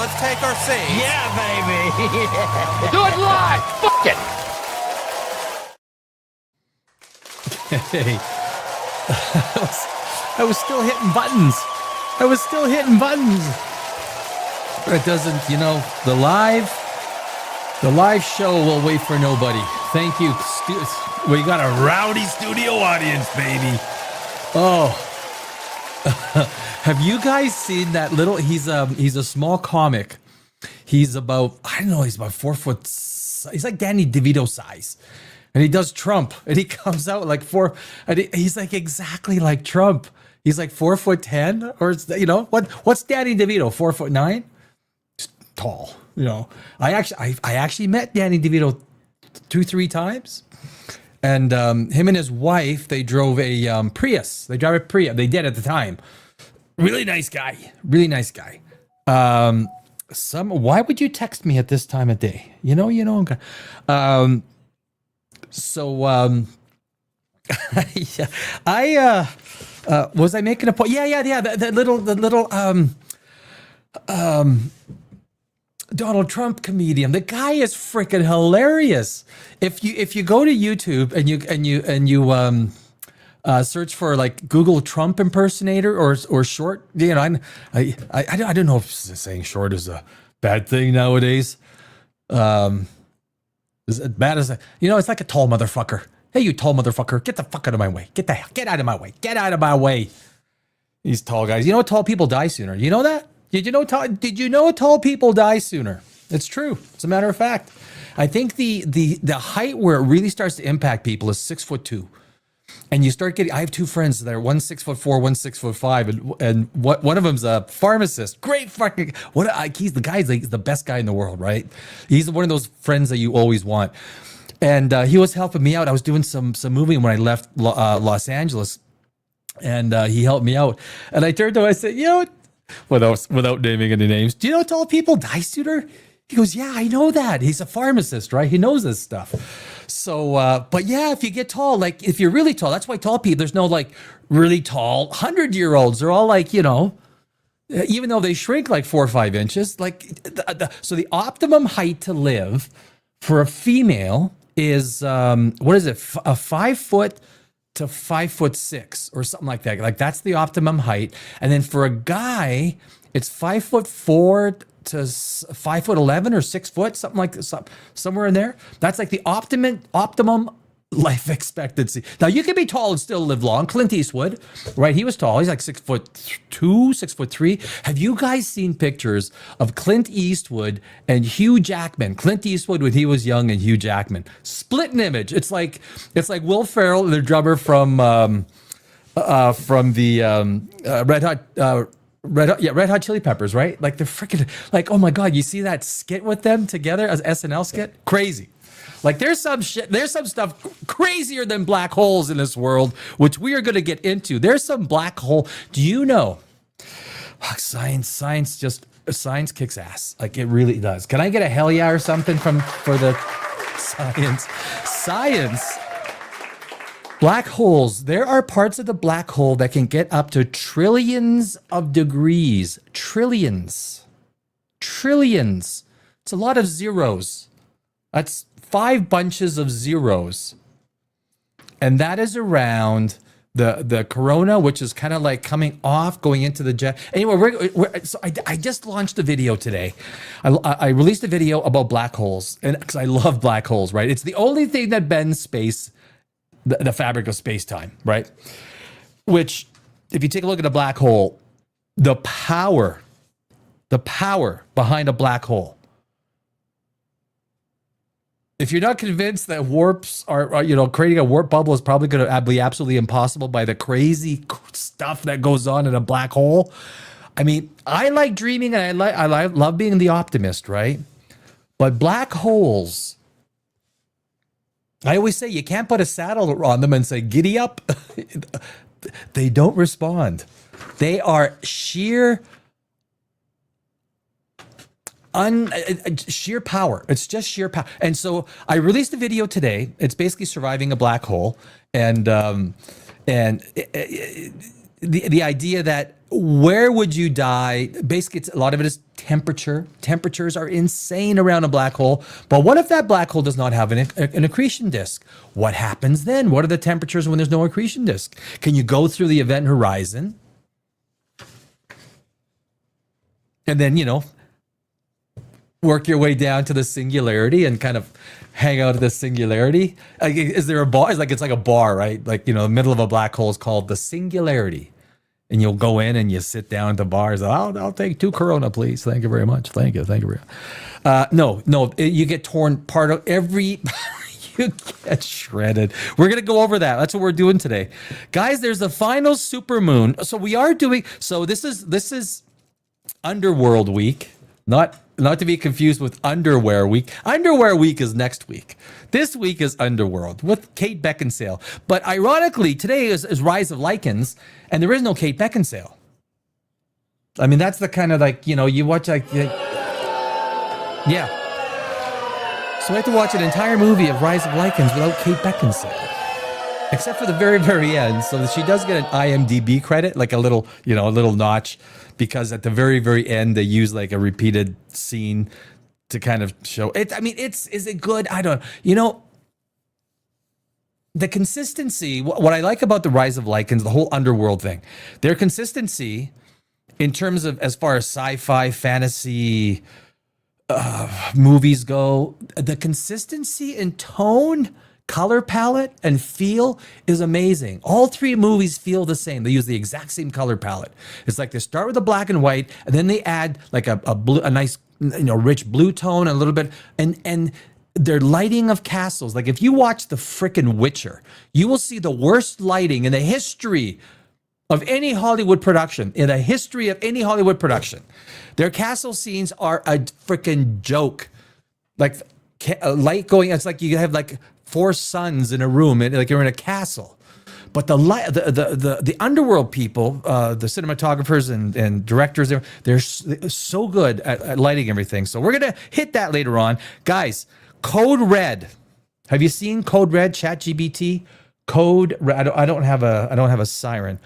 let's take our seats. Yeah, baby. We'll do it live. Fuck it. Hey, I was still hitting buttons. But it doesn't, the live show will wait for nobody. Thank you. We got a rowdy studio audience, baby. Oh. Have you guys seen that little, he's a small comic. He's about, he's about 4 foot, he's like Danny DeVito size. And he does Trump, and he comes out like he's like exactly like Trump. He's like 4'10", or what's Danny DeVito? 4'9"? Tall, I actually met Danny DeVito 2-3 times, and him and his wife, they drove a Prius. They drive a Prius. They did at the time. Really nice guy. Why would you text me at this time of day? Was I making a point? Yeah. The little Donald Trump comedian. The guy is freaking hilarious. If you go to YouTube and you search for like Google Trump impersonator or short, I don't know if saying short is a bad thing nowadays. As bad as it's like a tall motherfucker. Hey, you tall motherfucker, get the fuck out of my way. Get out of my way. Get out of my way. These tall guys. Tall people die sooner. You know that? Did you know tall people die sooner? It's true. It's a matter of fact. I think the height where it really starts to impact people is 6'2". And you start getting, I have 2 friends that are 1 6'4", 1 6'5", and one of them's a pharmacist. Great fucking, he's the best guy in the world, right? He's one of those friends that you always want. And he was helping me out. I was doing some moving when I left Los Angeles, and he helped me out. And I turned to him, I said, without naming any names, do you know tall people die sooner? He goes, yeah, I know that. He's a pharmacist, right? He knows this stuff. So, but yeah, if you get tall, like if you're really tall, that's why tall people, there's no like really tall 100-year-olds. They're all like, even though they shrink like 4 or 5 inches, like, so the optimum height to live for a female is, a 5 foot to 5'6" or something like that. Like that's the optimum height. And then for a guy, it's 5'4" to 5'11" or 6 foot, something like this, somewhere in there. That's like the optimum life expectancy. Now you can be tall and still live long. Clint Eastwood, right? He was tall. He's like 6'2", 6'3". Have you guys seen pictures of Clint Eastwood and Hugh Jackman? Clint Eastwood when he was young and Hugh Jackman. Split an image. It's like Will Ferrell, the drummer from the Red Hot Chili Peppers, right? Like they're freaking like, oh my God, you see that skit with them together as SNL skit? Crazy. Like there's some stuff crazier than black holes in this world, which we are going to get into. There's some black hole. Do you know? Science kicks ass. Like it really does. Can I get a hell yeah or something for the science? Science. Black holes. There are parts of the black hole that can get up to trillions of degrees. Trillions. It's a lot of zeros. That's 5 bunches of zeros. And that is around the corona, which is kind of like coming off, going into the jet. Anyway, so I just launched a video today. I released a video about black holes, and because I love black holes, right? It's the only thing that bends space, the fabric of space-time, right? Which, if you take a look at a black hole, the power behind a black hole. If you're not convinced that warps are creating a warp bubble is probably going to be absolutely impossible by the crazy stuff that goes on in a black hole. I mean, I like dreaming and I love being the optimist, right? But black holes, I always say you can't put a saddle on them and say, giddy up. They don't respond. They are sheer power. It's just sheer power. And so I released a video today. It's basically surviving a black hole. And the idea that where would you die? Basically, a lot of it is temperature. Temperatures are insane around a black hole. But what if that black hole does not have an accretion disk? What happens then? What are the temperatures when there's no accretion disk? Can you go through the event horizon? And then, work your way down to the singularity and kind of hang out at the singularity. Like, is there a bar? It's like a bar, right? Like, the middle of a black hole is called the singularity. And you'll go in and you sit down at the bars. I'll take 2 Corona, please. Thank you very much. Thank you very much. No, you get torn part of every. You get shredded. We're gonna go over that. That's what we're doing today, guys. There's the final supermoon. So we are doing. So this is Underworld Week, not to be confused with Underwear Week. Underwear Week is next week. This week is Underworld with Kate Beckinsale. But ironically, today is Rise of Lycans, and there is no Kate Beckinsale. I mean, that's the kind of you watch yeah. So I have to watch an entire movie of Rise of Lycans without Kate Beckinsale. Except for the very, very end. So she does get an IMDb credit, like a little notch, because at the very, very end, they use like a repeated scene to kind of show it. I mean, is it good? I don't know. The consistency, what I like about the Rise of Lycans, the whole Underworld thing, their consistency in terms of as far as sci-fi, fantasy movies go, the consistency in tone, color palette, and feel is amazing. All 3 movies feel the same. They use the exact same color palette. It's like they start with the black and white, and then they add like a nice, rich blue tone, a little bit, and their lighting of castles. Like if you watch the frickin' Witcher, you will see the worst lighting in the history of any Hollywood production. Their castle scenes are a freaking joke. Like light going, it's like you have like 4 suns in a room, and like you're in a castle. But the Underworld people, the cinematographers and directors, they're so good at lighting everything. So we're gonna hit that later on, guys. Code Red. Have you seen Code Red? ChatGPT. Code Red. I don't have a siren.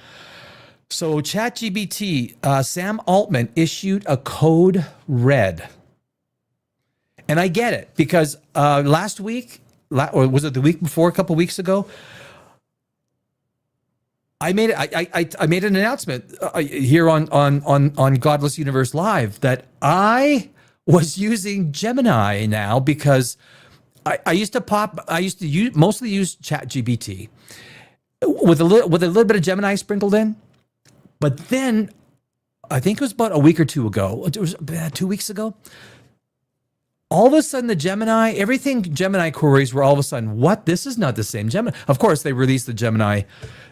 So ChatGPT, Sam Altman issued a Code Red. And I get it, because last week, or was it the week before, a couple weeks ago, I made an announcement here on Godless Universe Live that I was using Gemini now, because I used to mostly use ChatGPT with a little bit of Gemini sprinkled in. But then, I think it was about a week or 2 ago, it was 2 weeks ago, all of a sudden the everything Gemini queries were all of a sudden, what? This is not the same Gemini. Of course, they released the Gemini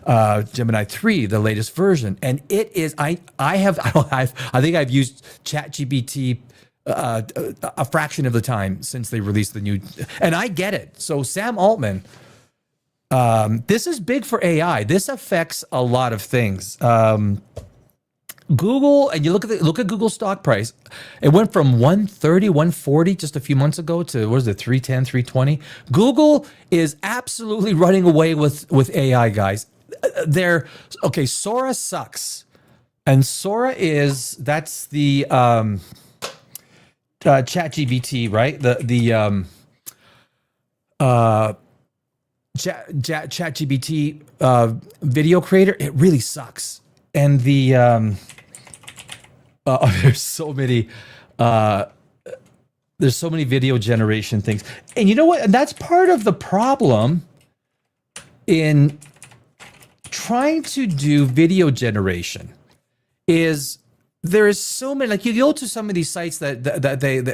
3, the latest version. And it is, I think I've used ChatGPT a fraction of the time since they released the new, and I get it. So Sam Altman, this is big for AI. This affects a lot of things. Google, and you look at Google's stock price. It went from 130, 140 just a few months ago to, what is it, 310, 320. Google is absolutely running away with AI, guys. Sora sucks. And Sora that's the ChatGPT, right? ChatGPT video creator. It really sucks. And there's so many video generation things. And you know what? And that's part of the problem in trying to do video generation is there is so many, like you go to some of these sites that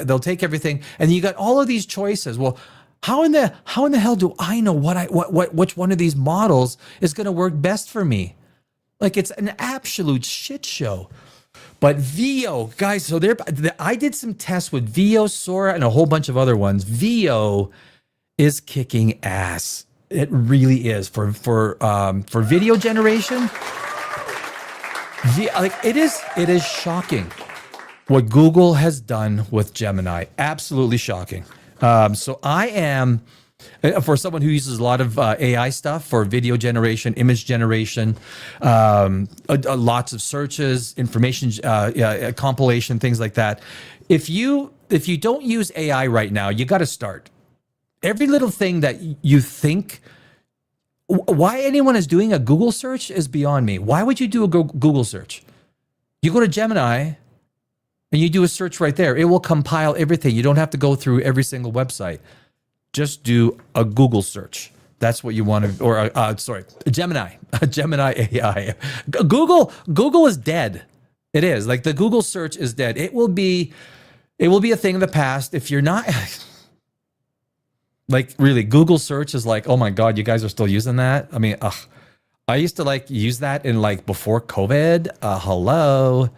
they'll take everything and you got all of these choices. Well, how in the hell do I know which one of these models is going to work best for me? Like, it's an absolute shit show. But Veo, guys, so I did some tests with Veo, Sora, and a whole bunch of other ones. Veo is kicking ass. It really is for video generation. It is shocking what Google has done with Gemini. Absolutely shocking. So I am For someone who uses a lot of AI stuff for video generation, image generation, lots of searches, information compilation, things like that. If you don't use AI right now, you got to start. Every little thing that you think, why anyone is doing a Google search is beyond me. Why would you do a Google search? You go to Gemini and you do a search right there. It will compile everything. You don't have to go through every single website. Just do a Google search. That's what you want to, or Gemini, Gemini AI. Google is dead. It is like the Google search is dead. It will be a thing of the past. If you're not like really, Google search is like, oh my God, you guys are still using that. I mean, I used to like use that in like before COVID. Hello.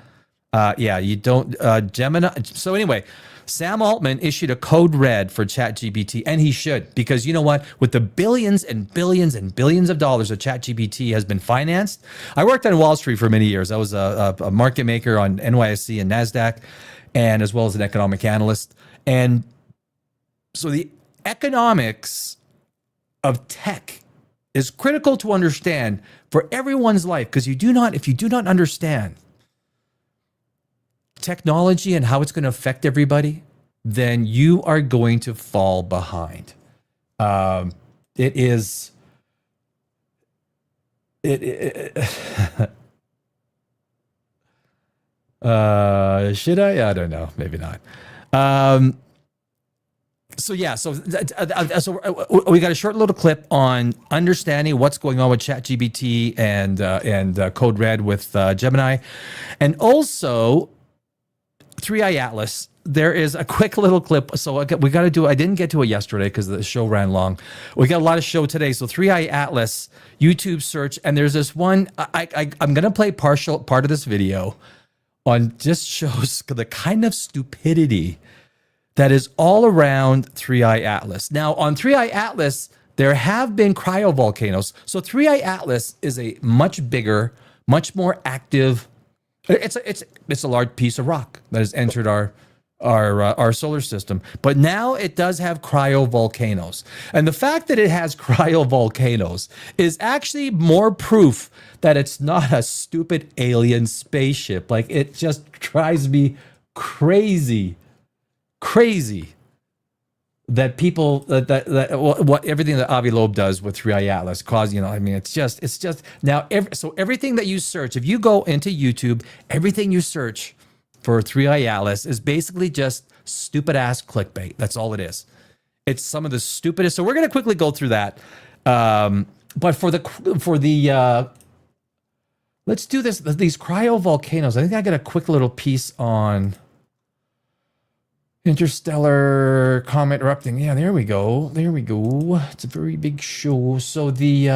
Yeah, you don't, Gemini. So anyway, Sam Altman issued a code red for ChatGPT, and he should, because you know what? With the billions and billions and billions of dollars that ChatGPT has been financed, I worked on Wall Street for many years. I was a market maker on NYSE and NASDAQ, and as well as an economic analyst. And so the economics of tech is critical to understand for everyone's life, because if you do not understand technology and how it's going to affect everybody, then you are going to fall behind. Should I don't know, maybe not. So we got a short little clip on understanding what's going on with ChatGPT and Code Red with Gemini, and also 3i Atlas. There is a quick little clip. So we got to do, I didn't get to it yesterday because the show ran long. We got a lot of show today. So 3i Atlas, YouTube search. And there's this one, I'm going to play part of this video on just shows the kind of stupidity that is all around 3i Atlas. Now on 3i Atlas, there have been cryovolcanoes. So 3i Atlas is a much bigger, much more active, it's a large piece of rock that has entered our solar system. But now it does have cryovolcanoes. And the fact that it has cryovolcanoes is actually more proof that it's not a stupid alien spaceship. Like, it just drives me crazy that people what everything that Avi Loeb does with 3i Atlas cause, I mean, it's just now so everything that you search, if you go into YouTube, everything you search for 3i Atlas is basically just stupid ass clickbait. That's all it is. It's some of the stupidest. So we're going to quickly go through that. But for the let's do this, these cryovolcanoes. I think I got a quick little piece on interstellar comet erupting. Yeah, there we go. It's a very big show. So the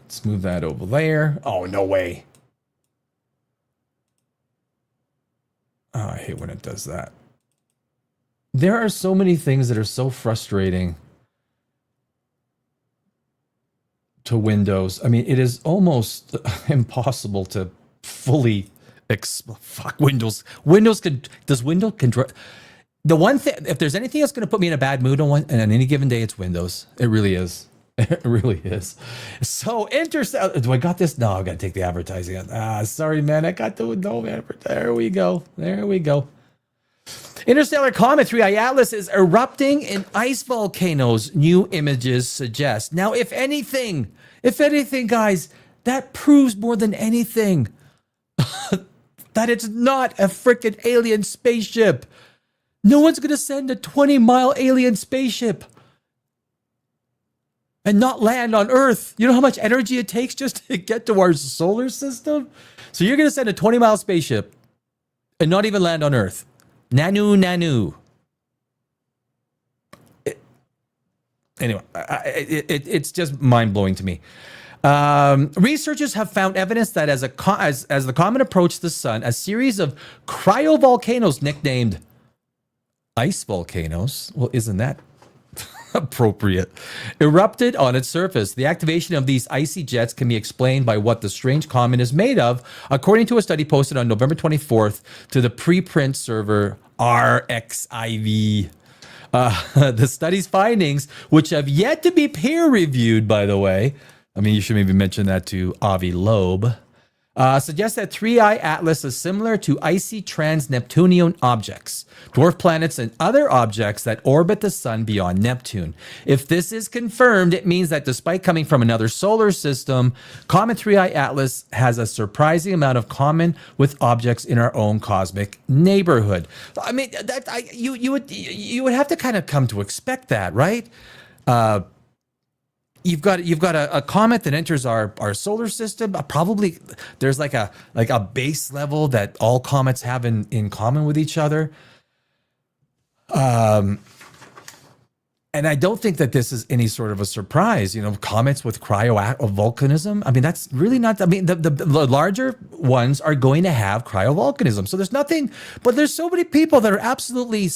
let's move that over there. Oh, no way. Oh, I hate when it does that. There are so many things that are so frustrating to Windows. I mean, it is almost impossible to fully fuck Windows. Does Windows control? The one thing, if there's anything that's going to put me in a bad mood on any given day, it's Windows. It really is. It really is. So do I got this? No, I got to take the advertising. Sorry, man. I got the no. There we go. Interstellar comet 3i Atlas is erupting in ice volcanoes, new images suggest. Now, if anything, guys, that proves more than anything that it's not a freaking alien spaceship. No one's going to send a 20-mile alien spaceship and not land on Earth. You know how much energy it takes just to get to our solar system? So you're going to send a 20-mile spaceship and not even land on Earth. Nanu. Anyway, it's just mind-blowing to me. Researchers have found evidence that as the comet approached the sun, a series of cryovolcanoes nicknamed ice volcanoes, well, isn't that appropriate, erupted on its surface. The activation of these icy jets can be explained by what the strange comet is made of, according to a study posted on November 24th to the preprint server RXIV. The study's findings, which have yet to be peer-reviewed, by the way. I mean, you should maybe mention that to Avi Loeb. Suggests that 3i Atlas is similar to icy trans-Neptunian objects, dwarf planets, and other objects that orbit the sun beyond Neptune. If this is confirmed, it means that despite coming from another solar system, Comet 3i Atlas has a surprising amount of common with objects in our own cosmic neighborhood. I mean, you would have to kind of come to expect that, right? You've got a comet that enters our solar system. Probably there's like a base level that all comets have in common with each other. And I don't think that this is any sort of a surprise. You know, comets with cryovolcanism. I mean, that's really not. I mean, the larger ones are going to have cryovolcanism. So there's nothing. But there's so many people that are absolutely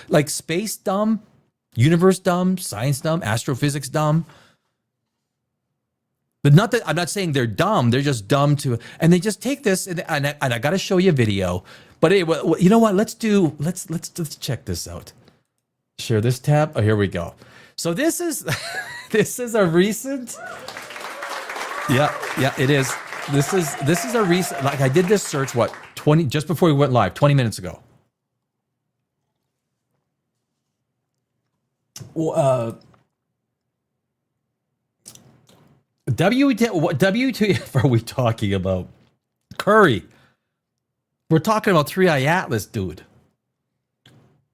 like space dumb, universe dumb, science dumb, astrophysics dumb. But not that I'm not saying they're dumb. They're just dumb and they just take this and I got to show you a video. But anyway, you know what? Let's check this out. Share this tab. Oh, here we go. So this is this is a recent. Yeah, it is. This is a recent. Like I did this search just before we went live 20 minutes ago. WTF are we talking about? Curry. We're talking about 3i Atlas, dude.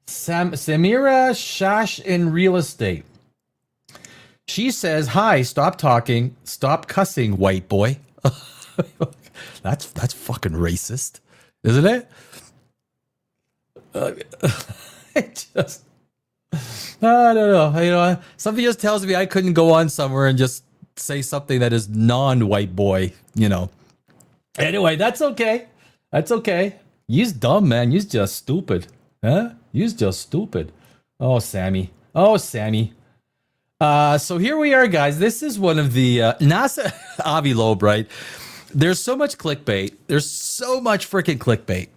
Samira Shash in real estate. She says, "Hi, stop talking, stop cussing, white boy." That's fucking racist, isn't it? It just, I don't know. You know, something just tells me I couldn't go on somewhere and just say something that is non-white boy, you know. Anyway, that's okay. That's okay. You's dumb, man. You's just stupid. Huh? You's just stupid. Oh, Sammy. Oh, Sammy. So here we are, guys. This is one of the NASA Avi Loeb, right? There's so much clickbait. There's so much freaking clickbait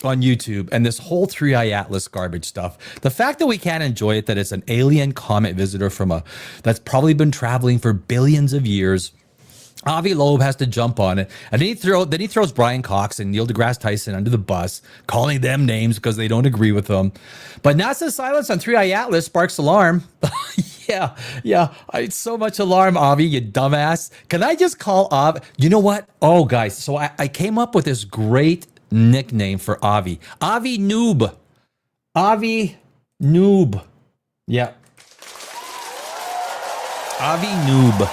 on YouTube and this whole 3i Atlas garbage stuff. The fact that we can't enjoy it, that it's an alien comet visitor that's probably been traveling for billions of years. Avi Loeb has to jump on it. And then he throws Brian Cox and Neil deGrasse Tyson under the bus, calling them names because they don't agree with them. But NASA's silence on 3i Atlas sparks alarm. Yeah. So much alarm, Avi, you dumbass. Can I just call Avi? You know what? Oh, guys. So I came up with this great nickname for Avi. Avi Noob. Avi Noob. Yeah. Avi Noob.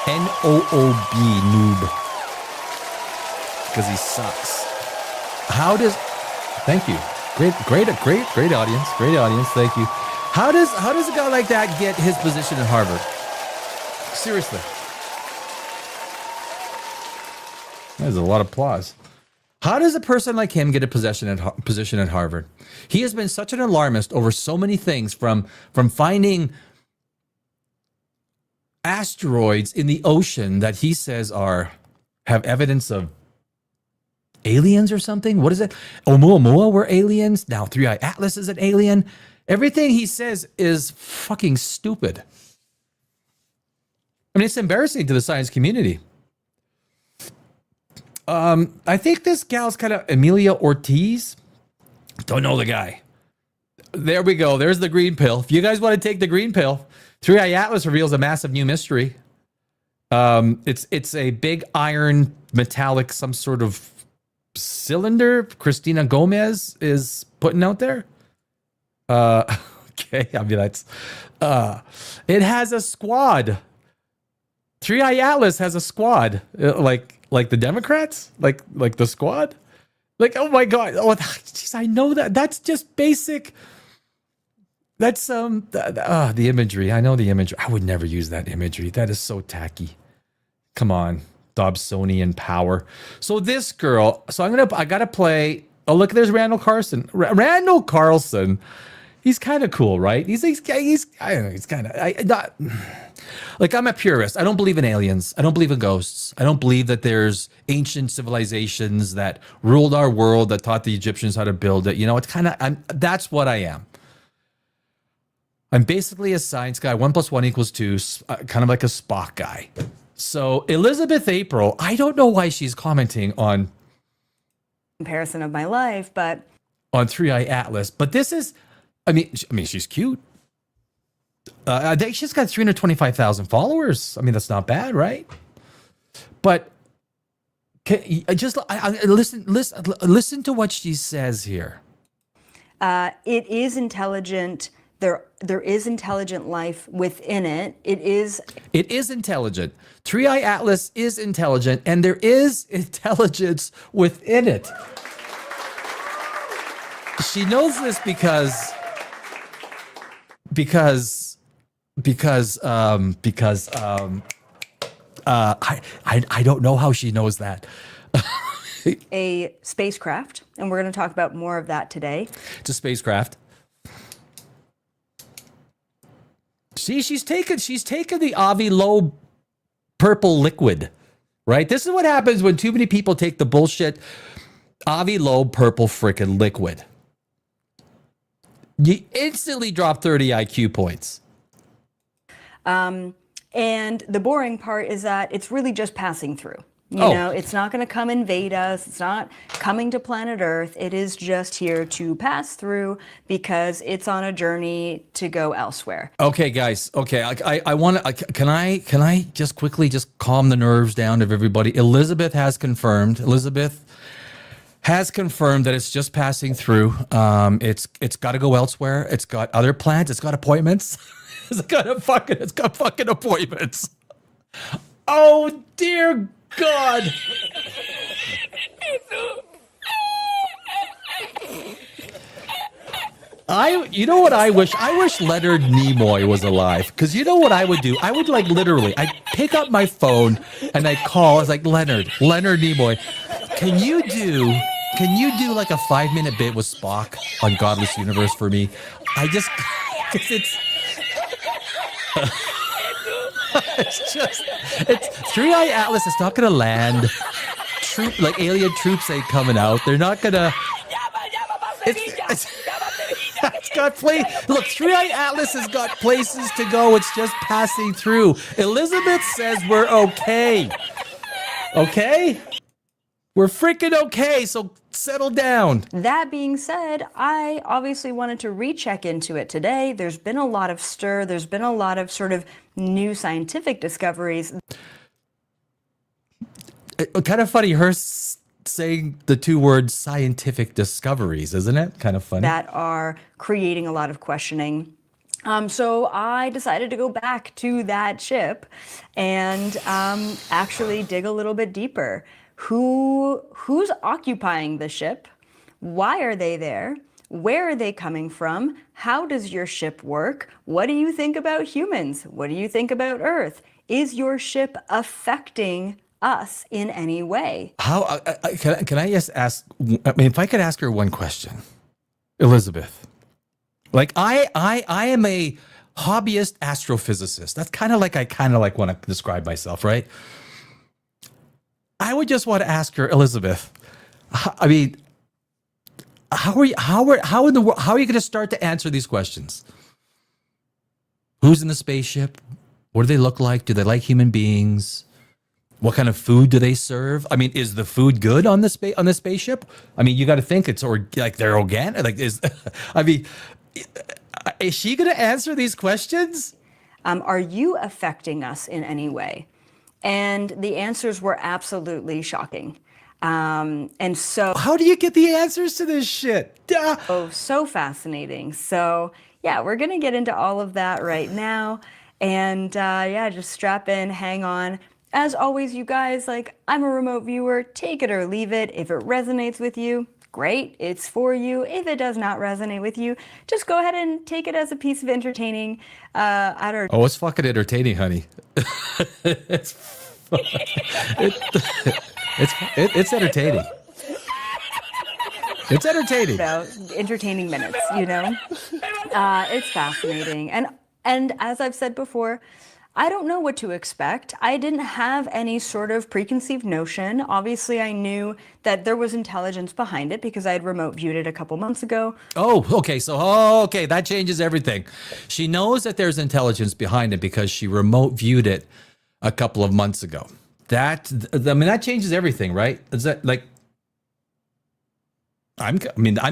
N-O-O-B, noob. Because he sucks. Thank you. Great audience. Great audience. Thank you. How does a guy like that get his position at Harvard? Seriously. There's a lot of applause. How does a person like him get a position at Harvard? He has been such an alarmist over so many things, from finding asteroids in the ocean that he says have evidence of aliens or something. What is it? Oumuamua were aliens. Now 3i Atlas is an alien. Everything he says is fucking stupid. I mean, it's embarrassing to the science community. I think this gal's kind of Amelia Ortiz. Don't know the guy. There we go. There's the green pill. If you guys want to take the green pill, 3i Atlas reveals a massive new mystery. It's a big iron metallic, some sort of cylinder Christina Gomez is putting out there. Okay, I mean that's it has a squad. 3i Atlas has a squad, like the Democrats, like the squad. Like, oh my God, oh geez, I know that. That's just basic. That's the imagery. I know the imagery. I would never use that imagery. That is so tacky. Come on, Dobsonian power. So this girl. So I gotta play. Oh look, there's Randall Carlson. Randall Carlson. He's kind of cool, right? He's I don't know. He's kind of not. Like, I'm a purist. I don't believe in aliens. I don't believe in ghosts. I don't believe that there's ancient civilizations that ruled our world, that taught the Egyptians how to build it. You know, it's kind of, that's what I am. I'm basically a science guy. 1 + 1 = 2, kind of like a Spock guy. So Elizabeth April, I don't know why she's commenting on comparison of my life, but on 3i Atlas. But this is, I mean, she's cute. I think she's got 325,000 followers. I mean, that's not bad, right? But listen to what she says here. it is intelligent. There is intelligent life within it. It is intelligent. 3i Atlas is intelligent, and there is intelligence within it. She knows this because I don't know how she knows that. a spacecraft, and we're going to talk about more of that today. It's a spacecraft. See, she's taken the Avi Loeb purple liquid, right? This is what happens when too many people take the bullshit Avi Loeb purple frickin' liquid. You instantly drop 30 IQ points. And the boring part is that it's really just passing through. You know, it's not going to come invade us. It's not coming to planet Earth. It is just here to pass through because it's on a journey to go elsewhere. Okay, guys. Okay, I want to. Can I just quickly just calm the nerves down of everybody? Elizabeth has confirmed that it's just passing through. It's got to go elsewhere. It's got other plans. It's got appointments. it's got fucking appointments. Oh dear God. You know what I wish? I wish Leonard Nimoy was alive. Because you know what I would do? I would I'd pick up my phone and I'd call. I was like, Leonard Nimoy, can you do like a 5-minute bit with Spock on Godless Universe for me? Because it's 3i Atlas. It's not gonna land. Alien troops ain't coming out. They're not gonna. It's got place. Look, 3i Atlas has got places to go. It's just passing through. Elizabeth says we're okay. Okay, we're freaking okay. So settle down. That being said, I obviously wanted to recheck into it today. There's been a lot of stir. There's been a lot of sort of new scientific discoveries. Kind of funny, her saying the 2 words scientific discoveries, isn't it? Kind of funny. That are creating a lot of questioning. So I decided to go back to that ship and actually dig a little bit deeper. Who's occupying the ship? Why are they there? Where are they coming from? How does your ship work? What do you think about humans? What do you think about Earth? Is your ship affecting us in any way? How can I just ask? I mean, if I could ask her one question, Elizabeth. Like I am a hobbyist astrophysicist. That's kind of like I want to describe myself, right? I would just want to ask her, Elizabeth. I mean, how are you going to start to answer these questions? Who's in the spaceship? What do they look like? Do they like human beings? What kind of food do they serve? I mean, is the food good on the spaceship? I mean, you got to think it's they're organic. Is she going to answer these questions? Are you affecting us in any way? And the answers were absolutely shocking. And so, how do you get the answers to this shit? Oh, so fascinating. So yeah, we're going to get into all of that right now. And yeah, just strap in, hang on. As always, you guys, I'm a remote viewer, take it or leave it. If it resonates with you, great, it's for you. If it does not resonate with you, just go ahead and take it as a piece of entertaining. Oh, it's fucking entertaining, honey. it's entertaining. It's entertaining. So, entertaining minutes, you know? It's fascinating. And as I've said before, I don't know what to expect. I didn't have any sort of preconceived notion. Obviously, I knew that there was intelligence behind it because I had remote viewed it a couple months ago. Oh, okay. So, okay, that changes everything. She knows that there's intelligence behind it because she remote viewed it a couple of months ago. That changes everything, right? Is that like? I'm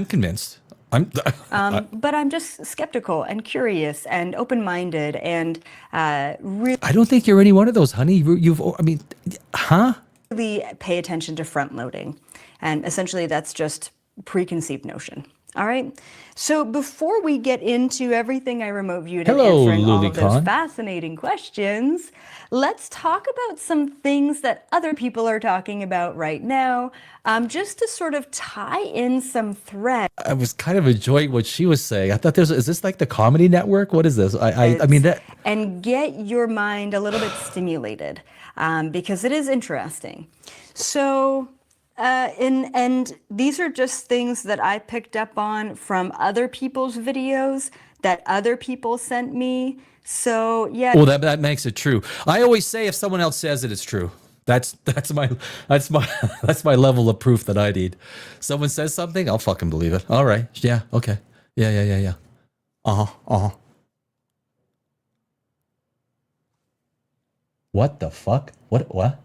convinced. But I'm just skeptical and curious and open-minded and really I don't think you're any one of those, honey. Huh? pay attention to front loading. And essentially that's just preconceived notion. All right. So before we get into everything I remote viewed and answering all of those fascinating questions, let's talk about some things that other people are talking about right now, just to sort of tie in some threads. I was kind of enjoying what she was saying. I thought is this like the Comedy Network? What is this? And get your mind a little bit stimulated, because it is interesting. So, and these are just things that I picked up on from other people's videos that other people sent me. So yeah. Well, that makes it true. I always say if someone else says it, it's true. That's my level of proof that I need. Someone says something, I'll fucking believe it. All right. Yeah. Okay. Yeah. What the fuck? What?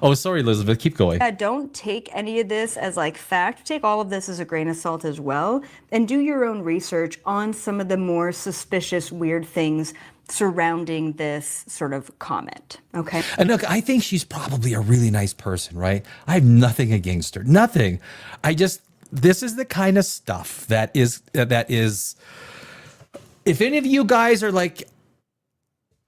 Oh, sorry, Elizabeth. Keep going. Don't take any of this as like fact. Take all of this as a grain of salt as well. And do your own research on some of the more suspicious, weird things surrounding this sort of comment. Okay. And look, I think she's probably a really nice person, right? I have nothing against her. Nothing. This is the kind of stuff that is, if any of you guys are like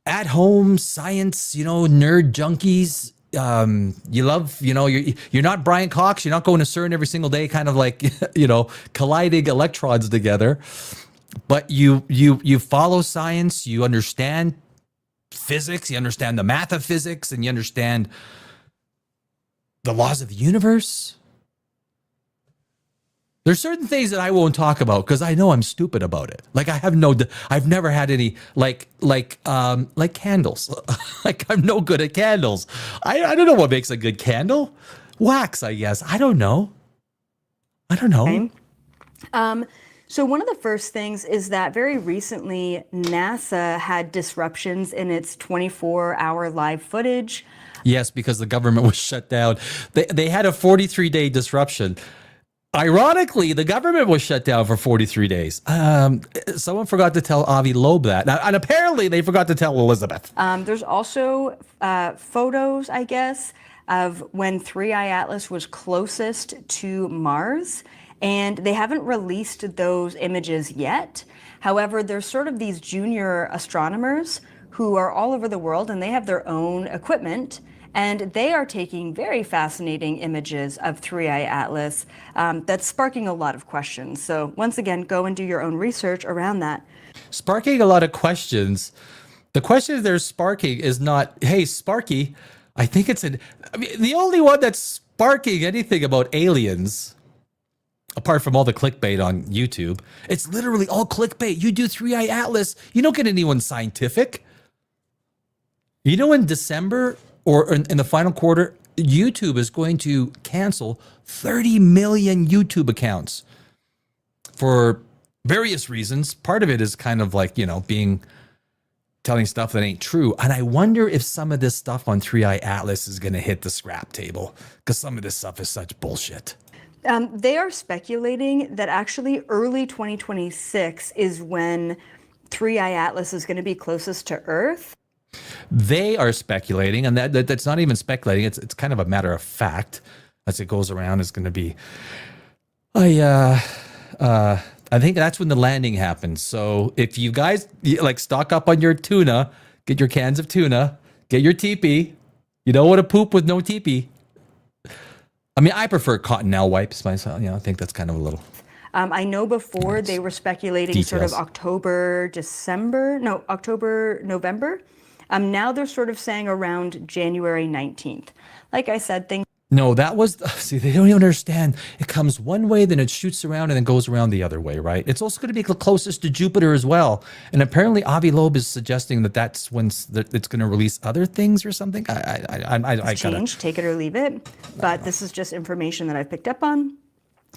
at home science, nerd junkies, you love, you're not Brian Cox, you're not going to CERN every single day, kind of like, colliding electrons together, but you follow science, you understand physics, you understand the math of physics, and you understand the laws of the universe. There's certain things that I won't talk about because I know I'm stupid about it. Like I've never had any like candles. Like I'm no good at candles. I don't know what makes a good candle. Wax, I guess. I don't know. Okay. So one of the first things is that very recently NASA had disruptions in its 24-hour live footage. Yes, because the government was shut down. They had a 43-day disruption. Ironically, the government was shut down for 43 days. Someone forgot to tell Avi Loeb that. And apparently they forgot to tell Elizabeth. There's also photos, I guess, of when 3i Atlas was closest to Mars. And they haven't released those images yet. However, there's sort of these junior astronomers who are all over the world and they have their own equipment. And they are taking very fascinating images of 3i Atlas that's sparking a lot of questions. So once again, go and do your own research around that. Sparking a lot of questions. The question they're sparking is not, hey, Sparky, I think the only one that's sparking anything about aliens, apart from all the clickbait on YouTube, it's literally all clickbait. You do 3i Atlas, you don't get anyone scientific. In December, or in the final quarter, YouTube is going to cancel 30 million YouTube accounts for various reasons. Part of it is kind of like, telling stuff that ain't true. And I wonder if some of this stuff on 3i Atlas is going to hit the scrap table because some of this stuff is such bullshit. They are speculating that actually early 2026 is when 3i Atlas is going to be closest to Earth. They are speculating, and that's not even speculating. It's kind of a matter of fact. As it goes around, it's going to be. I think that's when the landing happens. So if you guys stock up on your tuna, get your cans of tuna, get your teepee. You don't want to poop with no teepee. I mean, I prefer cottonelle wipes myself. I think that's kind of a little. I know before they were speculating Details. sort of October, November. Now they're sort of saying around January 19th. Like I said, things No, that was, see, they don't even understand. It comes one way, then it shoots around and then goes around the other way, right? It's also going to be closest to Jupiter as well. And apparently Avi Loeb is suggesting that that's when it's going to release other things or something. I Change, take it or leave it. But this is just information that I've picked up on.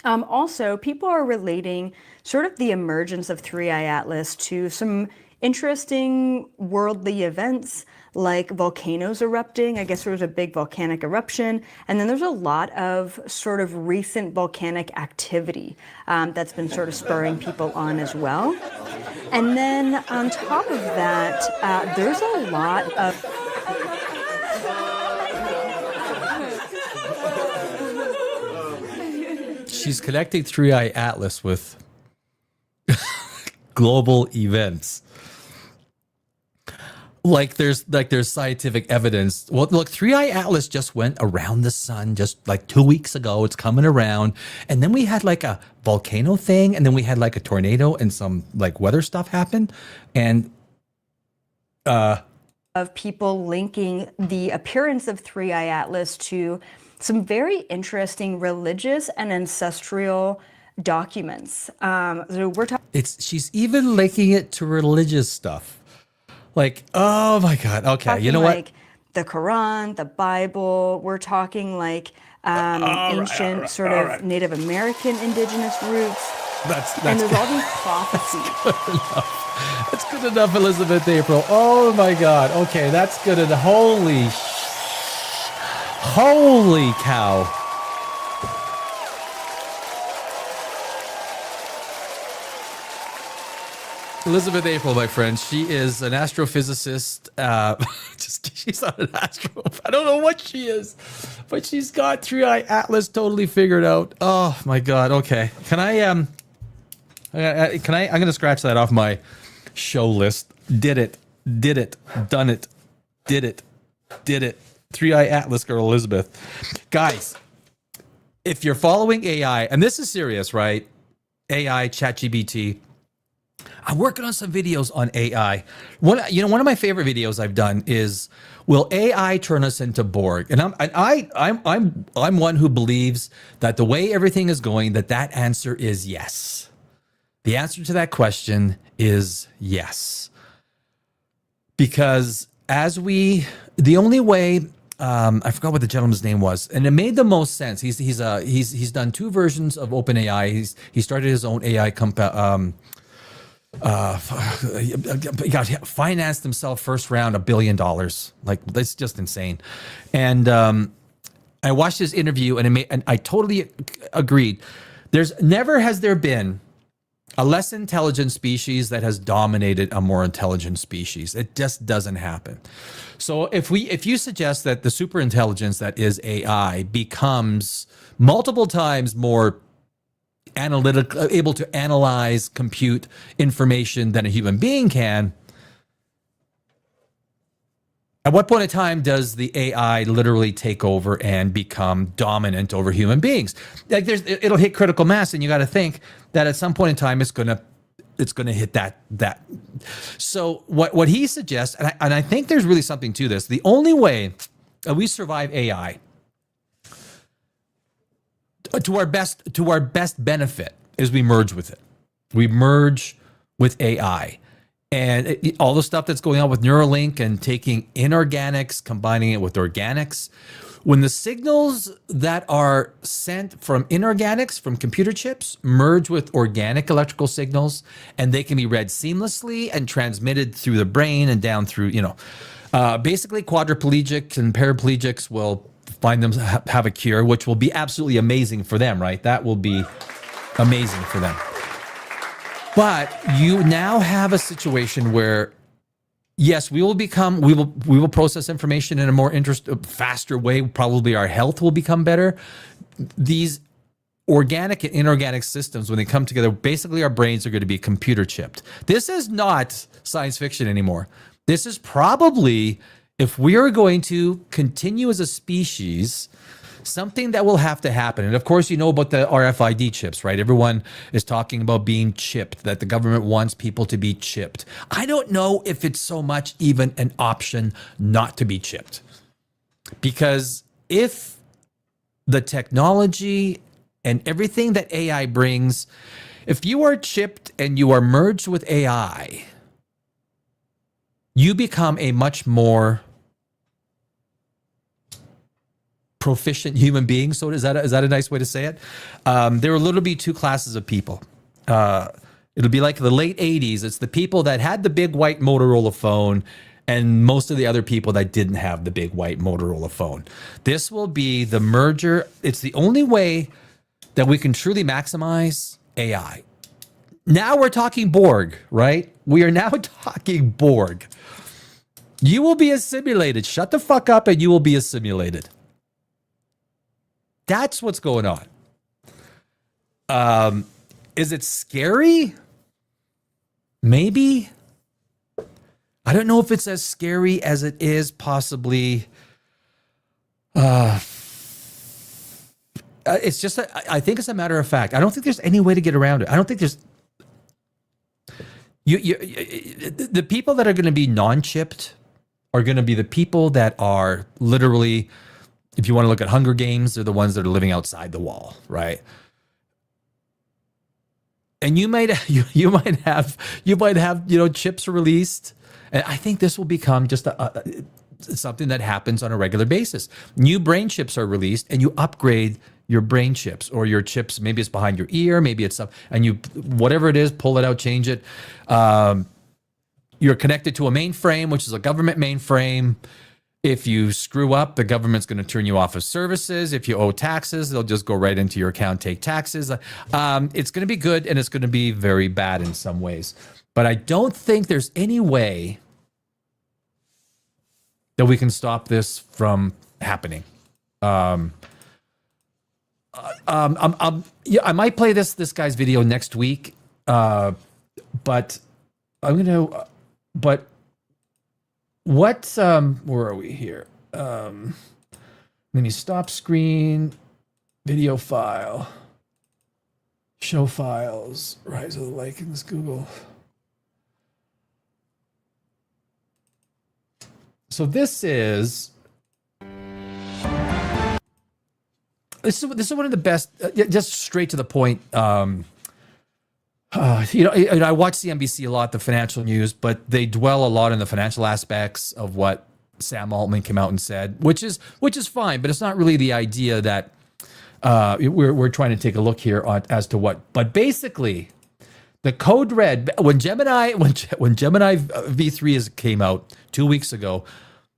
Also, people are relating sort of the emergence of Three-Eye Atlas to some interesting worldly events like volcanoes erupting. I guess there was a big volcanic eruption. And then there's a lot of sort of recent volcanic activity that's been sort of spurring people on as well. And then on top of that, there's a lot of She's connecting Three-Eye Atlas with global events. Like there's scientific evidence. Well, look, Three-Eye Atlas just went around the sun just like 2 weeks ago. It's coming around. And then we had like a volcano thing, and then we had like a tornado and some like weather stuff happen. And of people linking the appearance of Three-Eye Atlas to some very interesting religious and ancestral documents. So we're talking. She's even linking it to religious stuff. Like, oh my God. Okay, you know like what? The Quran, the Bible. We're talking like ancient sort of Native American indigenous roots. And there's all these prophecies. That's good enough, Elizabeth April. Oh my God. Okay, that's good enough. Holy cow. Elizabeth April, my friend, she is an astrophysicist. She's not an astro. I don't know what she is, but she's got Three-Eye Atlas totally figured out. Oh my God. Okay. I'm going to scratch that off my show list. Did it. Done it. Did it. Three-Eye Atlas girl, Elizabeth. Guys, if you're following AI, and this is serious, right? AI, ChatGPT. I'm working on some videos on AI. One of my favorite videos I've done is, will AI turn us into Borg? And I'm one who believes that the way everything is going, that answer is yes. The answer to that question is yes. Because the only way, I forgot what the gentleman's name was, and it made the most sense. He's done 2 versions of OpenAI. He started his own AI company. He got financed himself first round $1 billion. Like, that's just insane. And I watched his interview, and I totally agreed. Never has there been a less intelligent species that has dominated a more intelligent species. It just doesn't happen. So if you suggest that the super intelligence that is AI becomes multiple times more analytical, able to analyze, compute information than a human being can, at what point in time does the AI literally take over and become dominant over human beings? Like, it'll hit critical mass, and you got to think that at some point in time it's gonna hit that. So what he suggests, and I think there's really something to this. The only way that we survive AI to our best benefit is we merge with it. We merge with AI. And all the stuff that's going on with Neuralink and taking inorganics, combining it with organics. When the signals that are sent from inorganics, from computer chips, merge with organic electrical signals, and they can be read seamlessly and transmitted through the brain and down through, basically quadriplegics and paraplegics will find them have a cure, which will be absolutely amazing for them, right? That will be amazing for them. But you now have a situation where, yes, we will process information in a more faster way. Probably our health will become better. These organic and inorganic systems, when they come together, basically our brains are going to be computer chipped. This is not science fiction anymore. This is probably, if we are going to continue as a species, something that will have to happen. And of course, you know about the RFID chips, right? Everyone is talking about being chipped, that the government wants people to be chipped. I don't know if it's so much even an option not to be chipped. Because if the technology and everything that AI brings, if you are chipped and you are merged with AI, you become a much more proficient human being. So is that a nice way to say it? There will literally be two classes of people. It'll be like the late 80s. It's the people that had the big white Motorola phone and most of the other people that didn't have the big white Motorola phone. This will be the merger. It's the only way that we can truly maximize AI. Now we're talking Borg, right? We are now talking Borg. You will be assimilated. Shut the fuck up and you will be assimilated. That's what's going on. Is it scary? Maybe. I don't know if it's as scary as it is possibly. It's just, I think it's a matter of fact. I don't think there's any way to get around it. I don't think there's. The people that are going to be non-chipped are going to be the people that are literally, if you want to look at Hunger Games, they're the ones that are living outside the wall, right? And you might have chips released, and I think this will become just something that happens on a regular basis. New brain chips are released, and you upgrade your brain chips or your chips. Maybe it's behind your ear, maybe it's up, and you whatever it is, pull it out, change it. You're connected to a mainframe, which is a government mainframe. If you screw up, the government's going to turn you off of services. If you owe taxes, they'll just go right into your account, take taxes. It's going to be good, and it's going to be very bad in some ways. But I don't think there's any way that we can stop this from happening. I might play this guy's video next week, but I'm going to. But what, where are we here? Let me stop screen, video file, show files, rise of the Lycans, Google. So this is one of the best, just straight to the point. I watch CNBC a lot, the financial news, but they dwell a lot on the financial aspects of what Sam Altman came out and said, which is fine, but it's not really the idea that we're trying to take a look here as to what. But basically, the code red when Gemini V3 came out 2 weeks ago,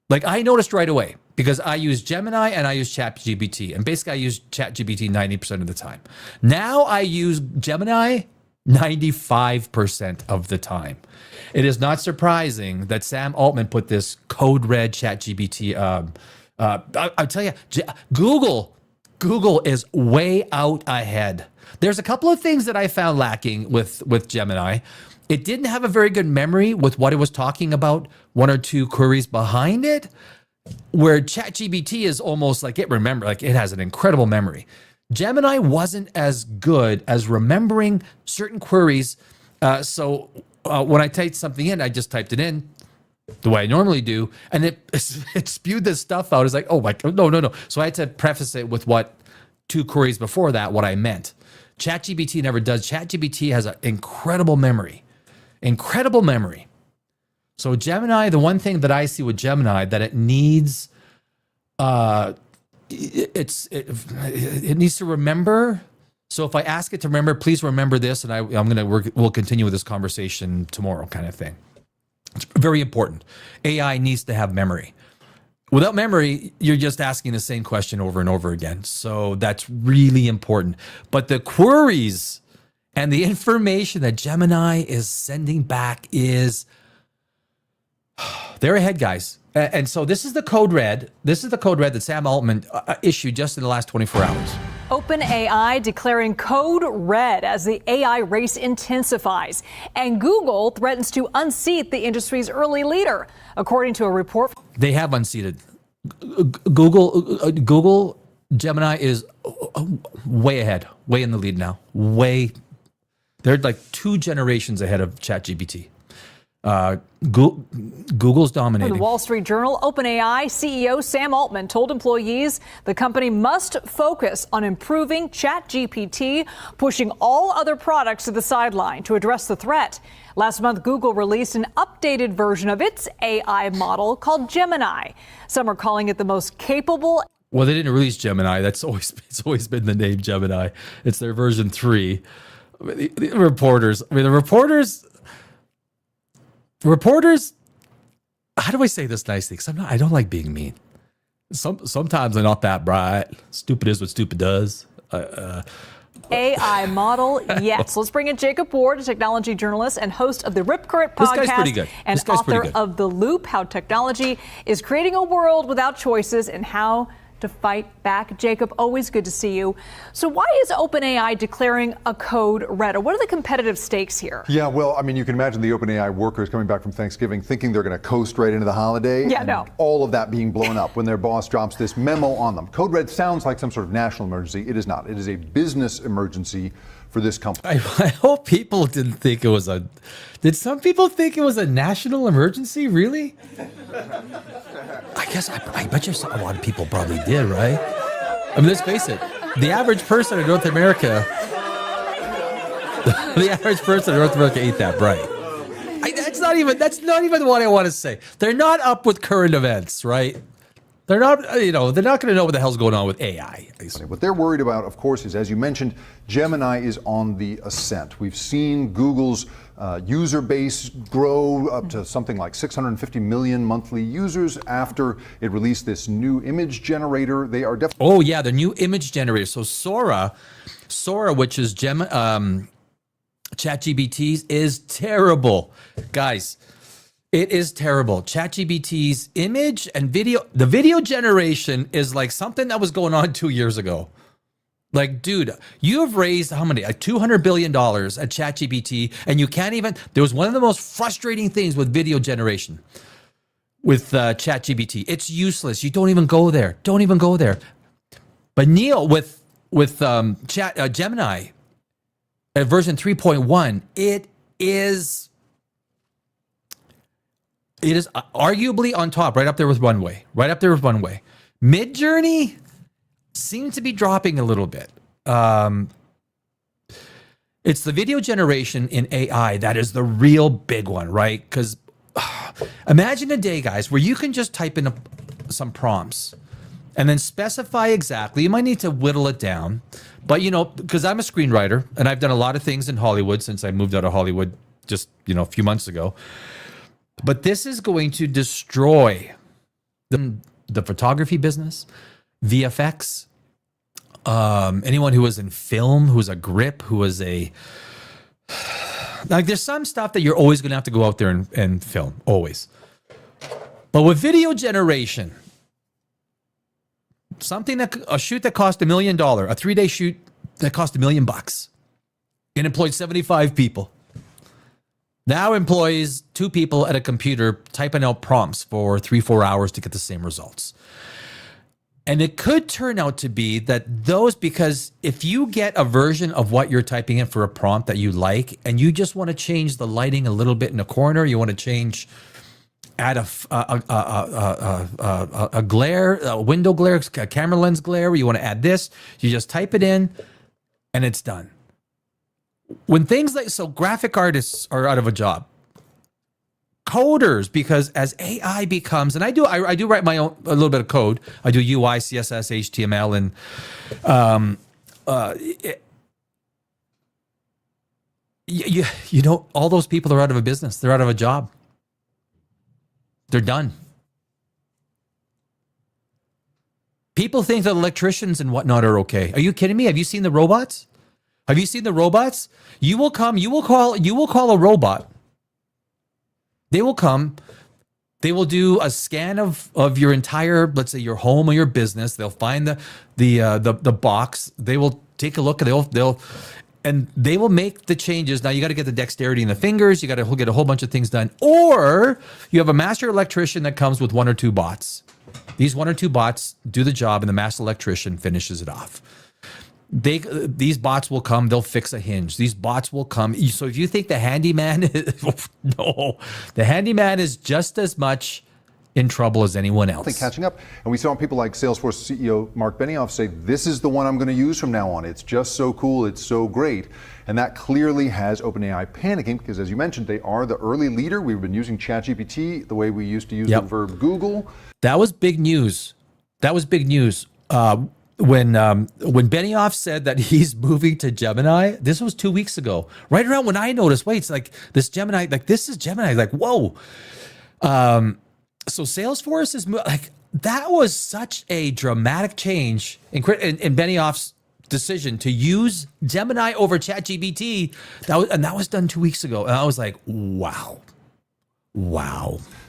like I noticed right away because I use Gemini and I use ChatGPT, and basically I use ChatGPT 90% of the time. Now I use Gemini 95% of the time. It is not surprising that Sam Altman put this code red ChatGPT. I'll tell you, Google is way out ahead. There's a couple of things that I found lacking with Gemini. It didn't have a very good memory with what it was talking about, one or two queries behind it, where ChatGPT is almost like it has an incredible memory. Gemini wasn't as good as remembering certain queries. So when I typed something in, I just typed it in the way I normally do, and it spewed this stuff out. It's like, oh my God, no. So I had to preface it with what two queries before that, what I meant. ChatGPT never does. ChatGPT has an incredible memory. So Gemini, the one thing that I see with Gemini that it needs, it needs to remember. So if I ask it to remember, please remember this, and we'll continue with this conversation tomorrow, kind of thing. It's very important. AI needs to have memory. Without memory, you're just asking the same question over and over again. So that's really important. But the queries and the information that Gemini is sending back they're ahead, guys. And so this is the code red. This is the code red that Sam Altman issued just in the last 24 hours. OpenAI declaring code red as the AI race intensifies. And Google threatens to unseat the industry's early leader, according to a report. They have unseated. Google Gemini is way ahead, way in the lead now. They're like 2 generations ahead of ChatGPT. Google's The dominating. Wall Street Journal, OpenAI CEO Sam Altman told employees the company must focus on improving ChatGPT, pushing all other products to the sideline to address the threat. Last month, Google released an updated version of its AI model called Gemini. Some are calling it the most capable. Well, they didn't release Gemini. It's always been the name Gemini. It's their version 3. The reporters. How do I say this nicely? Because I don't like being mean. Sometimes they're not that bright. Stupid is what stupid does. AI model, yes. Let's bring in Jacob Ward, a technology journalist and host of the Rip Current podcast. This guy's pretty good. And This guy's pretty author good. of The Loop, How Technology is Creating a World Without Choices and How to Fight Back. Jacob, always good to see you. So why is OpenAI declaring a code red? Or what are the competitive stakes here? Yeah, well, I mean, you can imagine the OpenAI workers coming back from Thanksgiving thinking they're going to coast right into the holiday. Yeah, and no. all of that being blown up when their boss drops this memo on them. Code red sounds like some sort of national emergency. It is not. It is a business emergency for this company. I hope people didn't think it was a. Did some people think it was a national emergency? Really? I guess I bet you a lot of people probably did, right? I mean, let's face it. The average person in North America, ain't that bright. That's not even what I want to say. They're not up with current events, right? They're not going to know what the hell's going on with AI. What they're worried about, of course, is, as you mentioned, Gemini is on the ascent. We've seen Google's user base grow up to something like 650 million monthly users after it released this new image generator. They are definitely. Oh yeah, the new image generator. So Sora, which is ChatGPT's, is terrible, guys. It is terrible. ChatGPT's image and the video generation is like something that was going on 2 years ago. Like, dude, you have raised how many? Like $200 billion at ChatGPT, and you can't even. There was one of the most frustrating things with video generation with ChatGPT. It's useless. You don't even go there. Don't even go there. But Neil, with Gemini at version 3.1, it is arguably on top, right up there with Runway. Midjourney seems to be dropping a little bit. It's the video generation in AI that is the real big one, right? Because imagine a day, guys, where you can just type in some prompts and then specify exactly. You might need to whittle it down, but because I'm a screenwriter and I've done a lot of things in Hollywood since I moved out of Hollywood just a few months ago. But this is going to destroy the photography business, VFX, anyone who was in film, who was a grip, who was there's some stuff that you're always going to have to go out there and film, always. But with video generation, a shoot that cost $1 million, a 3-day shoot that cost $1 million, and employed 75 people. Now employs 2 people at a computer typing out prompts for 3-4 hours to get the same results. And it could turn out to be that because if you get a version of what you're typing in for a prompt that you like, and you just want to change the lighting a little bit in a corner, you want to add a glare, a window glare, a camera lens glare, you want to add this, you just type it in and it's done. When things graphic artists are out of a job, coders, because as AI becomes, and I do write my own a little bit of code. I do UI, CSS, HTML, and all those people are out of a business. They're out of a job. They're done. People think that electricians and whatnot are okay. Are you kidding me? Have you seen the robots? You will call a robot. They will come. They will do a scan of your entire, let's say, your home or your business. They'll find the box. They will take a look, and they will make the changes. Now you got to get the dexterity in the fingers. You got to get a whole bunch of things done. Or you have a master electrician that comes with 1 or 2 bots. These 1 or 2 bots do the job, and the master electrician finishes it off. these bots will come, they'll fix a hinge. These bots will come. So if you think the handyman no, the handyman is just as much in trouble as anyone else. Catching up. And we saw people like Salesforce CEO Mark Benioff say, this is the one I'm going to use from now on. It's just so cool. It's so great. And that clearly has OpenAI panicking because, as you mentioned, they are the early leader. We've been using ChatGPT the way we used to use the verb Google. That was big news. That was big news. When Benioff said that he's moving to Gemini, this was 2 weeks ago, right around when I noticed, wait, it's like this Gemini, like this is Gemini, like, whoa. So Salesforce is like, that was such a dramatic change in Benioff's decision to use Gemini over ChatGPT. That was done 2 weeks ago. And I was like, wow.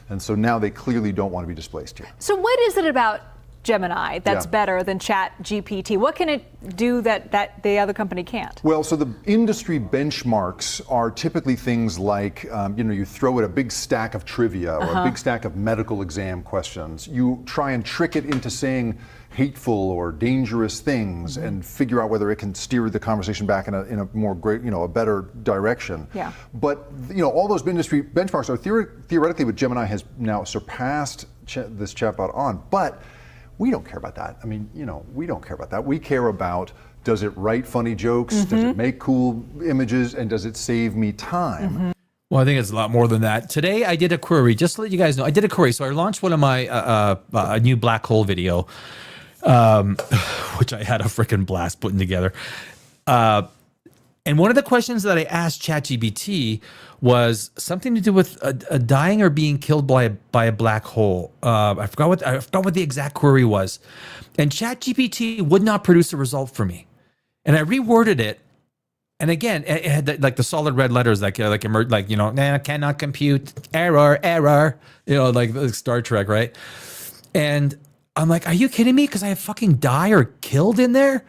And so now they clearly don't want to be displaced here. So what is it about Gemini that's better than ChatGPT? What can it do that the other company can't? Well, so the industry benchmarks are typically things like, you throw it a big stack of trivia or a big stack of medical exam questions. You try and trick it into saying hateful or dangerous things and figure out whether it can steer the conversation back in a more great, a better direction. Yeah. But, all those industry benchmarks are theoretically what Gemini has now surpassed this chatbot on. But we don't care about that. I mean, we don't care about that. We care about, does it write funny jokes? Does it make cool images? And does it save me time? Well, I think it's a lot more than that. Today, I did a query, just to let you guys know, I did a query. So I launched one of my a new black hole video, which I had a freaking blast putting together. And one of the questions that I asked ChatGPT was something to do with a dying or being killed by a black hole. I forgot what the exact query was, and ChatGPT would not produce a result for me. And I reworded it, and again, it had the solid red letters cannot compute, error, like Star Trek, right? And I'm like, are you kidding me? Because I have fucking die or killed in there.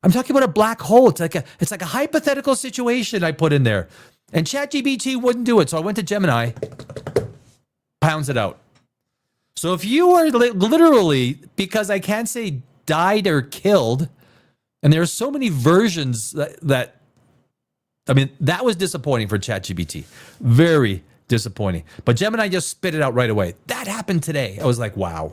I'm talking about a black hole. It's like a hypothetical situation I put in there. And ChatGPT wouldn't do it. So I went to Gemini, pounds it out. So if you are literally, because I can't say died or killed, and there are so many versions that was disappointing for ChatGPT. Very disappointing. But Gemini just spit it out right away. That happened today. I was like, wow.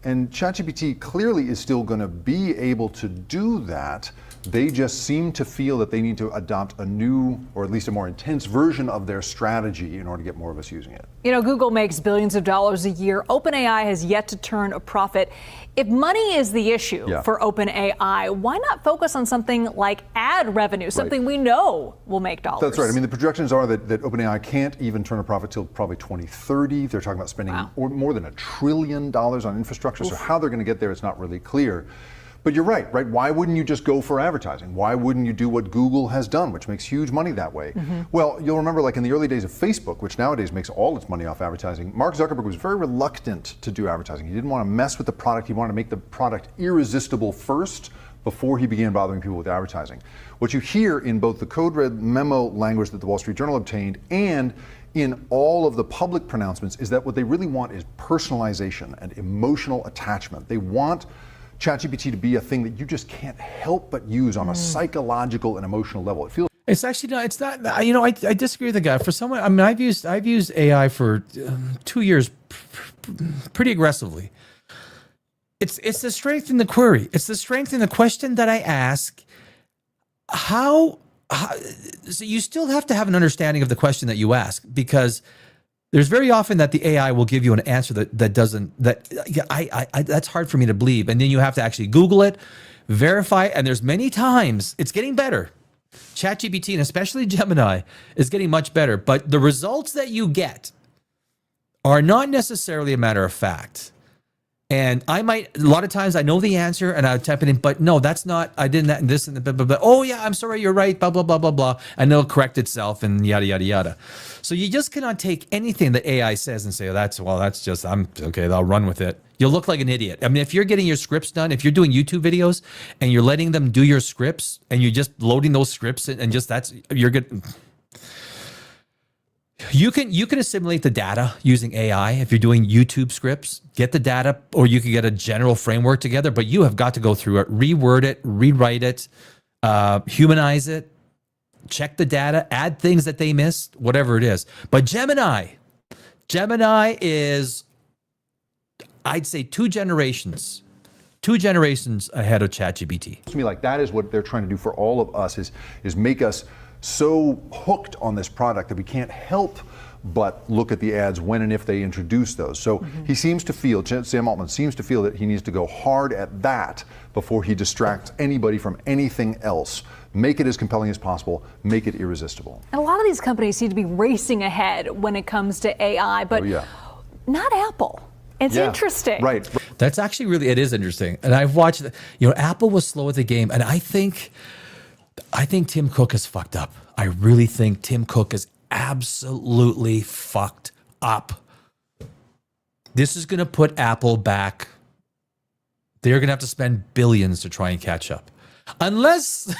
And ChatGPT clearly is still going to be able to do that. They just seem to feel that they need to adopt a new, or at least a more intense version of their strategy in order to get more of us using it. Google makes billions of dollars a year. OpenAI has yet to turn a profit. If money is the issue for OpenAI, why not focus on something like ad revenue, something we know will make dollars? That's right. I mean, the projections are that OpenAI can't even turn a profit till probably 2030. They're talking about spending more than $1 trillion on infrastructure. So how they're going to get there is not really clear. But you're right? Why wouldn't you just go for advertising? Why wouldn't you do what Google has done, which makes huge money that way? Well, you'll remember in the early days of Facebook, which nowadays makes all its money off advertising, Mark Zuckerberg was very reluctant to do advertising. He didn't want to mess with the product. He wanted to make the product irresistible first before he began bothering people with advertising. What you hear in both the code red memo language that the Wall Street Journal obtained and in all of the public pronouncements is that what they really want is personalization and emotional attachment. They want ChatGPT to be a thing that you just can't help but use on a psychological and emotional level. It feels. It's actually not. It's not. I disagree with the guy. For someone, I've used AI for 2 years, pretty aggressively. It's the strength in the query. It's the strength in the question that I ask. So you still have to have an understanding of the question that you ask, because there's very often that the AI will give you an answer that's hard for me to believe. And then you have to actually Google it, verify it. And there's many times it's getting better. ChatGPT and especially Gemini is getting much better. But the results that you get are not necessarily a matter of fact. And a lot of times I know the answer and I type it in, but no, that's not, I didn't that and this and the blah, blah, blah. Oh yeah, I'm sorry, you're right, blah, blah, blah, blah, blah. And it'll correct itself and yada, yada, yada. So you just cannot take anything that AI says and say, I'm okay, I'll run with it. You'll look like an idiot. I mean, if you're getting your scripts done, if you're doing YouTube videos and you're letting them do your scripts and you're just loading those scripts and just you're good. You can assimilate the data using AI. If you're doing YouTube scripts, get the data, or you can get a general framework together, but you have got to go through it, reword it, rewrite it, humanize it, check the data, add things that they missed, whatever it is. But Gemini is, I'd say, two generations ahead of ChatGPT. To me, like, that is what they're trying to do for all of us, is make us so hooked on this product that we can't help but look at the ads when and if they introduce those. So he seems to feel, Sam Altman seems to feel that he needs to go hard at that before he distracts anybody from anything else. Make it as compelling as possible, make it irresistible. And a lot of these companies seem to be racing ahead when it comes to AI, but not Apple. It's interesting. Right. That's actually it is interesting. And I've watched, Apple was slow at the game. And I think Tim Cook is fucked up. I really think Tim Cook is absolutely fucked up. This is going to put Apple back. They're going to have to spend billions to try and catch up. Unless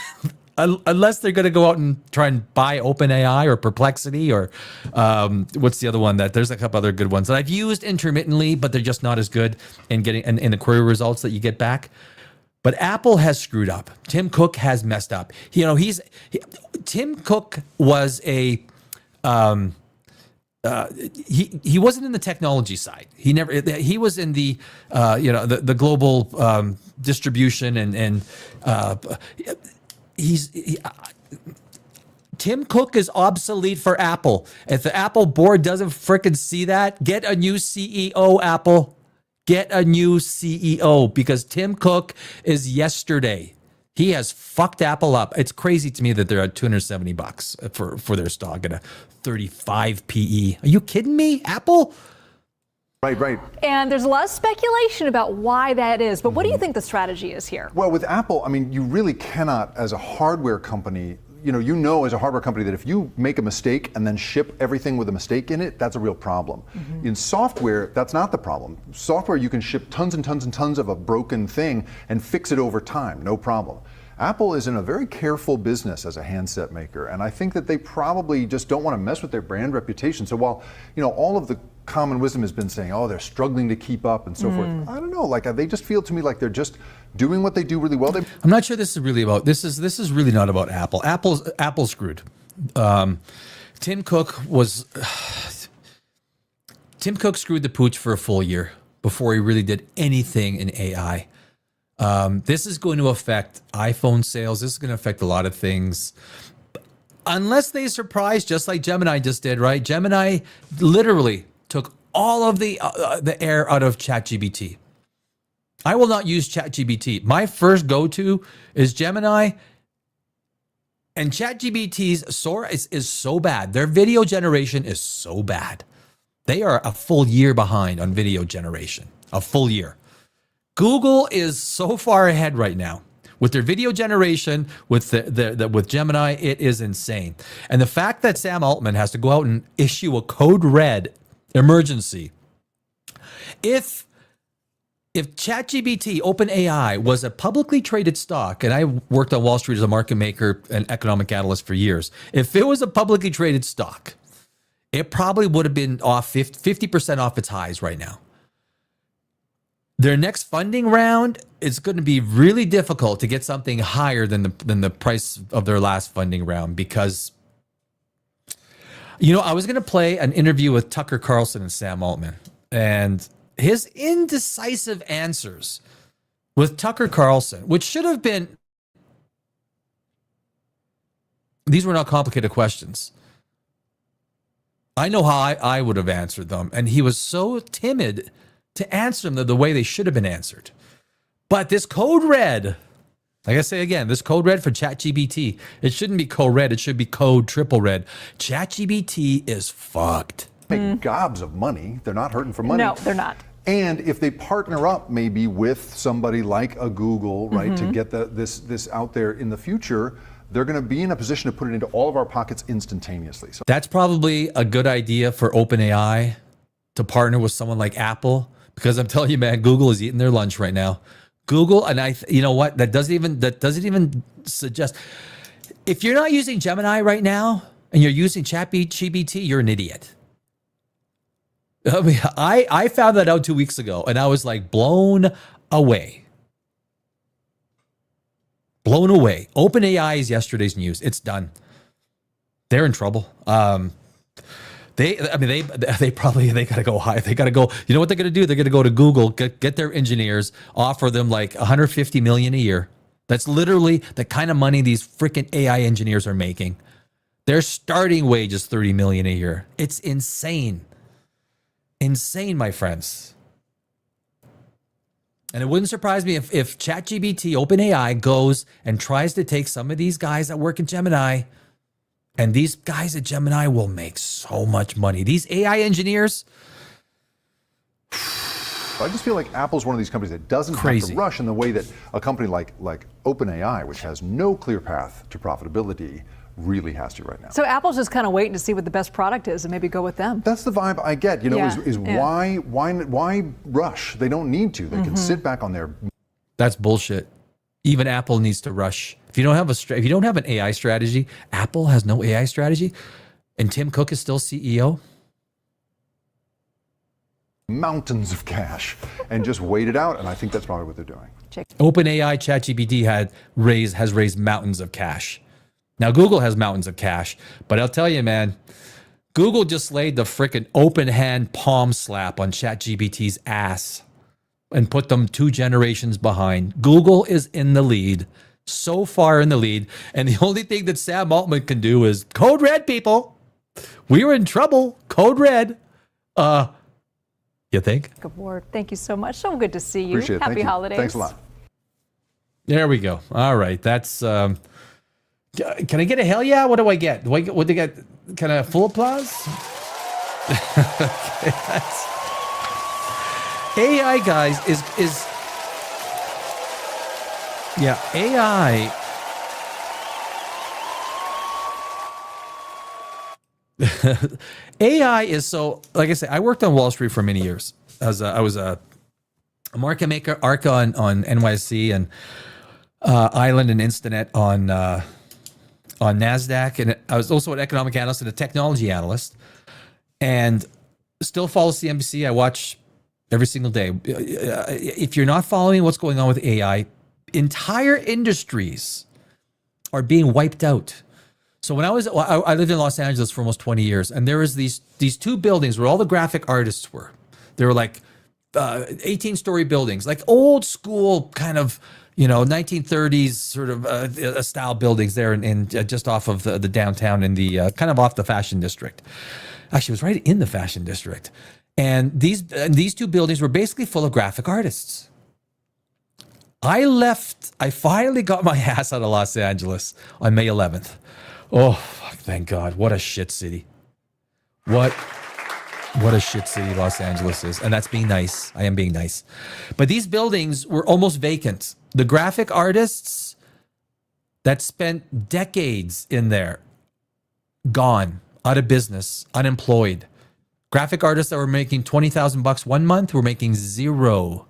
they're going to go out and try and buy OpenAI or Perplexity or what's the other one that there's a couple other good ones that I've used intermittently, but they're just not as good in getting in the query results that you get back. But Apple has screwed up. Tim Cook has messed up. Tim Cook was he wasn't in the technology side. He was in the the global distribution and Tim Cook is obsolete for Apple. If the Apple board doesn't frickin' see that, get a new CEO, Apple. Get a new CEO, because Tim Cook is yesterday. He has fucked Apple up. It's crazy to me that they're at $270 for their stock at a 35 PE. Are you kidding me, Apple? Right. And there's a lot of speculation about why that is. But what do you think the strategy is here? Well, with Apple, I mean, you really cannot, as a hardware company, as a hardware company, that if you make a mistake and then ship everything with a mistake in it, that's a real problem. In software, that's not the problem. Software, you can ship tons and tons and tons of a broken thing and fix it over time, no problem. Apple is in a very careful business as a handset maker, and I think that they probably just don't want to mess with their brand reputation. So while, all of the common wisdom has been saying, oh, they're struggling to keep up and so forth, I don't know, like, they just feel to me like they're just doing what they do really well. I'm not sure this is really about, this is really not about Apple. Apple screwed. Tim Cook screwed the pooch for a full year before he really did anything in AI. This is going to affect iPhone sales. This is going to affect a lot of things. Unless they surprise, just like Gemini just did, right? Gemini literally took all of the air out of ChatGPT. I will not use ChatGPT. My first go-to is Gemini, and ChatGPT's Sora is so bad. Their video generation is so bad. They are a full year behind on video generation, a full year. Google is so far ahead right now with their video generation, with with Gemini. It is insane. And the fact that Sam Altman has to go out and issue a code red emergency. If ChatGPT, OpenAI, was a publicly traded stock, and I worked on Wall Street as a market maker and economic analyst for years, if it was a publicly traded stock, it probably would have been off 50% off its highs right now. Their next funding round is going to be really difficult to get something higher than the price of their last funding round, because I was going to play an interview with Tucker Carlson and Sam Altman, and his indecisive answers with Tucker Carlson, which should have been, these were not complicated questions. I know how I would have answered them, and he was so timid to answer them the way they should have been answered. But this code red, like I say again, this code red for ChatGPT, it shouldn't be code red, it should be code triple red. ChatGPT is fucked. Make gobs of money. They're not hurting for money. No, they're not. And if they partner up maybe with somebody like a Google, right, to get this out there in the future, they're going to be in a position to put it into all of our pockets instantaneously. So that's probably a good idea for OpenAI to partner with someone like Apple, because I'm telling you, man, Google is eating their lunch right now. Google, and you know what? That doesn't even suggest. If you're not using Gemini right now, and you're using ChatGPT, you're an idiot. I mean, I found that out 2 weeks ago, and I was like blown away. Blown away. OpenAI is yesterday's news. It's done. They're in trouble. They gotta go high. They gotta go. You know what they're gonna do? They're gonna go to Google, get their engineers, offer them like $150 million a year. That's literally the kind of money these freaking AI engineers are making. Their starting wage is $30 million a year. It's insane. Insane, my friends. And it wouldn't surprise me if ChatGPT, OpenAI, goes and tries to take some of these guys that work in Gemini, and these guys at Gemini will make so much money. These AI engineers. I just feel like Apple's one of these companies that doesn't have to rush in the way that a company like OpenAI, which has no clear path to profitability, really has to right now. So Apple's just kind of waiting to see what the best product is and maybe go with them. That's the vibe I get. Why rush? They don't need to. They can sit back on their. That's bullshit. Even Apple needs to rush. If you don't have an AI strategy, Apple has no AI strategy, and Tim Cook is still CEO. Mountains of cash and just wait it out, and I think that's probably what they're doing. OpenAI, ChatGPT has raised mountains of cash. Now Google has mountains of cash, but I'll tell you, man, Google just laid the frickin' open hand palm slap on ChatGPT's ass and put them 2 generations behind. Google is in the lead, so far in the lead, and the only thing that Sam Altman can do is code red, people. We were in trouble. Code red. You think? Good word. Thank you so much. So good to see you. Appreciate it. Happy holidays. Thanks a lot. There we go. All right. That's can I get a hell yeah? What do I get? What do I get? Kind of full applause? Okay, AI, guys, is yeah, AI. AI is so, like I said, I worked on Wall Street for many years. I was a market maker, ARCA on NYSE, and Island and Instinet on NASDAQ. And I was also an economic analyst and a technology analyst, and still follow CNBC. I watch every single day. If you're not following what's going on with AI, entire industries are being wiped out. So when I lived in Los Angeles for almost 20 years, and there was these 2 buildings where all the graphic artists were. They were like 18-story buildings, like old school kind of, 1930s sort of style buildings there in just off of the downtown in the kind of off the Fashion District. Actually, it was right in the Fashion District. And these 2 buildings were basically full of graphic artists. I finally got my ass out of Los Angeles on May 11th. Oh, fuck, thank God. What a shit city. What a shit city Los Angeles is. And that's being nice. I am being nice. But these buildings were almost vacant. The graphic artists that spent decades in there, gone, out of business, unemployed. Graphic artists that were making $20,000 one month were making 0.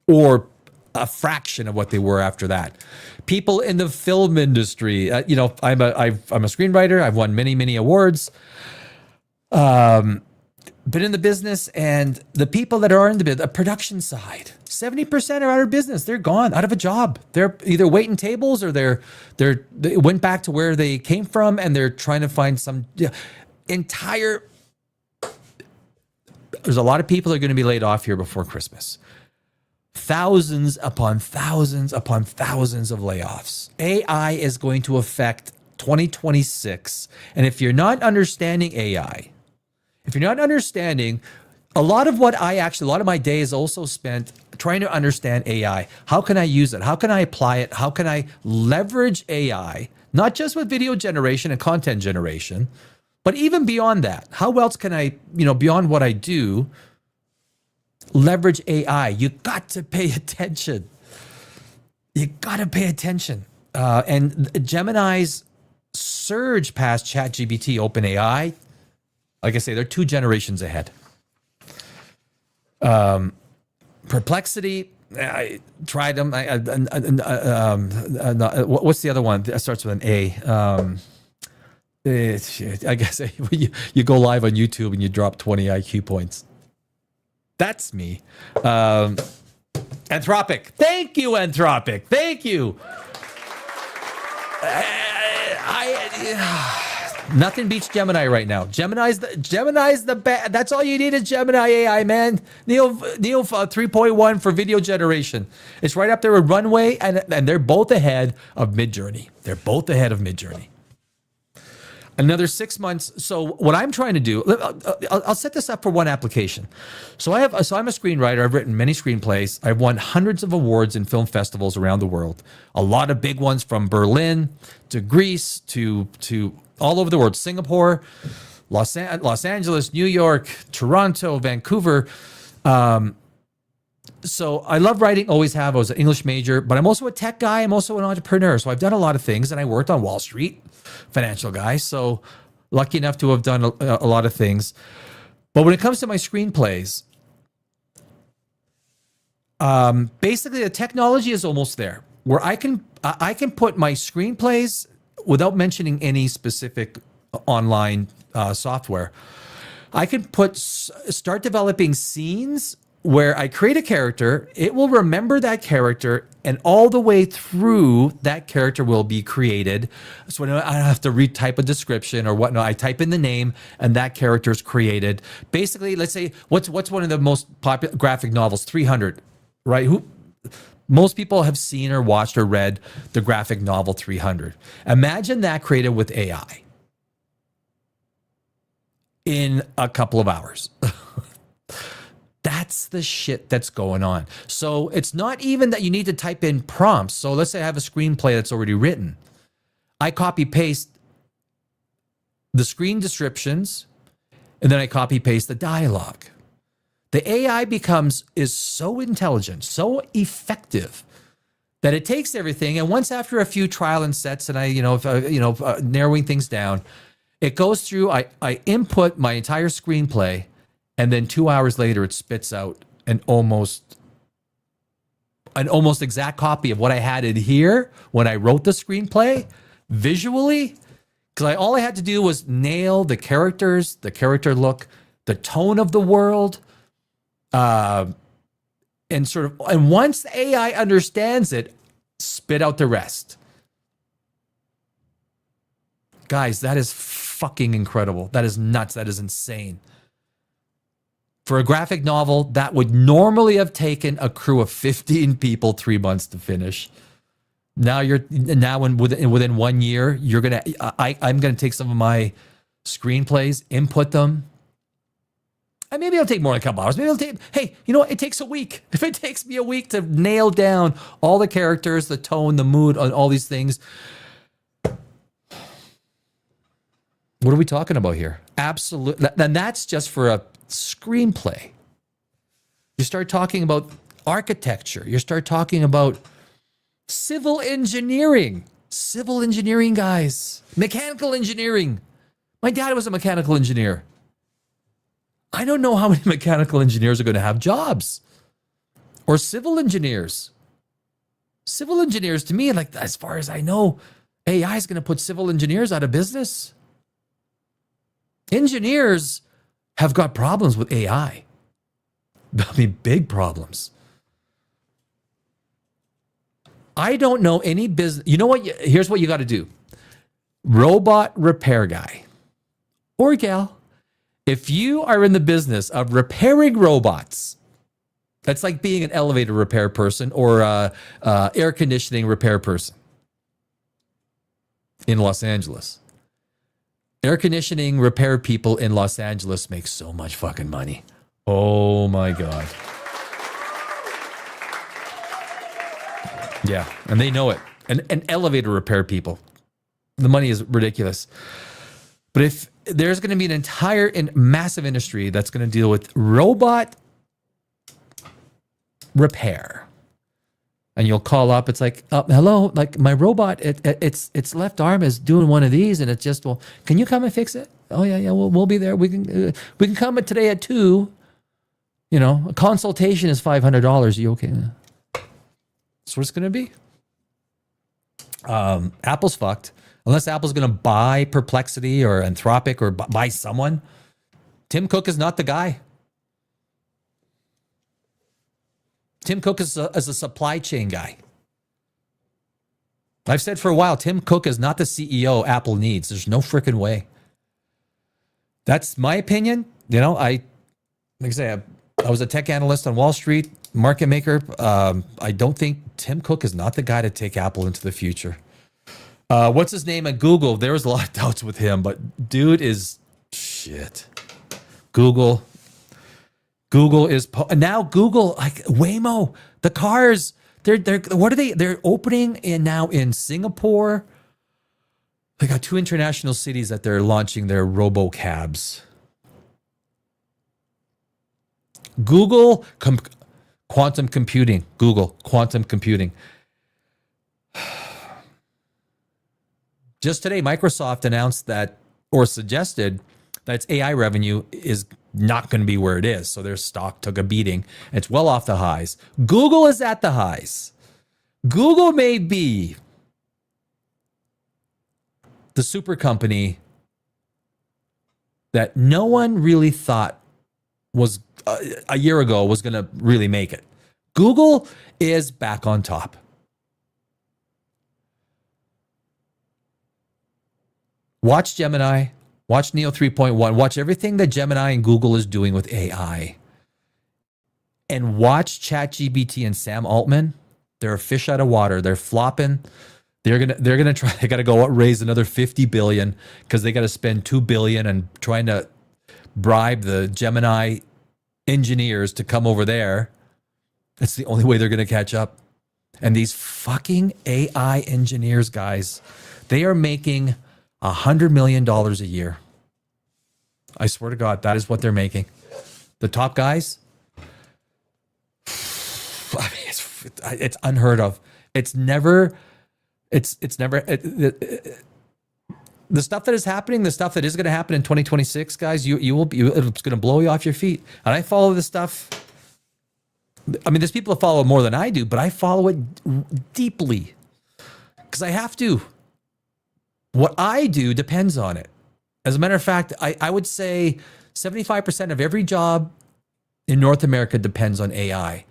Or a fraction of what they were after that. People in the film industry, I'm a screenwriter. I've won many awards. Been in the business, and the people that are in the production side, 70% are out of business. They're gone, out of a job. They're either waiting tables or they went back to where they came from, and they're trying to find some entire. There's a lot of people that are going to be laid off here before Christmas. Thousands upon thousands upon thousands of layoffs. AI is going to affect 2026. And if you're not understanding AI, if you're not understanding, a lot of my day is also spent trying to understand AI. How can I use it? How can I apply it? How can I leverage AI, not just with video generation and content generation, but even beyond that? How else can I, beyond what I do, leverage AI? You got to pay attention. You got to pay attention. And Gemini's surge past ChatGPT, OpenAI, like I say, they're 2 generations ahead. Perplexity, I tried them. What's the other one? That starts with an A. I guess you go live on YouTube and you drop 20 IQ points. That's me. Anthropic. Thank you, Anthropic. Thank you. Nothing beats Gemini right now. Gemini's the best. That's all you need is Gemini AI, man. Neo 3.1 for video generation. It's right up there with Runway, and they're both ahead of Midjourney. They're both ahead of Midjourney. Another 6 months. So what I'm trying to do, I'll set this up for one application. So I'm a screenwriter. I've written many screenplays. I've won hundreds of awards in film festivals around the world. A lot of big ones from Berlin to Greece to all over the world. Singapore, Los Angeles, New York, Toronto, Vancouver. So I love writing, always have. I was an English major, but I'm also a tech guy. I'm also an entrepreneur. So I've done a lot of things, and I worked on Wall Street, financial guy. So lucky enough to have done a lot of things. But when it comes to my screenplays, basically the technology is almost there, where I can put my screenplays without mentioning any specific online software. I can start developing scenes where I create a character, it will remember that character, and all the way through that character will be created. So I don't have to retype a description or whatnot. I type in the name and that character is created. Basically, let's say, what's one of the most popular graphic novels? 300, right? Most people have seen or watched or read the graphic novel 300. Imagine that created with AI in a couple of hours. That's the shit that's going on. So it's not even that you need to type in prompts. So let's say I have a screenplay that's already written. I copy paste the screen descriptions, and then I copy paste the dialogue. The AI is so intelligent, so effective that it takes everything. And once after a few trial and sets and narrowing things down, it goes through, I input my entire screenplay, and then 2 hours later, it spits out an almost exact copy of what I had in here when I wrote the screenplay visually. Because all I had to do was nail the characters, the character look, the tone of the world, and once the AI understands it, spit out the rest. Guys, that is fucking incredible. That is nuts. That is insane. For a graphic novel, that would normally have taken a crew of 15 people 3 months to finish. Within 1 year, I'm gonna take some of my screenplays, input them. And maybe it'll take more than a couple hours. Maybe it takes a week. If it takes me a week to nail down all the characters, the tone, the mood, on all these things. What are we talking about here? Absolutely. And that's just for a screenplay. You start talking about architecture. You start talking about civil engineering. Civil engineering, guys. Mechanical engineering. My dad was a mechanical engineer. I don't know how many mechanical engineers are going to have jobs. Or civil engineers. Civil engineers, to me, as far as I know, AI is going to put civil engineers out of business. Engineers have got problems with AI. I mean, big problems. I don't know any business. You know what? Here's what you got to do. Robot repair guy or gal. If you are in the business of repairing robots, that's like being an elevator repair person or air conditioning repair person in Los Angeles. Air conditioning repair people in Los Angeles make so much fucking money. Oh my God. Yeah, and they know it. And elevator repair people. The money is ridiculous. But if there's going to be an entire massive industry that's going to deal with robot repair. And you'll call up, it's like, hello, like my robot, its left arm is doing one of these, and it's just, well, can you come and fix it? Oh yeah, we'll be there. We can come today at 2. You know, a consultation is $500. You okay? That's what it's going to be. Apple's fucked. Unless Apple's going to buy Perplexity or Anthropic or buy someone, Tim Cook is not the guy. Tim Cook is a supply chain guy. I've said for a while, Tim Cook is not the CEO Apple needs. There's no freaking way. That's my opinion. You know, like I say, I was a tech analyst on Wall Street, market maker. I don't think Tim Cook is not the guy to take Apple into the future. What's his name at Google? There was a lot of doubts with him, but dude is shit. Google is now Google, like Waymo, the cars. They're what are they? They're opening now in Singapore. They got 2 international cities that they're launching their robo cabs. Google quantum computing. Google quantum computing. Just today, Microsoft announced that, or suggested that its AI revenue is not going to be where it is. So their stock took a beating. It's well off the highs. Google is at the highs. Google may be the super company that no one really thought was a year ago was going to really make it. Google is back on top. Watch Gemini, watch Neo 3.1, watch everything that Gemini and Google is doing with AI. And watch ChatGPT and Sam Altman. They're a fish out of water. They're flopping. They're gonna try. They got to go raise another $50 billion because they got to spend $2 billion and trying to bribe the Gemini engineers to come over there. That's the only way they're gonna catch up. And these fucking AI engineers, guys, they are making $100 million a year. I swear to God, that is what they're making. The top guys. I mean, it's unheard of. It's never. The stuff that is happening, the stuff that is going to happen in 2026, guys, you will be. It's going to blow you off your feet. And I follow this stuff. I mean, there's people that follow it more than I do, but I follow it deeply because I have to. What I do depends on it. As a matter of fact, I would say 75% of every job in North America depends on AI.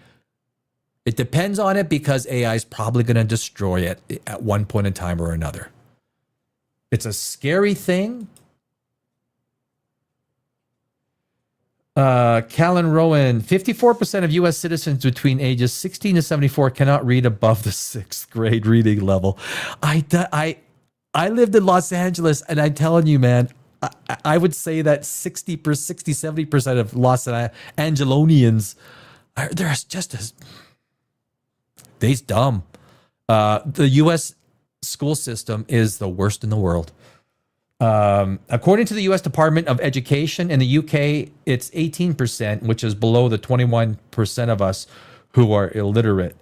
It depends on it because AI is probably going to destroy it at one point in time or another. It's a scary thing. Callan Rowan, 54% of U.S. citizens between ages 16 to 74 cannot read above the 6th grade reading level. I lived in Los Angeles, and I'm telling you, man, I would say that 70% of Los Angelonians they're just as they's dumb. The U.S. school system is the worst in the world. According to the U.S. Department of Education, in the U.K., it's 18%, which is below the 21% of us who are illiterate.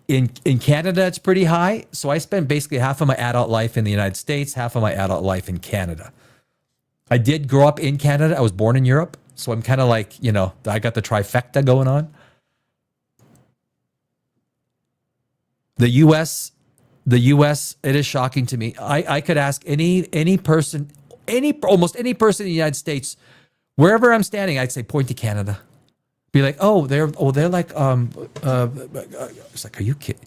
In Canada, it's pretty high. So I spent basically half of my adult life in the United States, half of my adult life in Canada. I did grow up in Canada. I was born in Europe. So I'm kind of like, I got the trifecta going on. The U.S., it is shocking to me. I could ask any person, almost any person in the United States, wherever I'm standing, I'd say, point to Canada. Be like, they're like, it's like, are you kidding?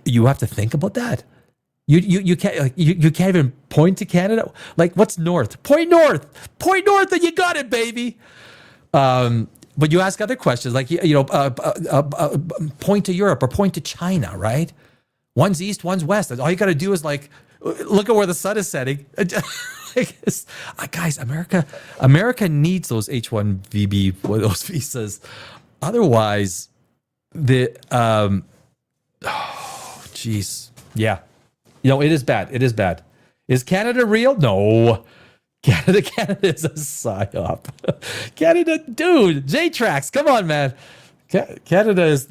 You have to think about that. You can't you can't even point to Canada. Like, what's north? Point north, and you got it, baby. But you ask other questions like point to Europe or point to China, right? One's east, one's west. All you got to do is like look at where the sun is setting. Guys, America needs those H-1B, those visas. Otherwise, yeah. It is bad. It is bad. Is Canada real? No. Canada is a psyop. Canada, dude, J-Trax, come on, man. Canada is,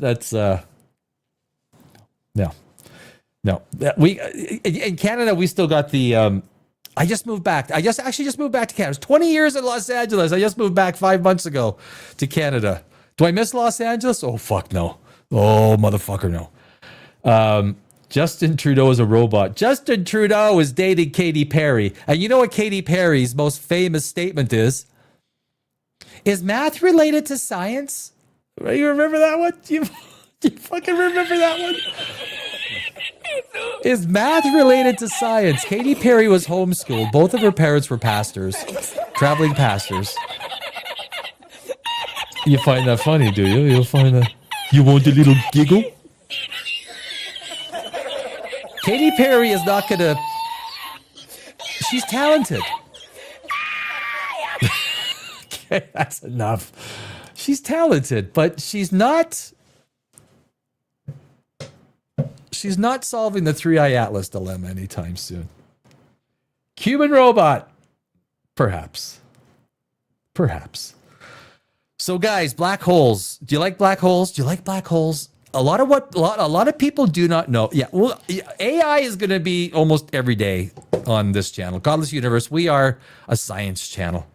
no. In Canada, we still got the, I just moved back. I actually just moved back to Canada. It was 20 years in Los Angeles. I just moved back 5 months ago to Canada. Do I miss Los Angeles? Oh, fuck no. Oh, motherfucker, no. Justin Trudeau is a robot. Justin Trudeau is dating Katy Perry. And you know what Katy Perry's most famous statement is? Is math related to science? You remember that one? You fucking remember that one? Is math related to science? Katy Perry was homeschooled. Both of her parents were pastors, traveling pastors. You find that funny, do you? You'll find that. You want a little giggle? Katy Perry is not gonna. She's talented. Okay, that's enough. She's talented, but she's not. She's not solving the three-eye atlas dilemma anytime soon. Human robot, perhaps. Perhaps. So, guys, black holes. Do you like black holes? Do you like black holes? A lot of people do not know. Yeah, well, AI is going to be almost every day on this channel. Godless Universe. We are a science channel.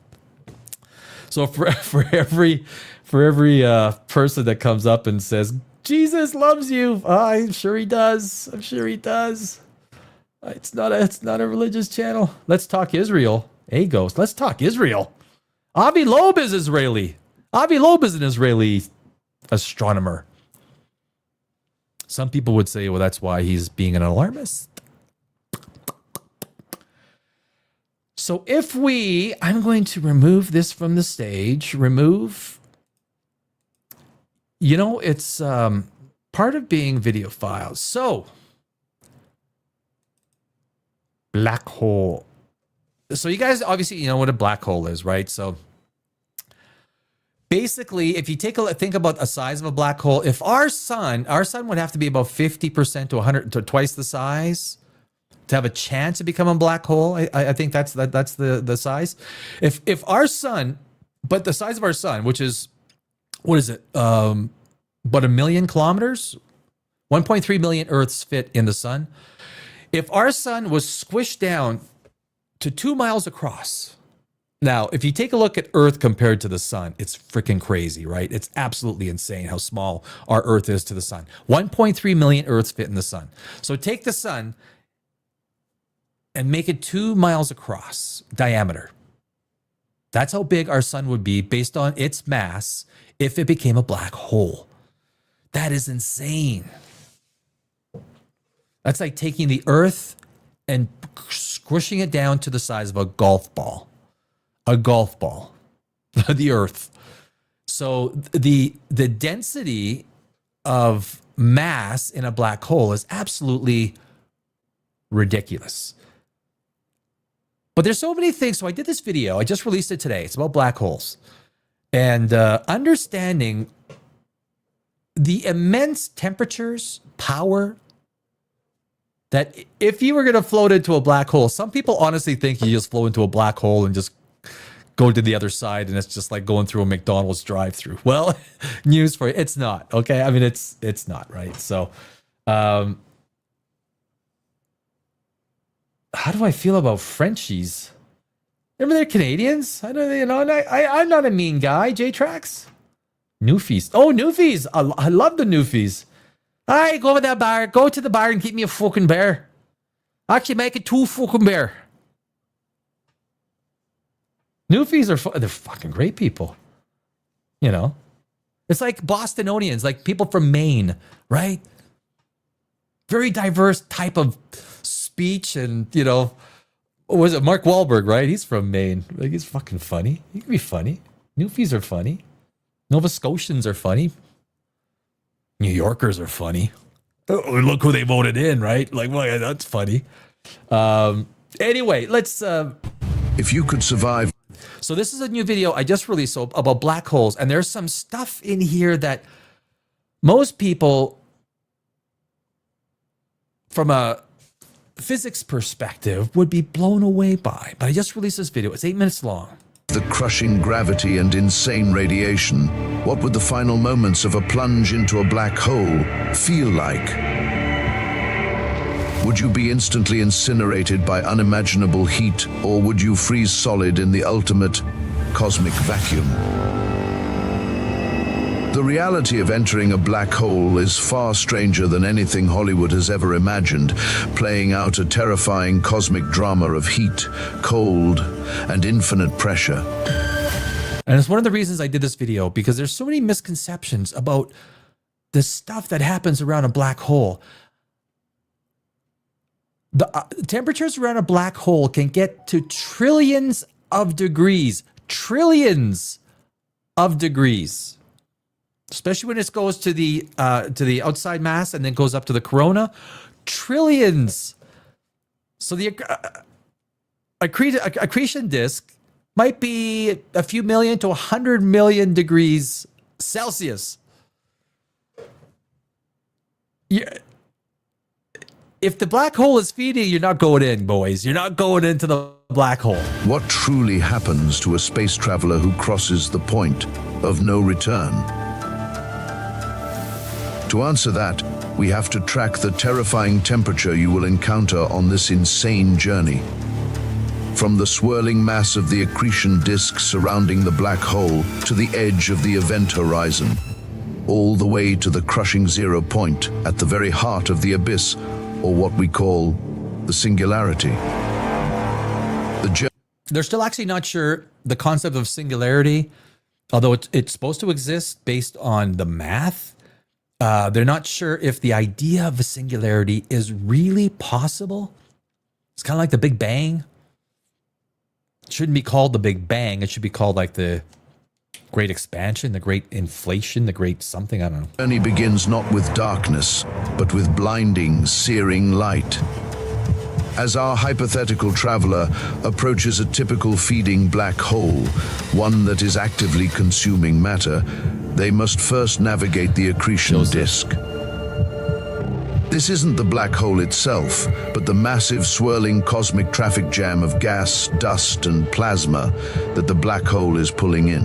So for every person that comes up and says Jesus loves you, I'm sure he does. I'm sure he does. It's not a religious channel. Let's talk Israel. Hey, Ghost. Let's talk Israel. Avi Loeb is Israeli. Avi Loeb is an Israeli astronomer. Some people would say, well, that's why he's being an alarmist. So I'm going to remove this from the stage. It's part of being video files. So, black hole. So you guys obviously know what a black hole is, right? So basically, if you think about the size of a black hole, if our sun would have to be about 50% to 100 to twice the size to have a chance to become a black hole. I think that's the size. If our sun, but the size of our sun, which is, what is it? About 1 million kilometers, 1.3 million Earths fit in the sun. If our sun was squished down to 2 miles across. Now, if you take a look at Earth compared to the sun, it's freaking crazy, right? It's absolutely insane how small our Earth is to the sun. 1.3 million Earths fit in the sun. So take the sun and make it 2 miles across diameter. That's how big our sun would be based on its mass if it became a black hole. That is insane. That's like taking the Earth and squishing it down to the size of a golf ball. A golf ball. The Earth. So the density of mass in a black hole is absolutely ridiculous. But there's so many things. So I did this video. I just released it today. It's about black holes. And understanding the immense temperatures, power, that if you were going to float into a black hole, some people honestly think you just flow into a black hole and just go to the other side and it's just like going through a McDonald's drive-through. Well, news for you, it's not. Okay, I mean it's not, right? So, how do I feel about Frenchies? Remember they're Canadians? I know, I'm not a mean guy. J-Trax, Newfies. Oh, Newfies! I love the Newfies. Hey, go to the bar and get me a fucking bear. Actually, make it 2 fucking bear. Newfies they're fucking great people. You know? It's like Bostonians, like people from Maine, right? Very diverse type of speech and, what was it? Mark Wahlberg, right? He's from Maine. Like, he's fucking funny. He can be funny. Newfies are funny. Nova Scotians are funny. New Yorkers are funny. Oh, look who they voted in, right? Like, well, that's funny. Anyway, let's... If you could survive... So this is a new video I just released about black holes, and there's some stuff in here that most people, from a physics perspective, would be blown away by. But I just released this video. It's 8 minutes long. The crushing gravity and insane radiation, what would the final moments of a plunge into a black hole feel like? Would you be instantly incinerated by unimaginable heat, or would you freeze solid in the ultimate cosmic vacuum? The reality of entering a black hole is far stranger than anything Hollywood has ever imagined, playing out a terrifying cosmic drama of heat, cold, and infinite pressure. And it's one of the reasons I did this video, because there's so many misconceptions about the stuff that happens around a black hole. The temperatures around a black hole can get to trillions of degrees. Trillions of degrees. Especially when it goes to the outside mass and then goes up to the corona. Trillions. So the accretion disk might be a few million to 100 million degrees Celsius. Yeah. If the black hole is feeding, you're not going in, boys. You're not going into the black hole. What truly happens to a space traveler who crosses the point of no return? To answer that, we have to track the terrifying temperature you will encounter on this insane journey. From the swirling mass of the accretion disk surrounding the black hole to the edge of the event horizon, all the way to the crushing zero point at the very heart of the abyss, or what we call the singularity. They're still actually not sure the concept of singularity, although it's supposed to exist based on the math. They're not sure if the idea of a singularity is really possible. It's kind of like the Big Bang. It shouldn't be called the Big Bang. It should be called like the Great Expansion, the Great Inflation, the Great something, I don't know. The journey begins not with darkness, but with blinding, searing light. As our hypothetical traveler approaches a typical feeding black hole, one that is actively consuming matter, they must first navigate the accretion disk. This isn't the black hole itself, but the massive swirling cosmic traffic jam of gas, dust, and plasma that the black hole is pulling in.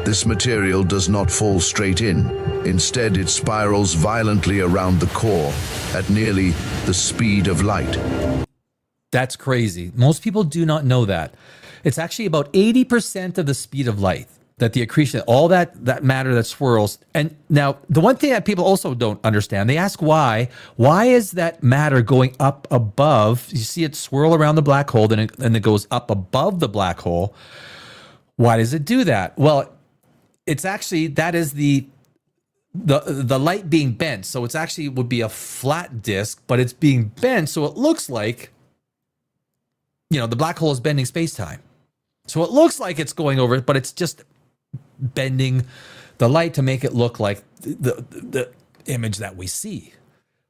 This material does not fall straight in. Instead, it spirals violently around the core at nearly the speed of light. That's crazy. Most people do not know that. It's actually about 80% of the speed of light that the accretion, all that matter that swirls. And now, the one thing that people also don't understand, they ask why. Why is that matter going up above? You see it swirl around the black hole, and it goes up above the black hole. Why does it do that? Well, it's actually, that is the light being bent. So it's actually would be a flat disk, but it's being bent. So it looks like, the black hole is bending space-time. So it looks like it's going over it, but it's just bending the light to make it look like the image that we see.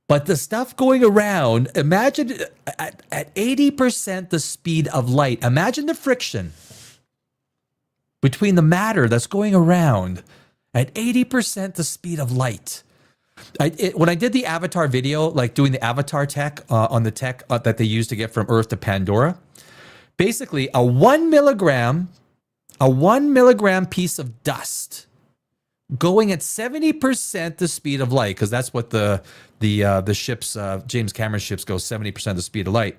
But the stuff going around, imagine at 80% the speed of light, imagine the friction between the matter that's going around at 80% the speed of light. When I did the Avatar video, like doing the Avatar tech on the tech that they use to get from Earth to Pandora, basically a 1 milligram piece of dust going at 70% the speed of light, because that's what the ships, James Cameron ships, go 70% the speed of light.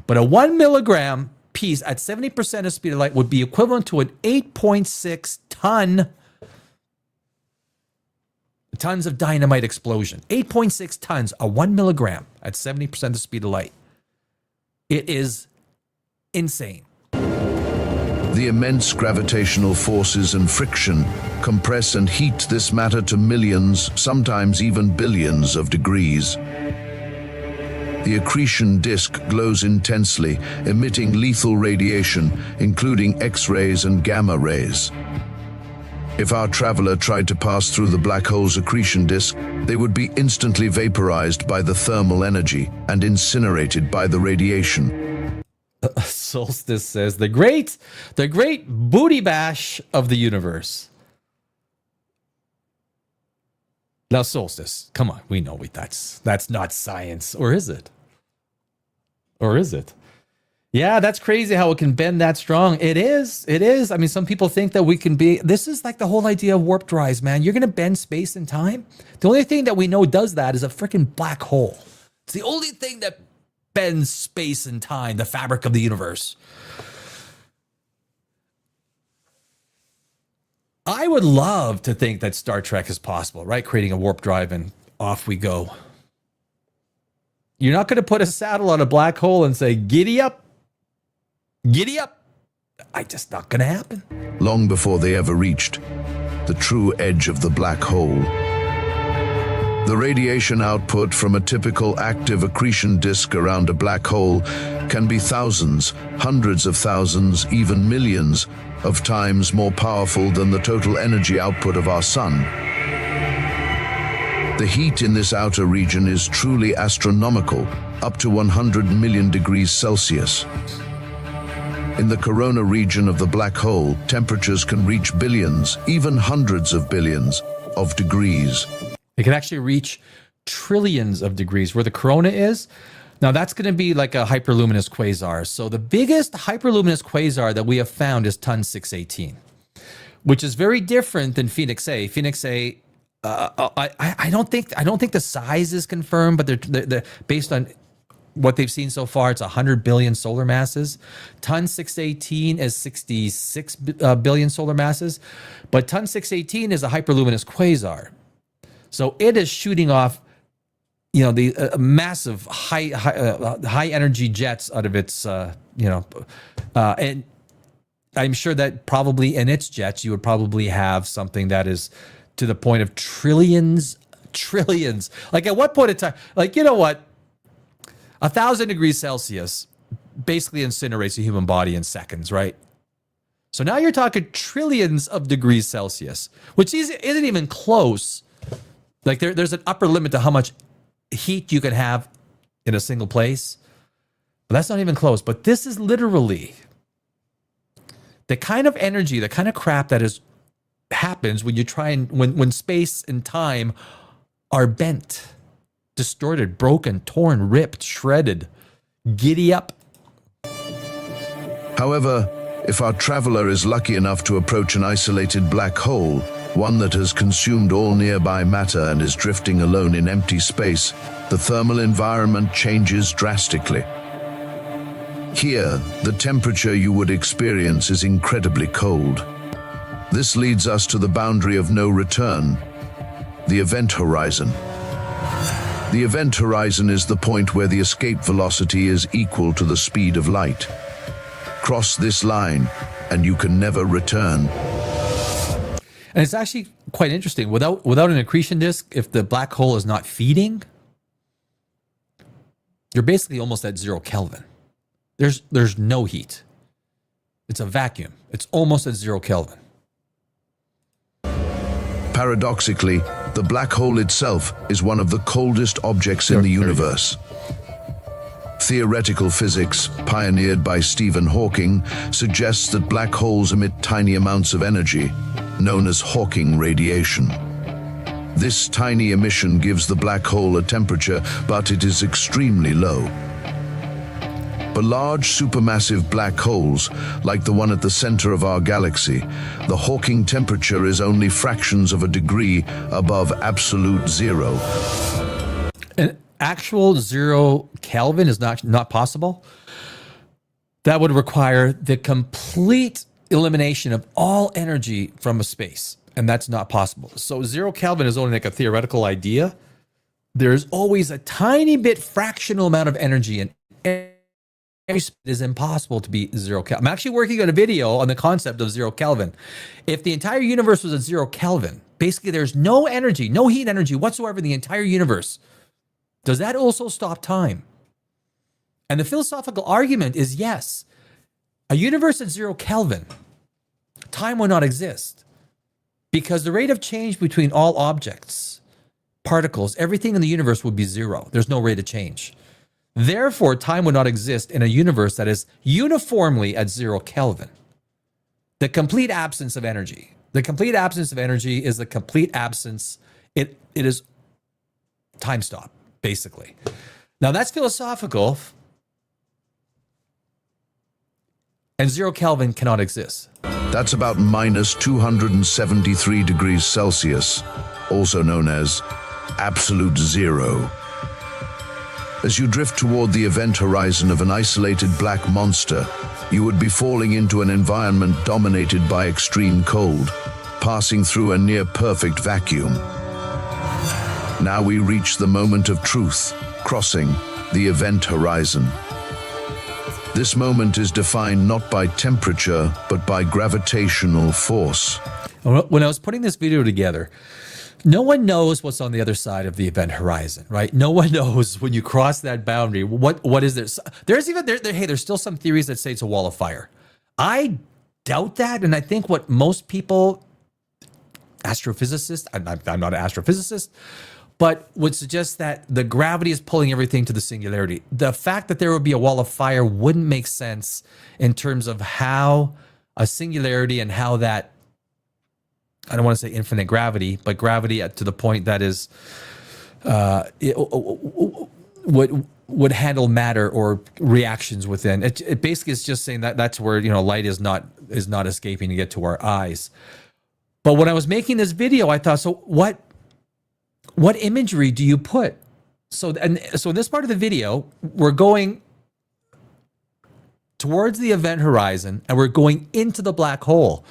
But a 1 milligram piece at 70% of speed of light would be equivalent to an 8.6 tons of dynamite explosion. 8.6 tons, a 1 milligram at 70% the speed of light. It is insane. The immense gravitational forces and friction compress and heat this matter to millions, sometimes even billions of degrees. The accretion disk glows intensely, emitting lethal radiation, including X-rays and gamma rays. If our traveler tried to pass through the black hole's accretion disk, they would be instantly vaporized by the thermal energy and incinerated by the radiation. Solstice says, the great booty bash of the universe. Now, Solstice, come on, we know that's not science, or is it? Or is it? Yeah, that's crazy how it can bend that strong. It is. I mean, some people think that we can be, this is like the whole idea of warp drives, man. You're going to bend space and time. The only thing that we know does that is a freaking black hole. It's the only thing that bends space and time, the fabric of the universe. I would love to think that Star Trek is possible, right? Creating a warp drive and off we go. You're not going to put a saddle on a black hole and say, giddy up. Giddy up. It's just not going to happen. Long before they ever reached the true edge of the black hole. The radiation output from a typical active accretion disk around a black hole can be thousands, hundreds of thousands, even millions of times more powerful than the total energy output of our sun. The heat in this outer region is truly astronomical, up to 100 million degrees Celsius. In the corona region of the black hole, temperatures can reach billions, even hundreds of billions of degrees. It can actually reach trillions of degrees where the corona is. Now that's going to be like a hyperluminous quasar. So the biggest hyperluminous quasar that we have found is Ton 618, which is very different than Phoenix A. Phoenix A, I don't think the size is confirmed, but they're based on what they've seen so far, it's 100 billion solar masses. Ton 618 is 66 billion solar masses, but Ton 618 is a hyperluminous quasar. So it is shooting off, the massive high energy jets out of its, and I'm sure that probably in its jets, you would probably have something that is to the point of trillions. Like at what point in time, like, you know what? 1,000 degrees Celsius basically incinerates a human body in seconds, right? So now you're talking trillions of degrees Celsius, which isn't even close. Like there's an upper limit to how much heat you can have in a single place. But that's not even close. But this is literally the kind of energy, the kind of crap that happens when you try and when space and time are bent, distorted, broken, torn, ripped, shredded. Giddy up. However, if our traveler is lucky enough to approach an isolated black hole, one that has consumed all nearby matter and is drifting alone in empty space, the thermal environment changes drastically. Here, the temperature you would experience is incredibly cold. This leads us to the boundary of no return, the event horizon. The event horizon is the point where the escape velocity is equal to the speed of light. Cross this line, and you can never return. And it's actually quite interesting. Without an accretion disk, if the black hole is not feeding, you're basically almost at 0 Kelvin. There's no heat. It's a vacuum. It's almost at 0 Kelvin. Paradoxically, the black hole itself is one of the coldest objects in the universe. Theoretical physics, pioneered by Stephen Hawking, suggests that black holes emit tiny amounts of energy, known as Hawking radiation. This tiny emission gives the black hole a temperature, but it is extremely low. For large supermassive black holes, like the one at the center of our galaxy, the Hawking temperature is only fractions of a degree above absolute zero. An actual 0 Kelvin is not possible. That would require the complete elimination of all energy from a space, and that's not possible. So 0 Kelvin is only like a theoretical idea. There's always a tiny bit fractional amount of energy, and it is impossible to be 0 Kelvin. I'm actually working on a video on the concept of 0 Kelvin. If the entire universe was at 0 Kelvin, basically there's no energy, no heat energy whatsoever in the entire universe. Does that also stop time? And the philosophical argument is yes. A universe at 0 Kelvin, time would not exist because the rate of change between all objects, particles, everything in the universe would be 0. There's no rate of change. Therefore, time would not exist in a universe that is uniformly at 0 Kelvin. The complete absence of energy. The complete absence of energy is the complete absence. It is time stop, basically. Now, that's philosophical. And 0 Kelvin cannot exist. That's about minus 273 degrees Celsius, also known as absolute zero. As you drift toward the event horizon of an isolated black monster, you would be falling into an environment dominated by extreme cold. passing through a near-perfect vacuum. Now we reach the moment of truth, crossing the event horizon. This moment is defined not by temperature, but by gravitational force. When I was putting this video together, no one knows what's on the other side of the event horizon, right? No one knows when you cross that boundary. What is there? There's still some theories that say it's a wall of fire. I doubt that, and I think what most people, astrophysicists, I'm not an astrophysicist, but would suggest that the gravity is pulling everything to the singularity. The fact that there would be a wall of fire wouldn't make sense in terms of how a singularity and how that, I don't want to say infinite gravity, but gravity to the point that is would handle matter or reactions within. It basically is just saying that that's where, light is not escaping to get to our eyes. But when I was making this video, I thought, so what imagery do you put? So in this part of the video, we're going towards the event horizon and we're going into the black hole.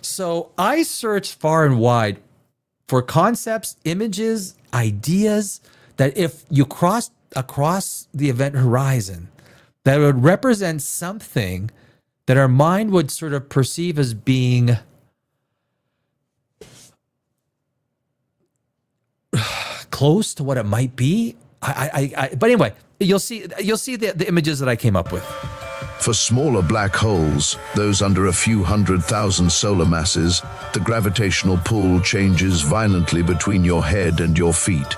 So I searched far and wide for concepts, images, ideas that if you crossed across the event horizon, that would represent something that our mind would sort of perceive as being close to what it might be. But anyway, you'll see the images that I came up with. For smaller black holes, those under a few 100,000 solar masses, the gravitational pull changes violently between your head and your feet.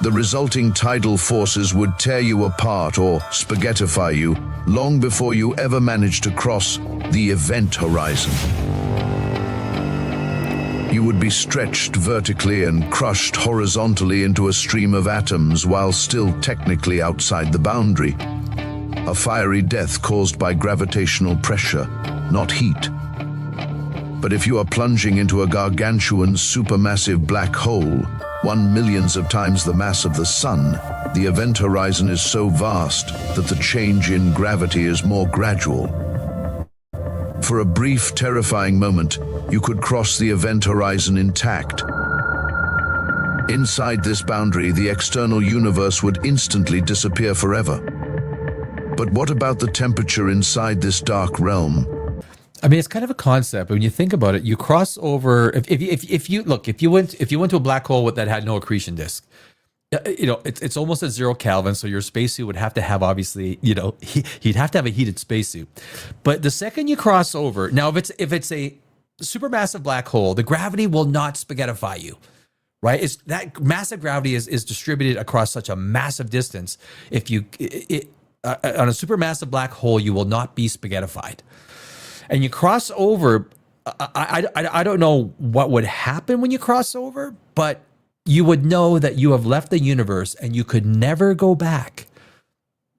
The resulting tidal forces would tear you apart or spaghettify you long before you ever manage to cross the event horizon. You would be stretched vertically and crushed horizontally into a stream of atoms while still technically outside the boundary. A fiery death caused by gravitational pressure, not heat. But if you are plunging into a gargantuan supermassive black hole, 1 millionth of times the mass of the sun, the event horizon is so vast that the change in gravity is more gradual. For a brief, terrifying moment, you could cross the event horizon intact. Inside this boundary, the external universe would instantly disappear forever. But what about the temperature inside this dark realm? I mean, it's kind of a concept. When you think about it, you cross over. If you went to a black hole that had no accretion disk, it's almost at 0 Kelvin. So your spacesuit would have to have, obviously, you'd have to have a heated spacesuit. But the second you cross over, now if it's a supermassive black hole, the gravity will not spaghettify you, right? It's that massive gravity is distributed across such a massive distance. If you on a supermassive black hole, you will not be spaghettified. And you cross over, I don't know what would happen when you cross over, but you would know that you have left the universe and you could never go back.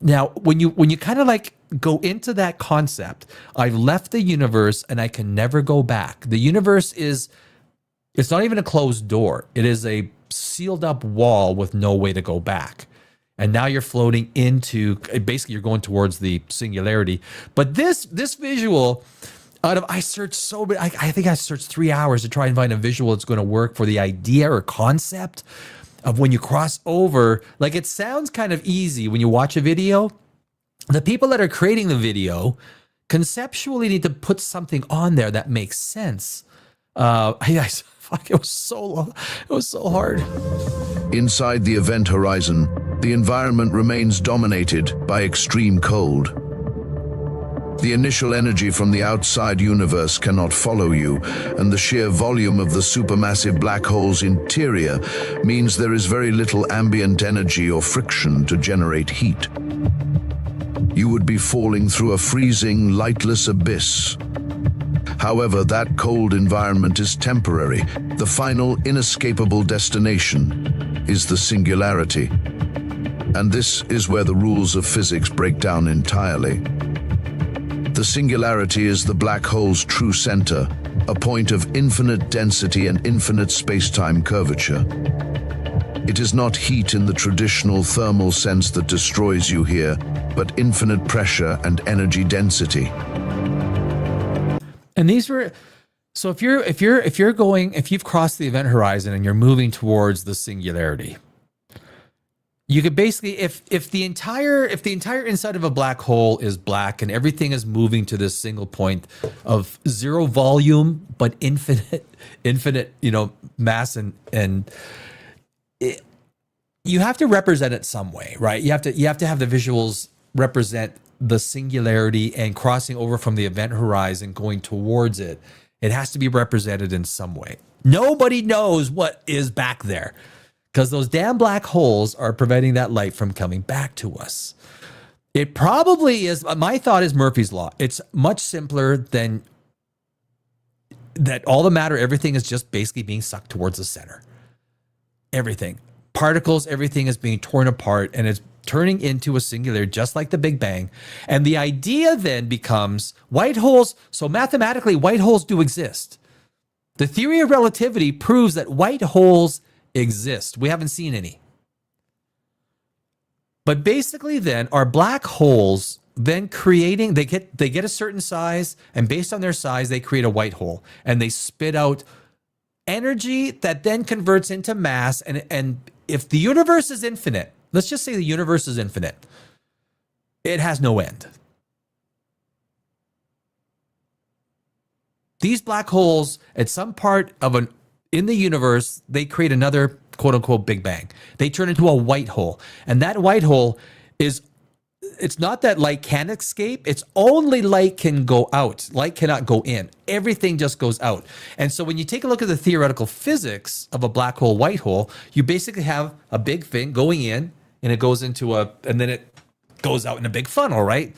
Now, when you kind of like go into that concept, I've left the universe and I can never go back. The universe it's not even a closed door. It is a sealed up wall with no way to go back. And now you're floating into, basically you're going towards the singularity. But this visual, I searched so many, I think I searched 3 hours to try and find a visual that's going to work for the idea or concept of when you cross over. Like, it sounds kind of easy when you watch a video. The people that are creating the video conceptually need to put something on there that makes sense. It was so hard. Inside the event horizon, the environment remains dominated by extreme cold. The initial energy from the outside universe cannot follow you, and the sheer volume of the supermassive black hole's interior means there is very little ambient energy or friction to generate heat. You would be falling through a freezing, lightless abyss. However, that cold environment is temporary. The final, inescapable destination is the singularity. And this is where the rules of physics break down entirely. The singularity is the black hole's true center, a point of infinite density and infinite space-time curvature. It is not heat in the traditional thermal sense that destroys you here, but infinite pressure and energy density. And these were, So if you've crossed the event horizon and you're moving towards the singularity, you could basically, if the entire inside of a black hole is black and everything is moving to this single point of zero volume but infinite, mass and you have to represent it some way, right? You have to have the visuals represent the singularity and crossing over from the event horizon going towards it. It has to be represented in some way. Nobody knows what is back there because those damn black holes are preventing that light from coming back to us. It probably is. My thought is Murphy's Law. It's much simpler than that. All the matter, everything is just basically being sucked towards the center. Everything. Particles, everything is being torn apart and it's turning into a singular, just like the Big Bang. And the idea then becomes white holes. So mathematically, white holes do exist. The theory of relativity proves that white holes exist. We haven't seen any. But basically then are black holes then creating, they get a certain size, and based on their size, they create a white hole and they spit out energy that then converts into mass. And if the universe is infinite, let's just say the universe is infinite, it has no end. These black holes, at some part in the universe, they create another quote unquote Big Bang. They turn into a white hole. And that white hole it's not that light can escape. It's only light can go out. Light cannot go in. Everything just goes out. And so when you take a look at the theoretical physics of a black hole, white hole, you basically have a big thing going in and it goes into and then it goes out in a big funnel, right?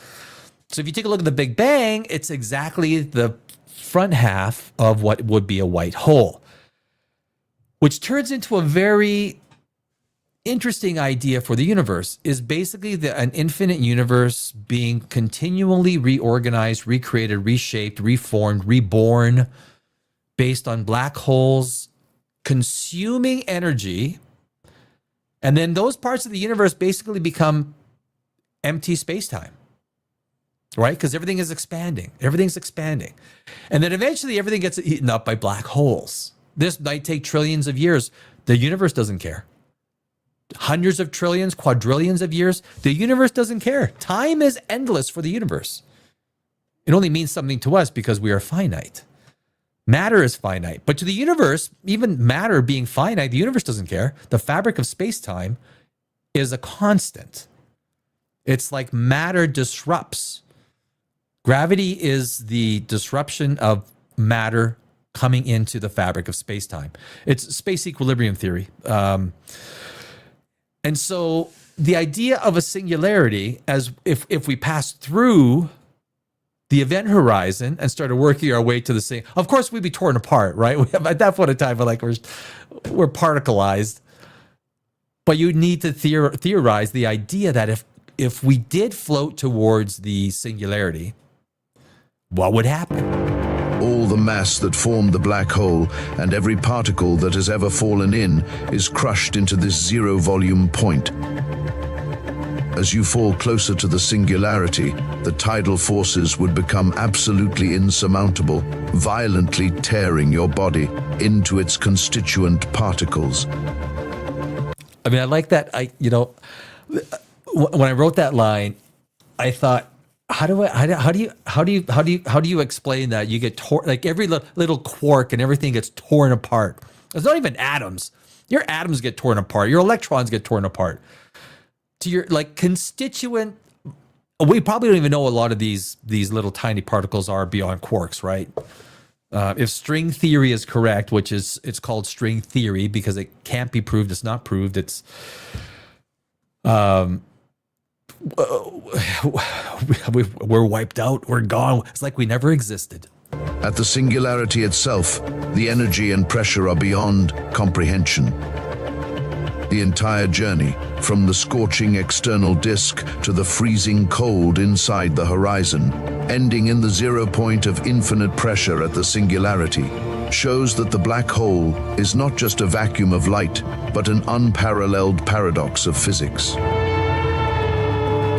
So if you take a look at the Big Bang, it's exactly the front half of what would be a white hole, which turns into a very interesting idea for the universe. Is basically an infinite universe being continually reorganized, recreated, reshaped, reformed, reborn based on black holes consuming energy. And then those parts of the universe basically become empty space-time, right? Because everything is expanding. Everything's expanding. And then eventually everything gets eaten up by black holes. This might take trillions of years. The universe doesn't care. Hundreds of trillions, quadrillions of years, the universe doesn't care. Time is endless for the universe. It only means something to us because we are finite. Matter is finite. But to the universe, even matter being finite, the universe doesn't care. The fabric of space-time is a constant. It's like matter disrupts. Gravity is the disruption of matter coming into the fabric of space-time. It's space equilibrium theory. And so the idea of a singularity, as if we pass through the event horizon and started working our way to the same, of course we'd be torn apart, right? We have, at that point in time, we're particleized. But you need to theorize the idea that if we did float towards the singularity, what would happen? All the mass that formed the black hole and every particle that has ever fallen in is crushed into this zero-volume point. As you fall closer to the singularity, the tidal forces would become absolutely insurmountable, violently tearing your body into its constituent particles. I mean, I like that. When I wrote that line, I thought, how do you explain that? You get torn, like every little quark and everything gets torn apart. It's not even atoms. Your atoms get torn apart. Your electrons get torn apart. To your constituent, we probably don't even know a lot of these little tiny particles are beyond quarks, right? If string theory is correct, which it's called string theory because it can't be proved. It's not proved. It's we're wiped out. We're gone. It's like we never existed. At the singularity itself, the energy and pressure are beyond comprehension. The entire journey, from the scorching external disk to the freezing cold inside the horizon, ending in the 0 point of infinite pressure at the singularity, shows that the black hole is not just a vacuum of light, but an unparalleled paradox of physics.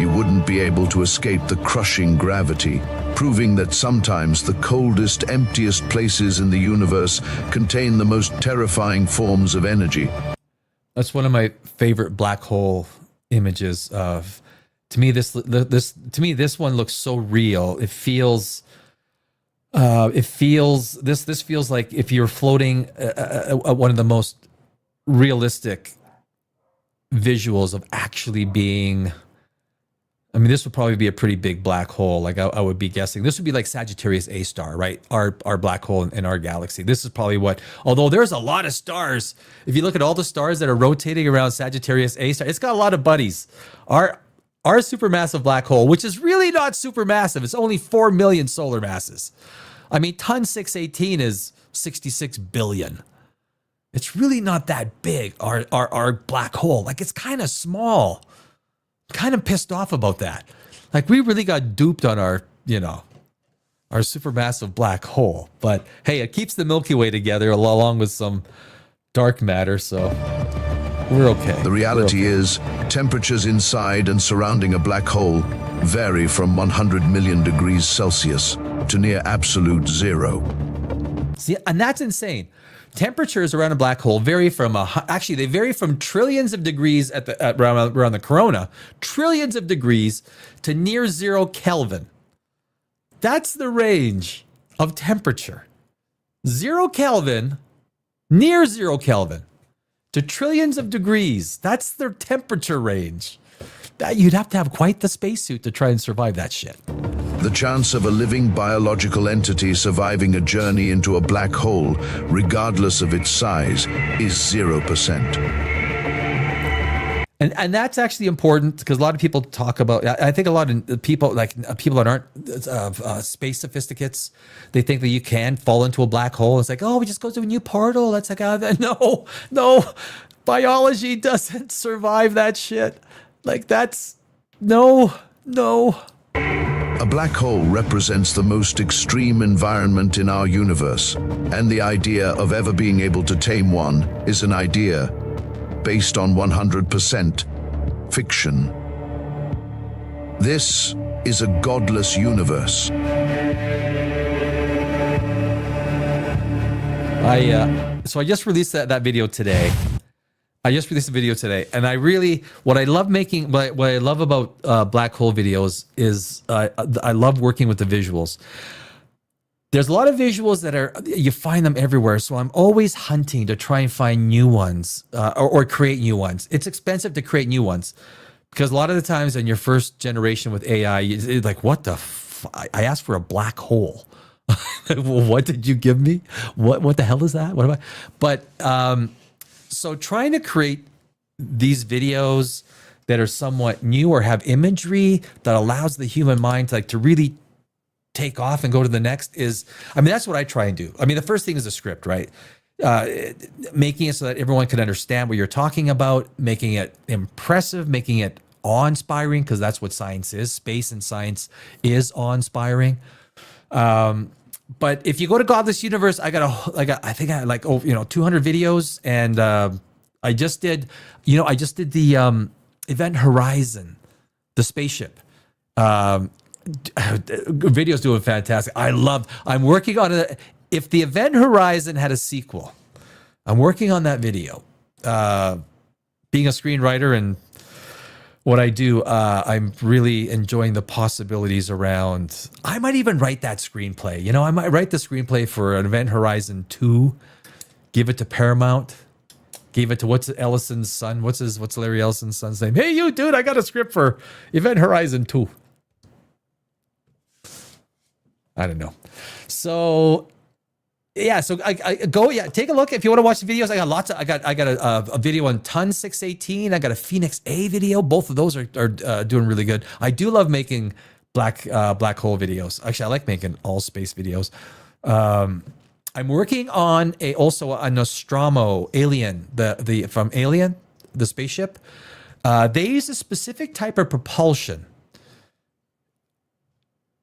You wouldn't be able to escape the crushing gravity, proving that sometimes the coldest, emptiest places in the universe contain the most terrifying forms of energy. That's one of my favorite black hole images of. To me, this one looks so real. It feels this feels like if you're floating one of the most realistic visuals of actually being. I mean, this would probably be a pretty big black hole. Like I would be guessing this would be like Sagittarius A star, right? Our black hole in our galaxy. This is probably what, although there's a lot of stars. If you look at all the stars that are rotating around Sagittarius A star, it's got a lot of buddies. Our supermassive black hole, which is really not supermassive. It's only 4 million solar masses. I mean, ton 618 is 66 billion. It's really not that big, our black hole. Like, it's kind of small. Kind of pissed off about that. Like, we really got duped on our supermassive black hole. But hey, it keeps the Milky Way together along with some dark matter, so we're okay. The reality is, temperatures inside and surrounding a black hole vary from 100 million degrees Celsius to near absolute zero. See, and that's insane. Temperatures around a black hole vary from they vary from trillions of degrees around the corona, trillions of degrees to near 0 Kelvin. That's the range of temperature. 0 Kelvin, near 0 Kelvin, to trillions of degrees. That's their temperature range. You'd have to have quite the spacesuit to try and survive that shit. The chance of a living biological entity surviving a journey into a black hole, regardless of its size, is 0%. And that's actually important because a lot of people talk about, I think a lot of people, like people that aren't space sophisticates, they think that you can fall into a black hole. It's like, oh, we just go to a new portal. That's like, no, biology doesn't survive that shit. Like, that's, no. A black hole represents the most extreme environment in our universe, and the idea of ever being able to tame one is an idea based on 100% fiction. This is a godless universe. So I just released that video today. I just released a video today, and what I love about black hole videos is I love working with the visuals. There's a lot of visuals that you find them everywhere, so I'm always hunting to try and find new ones or create new ones. It's expensive to create new ones because a lot of the times in your first generation with AI, it's like, what the I asked for a black hole. What did you give me? What the hell is that? What am I? But so trying to create these videos that are somewhat new or have imagery that allows the human mind to really take off and go to the next that's what I try and do. I mean, the first thing is a script, right? Making it so that everyone can understand what you're talking about, making it impressive, making it awe-inspiring, because that's what science is. Space and science is awe-inspiring. But if you go to Godless Universe, I had 200 videos, and I just did the Event Horizon, the spaceship. Video's doing fantastic. I'm working on it. If the Event Horizon had a sequel, I'm working on that video. Being a screenwriter and what I do, I'm really enjoying the possibilities around. I might even write that screenplay. I might write the screenplay for an Event Horizon 2, give it to Paramount, give it to what's Ellison's son? What's Larry Ellison's son's name? Hey, you dude, I got a script for Event Horizon 2. I don't know. So yeah, so I take a look if you want to watch the videos. I got lots of I got a video on Ton 618. I got a Phoenix A video. Both of those are doing really good. I do love making black hole videos. Actually, I like making all space videos. I'm working on also a Nostromo Alien, the from Alien, the spaceship. They use a specific type of propulsion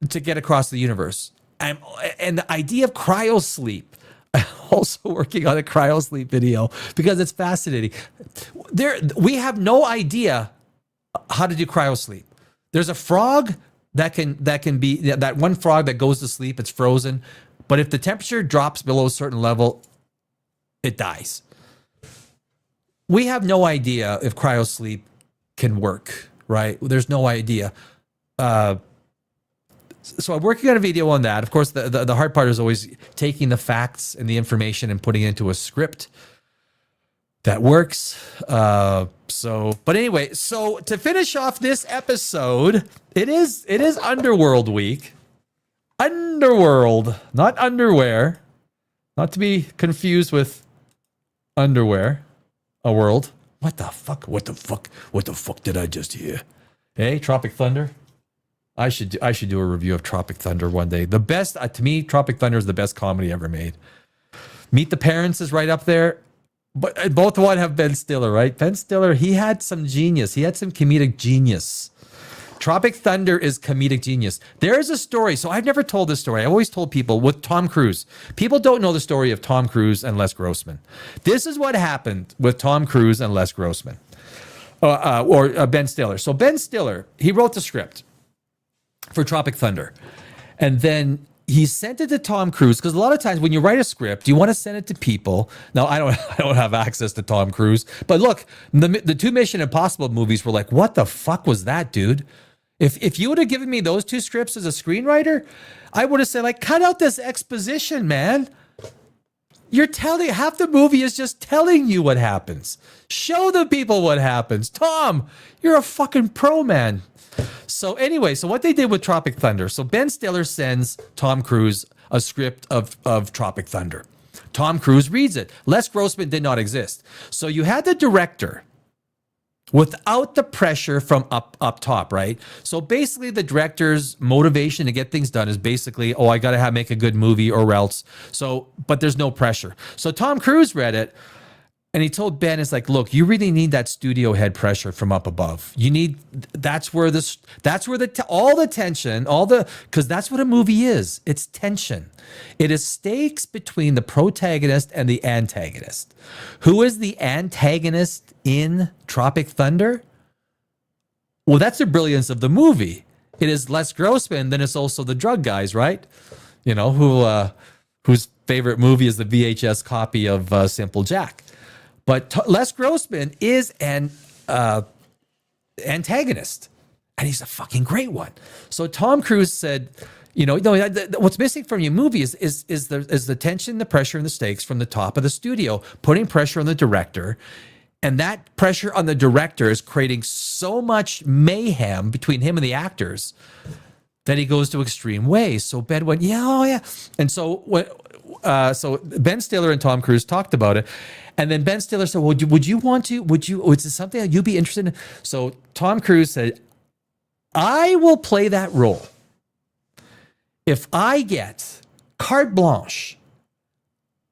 to get across the universe. And the idea of cryosleep, I'm also working on a cryosleep video because it's fascinating. We have no idea how to do cryosleep. There's a frog that can be that one frog that goes to sleep, it's frozen, but if the temperature drops below a certain level, it dies. We have no idea if cryosleep can work, right? There's no idea. So I'm working on a video on that. Of course, the hard part is always taking the facts and the information and putting it into a script that works. But anyway, so to finish off this episode, it is Underworld week. Underworld, not underwear, not to be confused with underwear. A world. What the fuck? What the fuck did I just hear? Hey, Tropic Thunder. I should do a review of Tropic Thunder one day. The best to me, Tropic Thunder is the best comedy ever made. Meet the Parents is right up there. But both one have Ben Stiller, right? Ben Stiller, he had some genius. He had some comedic genius. Tropic Thunder is comedic genius. There is a story. So I've never told this story. I've always told people with Tom Cruise. People don't know the story of Tom Cruise and Les Grossman. This is what happened with Tom Cruise and Les Grossman. Or Ben Stiller. So Ben Stiller, he wrote the script for Tropic Thunder. And then he sent it to Tom Cruise, because a lot of times when you write a script, you want to send it to people. Now, I don't have access to Tom Cruise, but look, the two Mission Impossible movies were like, what the fuck was that, dude? If you would have given me those two scripts as a screenwriter, I would have said, like, cut out this exposition, man. You're telling, half the movie is just telling you what happens. Show the people what happens. Tom, you're a fucking pro, man. So anyway, so what they did with Tropic Thunder. So Ben Stiller sends Tom Cruise a script of Tropic Thunder. Tom Cruise reads it. Les Grossman did not exist. So you had the director without the pressure from up top, right? So basically the director's motivation to get things done is basically, oh, I got to make a good movie or else. So, but there's no pressure. So Tom Cruise read it and he told Ben, it's like, look, you really need that studio head pressure from up above. You need, that's where all the tension, because that's what a movie is. It's tension. It is stakes between the protagonist and the antagonist. Who is the antagonist in Tropic Thunder? Well, that's the brilliance of the movie. It is Les Grossman, then it's also the drug guys, right? You know, whose favorite movie is the VHS copy of Simple Jack. But Les Grossman is an antagonist, and he's a fucking great one. So Tom Cruise said, you know, what's missing from your movie is the tension, the pressure, and the stakes from the top of the studio, putting pressure on the director. And that pressure on the director is creating so much mayhem between him and the actors that he goes to extreme ways. So Ben went, yeah, oh yeah. And so so Ben Stiller and Tom Cruise talked about it. And then Ben Stiller said, well, is this something that you'd be interested in? So Tom Cruise said, I will play that role if I get carte blanche.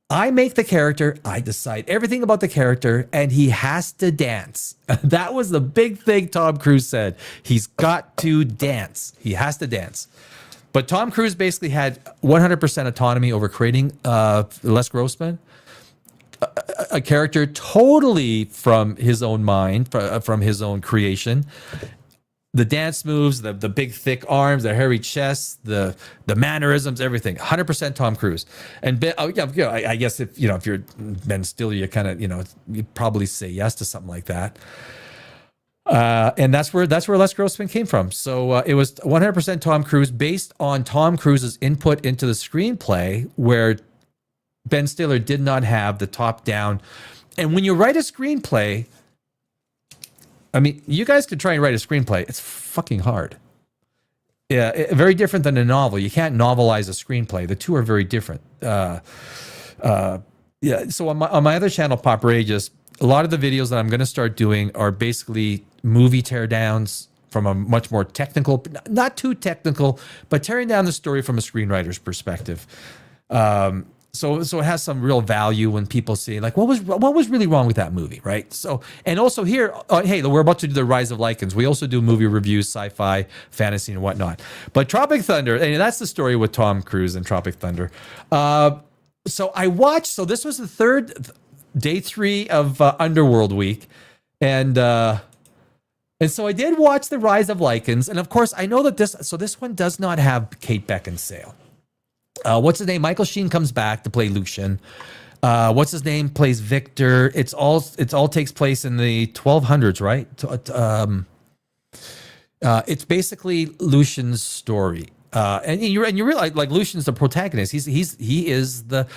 I make the character, I decide everything about the character, and he has to dance. That was the big thing Tom Cruise said. He's got to dance. He has to dance. But Tom Cruise basically had 100% autonomy over creating Les Grossman, a character totally from his own mind, from his own creation. The dance moves, the big thick arms, the hairy chest, the mannerisms, everything. 100% Tom Cruise. And Ben, I guess if you're Ben Stiller, you kind of you probably say yes to something like that. And that's where Les Grossman came from. So it was 100% Tom Cruise, based on Tom Cruise's input into the screenplay, where Ben Stiller did not have the top down. And when you write a screenplay, I mean, you guys could try and write a screenplay. It's fucking hard. Yeah, very different than a novel. You can't novelize a screenplay. The two are very different. Yeah. So on my other channel, Pop Rages, a lot of the videos that I'm going to start doing are basically movie teardowns from a much more technical, not too technical, but tearing down the story from a screenwriter's perspective. So it has some real value when people see, like, what was really wrong with that movie, right? So, and also here, hey, we're about to do the Rise of Lycans. We also do movie reviews, sci-fi, fantasy, and whatnot. But Tropic Thunder, and that's the story with Tom Cruise and Tropic Thunder. So I watched. So this was the day 3 of Underworld week, and And so I did watch The Rise of Lycans. And of course, I know that this one does not have Kate Beckinsale. What's his name? Michael Sheen comes back to play Lucian. What's his name? Plays Victor. It's all takes place in the 1200s, right? It's basically Lucian's story. And you realize, like, Lucian's the protagonist. He is the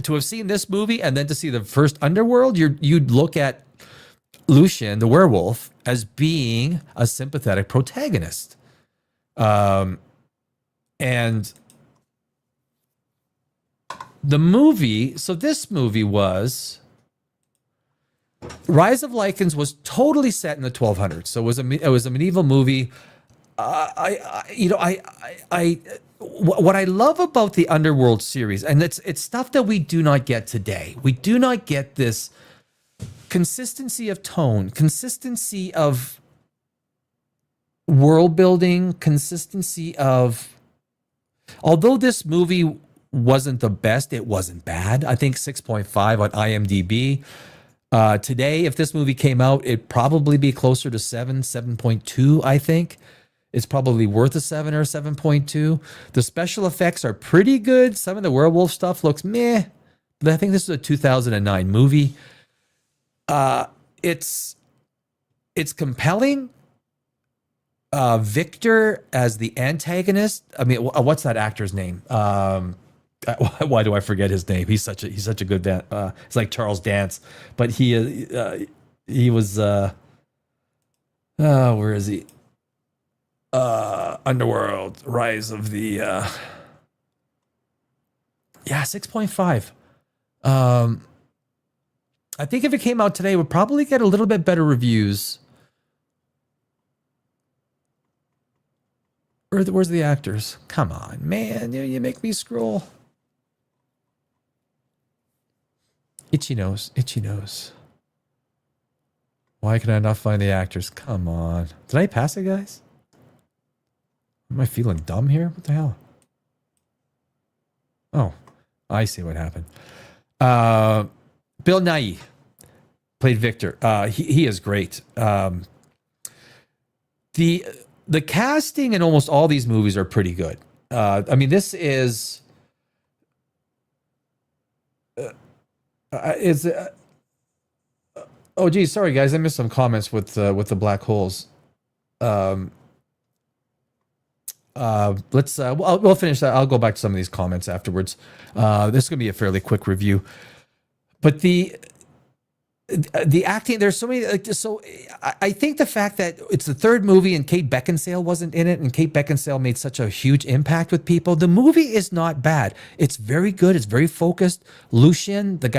to have seen this movie and then to see the first Underworld, you'd look at Lucian, the werewolf, as being a sympathetic protagonist. And the movie, so this movie was Rise of Lycans was totally set in the 1200s. So it was a medieval movie. What I love about the Underworld series, and it's stuff that we do not get today. We do not get this consistency of tone, consistency of world building, consistency of, although this movie wasn't the best, it wasn't bad. I think 6.5 on IMDb. Today, if this movie came out, it'd probably be closer to 7.2, I think. It's probably worth a 7 or 7.2. The special effects are pretty good. Some of the werewolf stuff looks meh, but I think this is a 2009 movie. It's compelling. Victor as the antagonist. I mean, what's that actor's name? Why do I forget his name? He's such a good it's like Charles Dance, but he was where is he? Underworld, Rise of the 6.5. I think if it came out today, it would probably get a little bit better reviews. Where's the actors? Come on, man. You make me scroll. Itchy nose. Why can I not find the actors? Come on. Did I pass it, guys? Am I feeling dumb here? What the hell? Oh, I see what happened. Bill Nighy played Victor. He is great. The casting in almost all these movies are pretty good. I mean, this is oh geez, sorry guys, I missed some comments with the black holes. We'll finish that. I'll go back to some of these comments afterwards. This is gonna be a fairly quick review, but the acting, there's so many. I think the fact that it's the third movie and Kate Beckinsale wasn't in it, and Kate Beckinsale made such a huge impact with people. The movie is not bad. It's very good. It's very focused. Lucian, the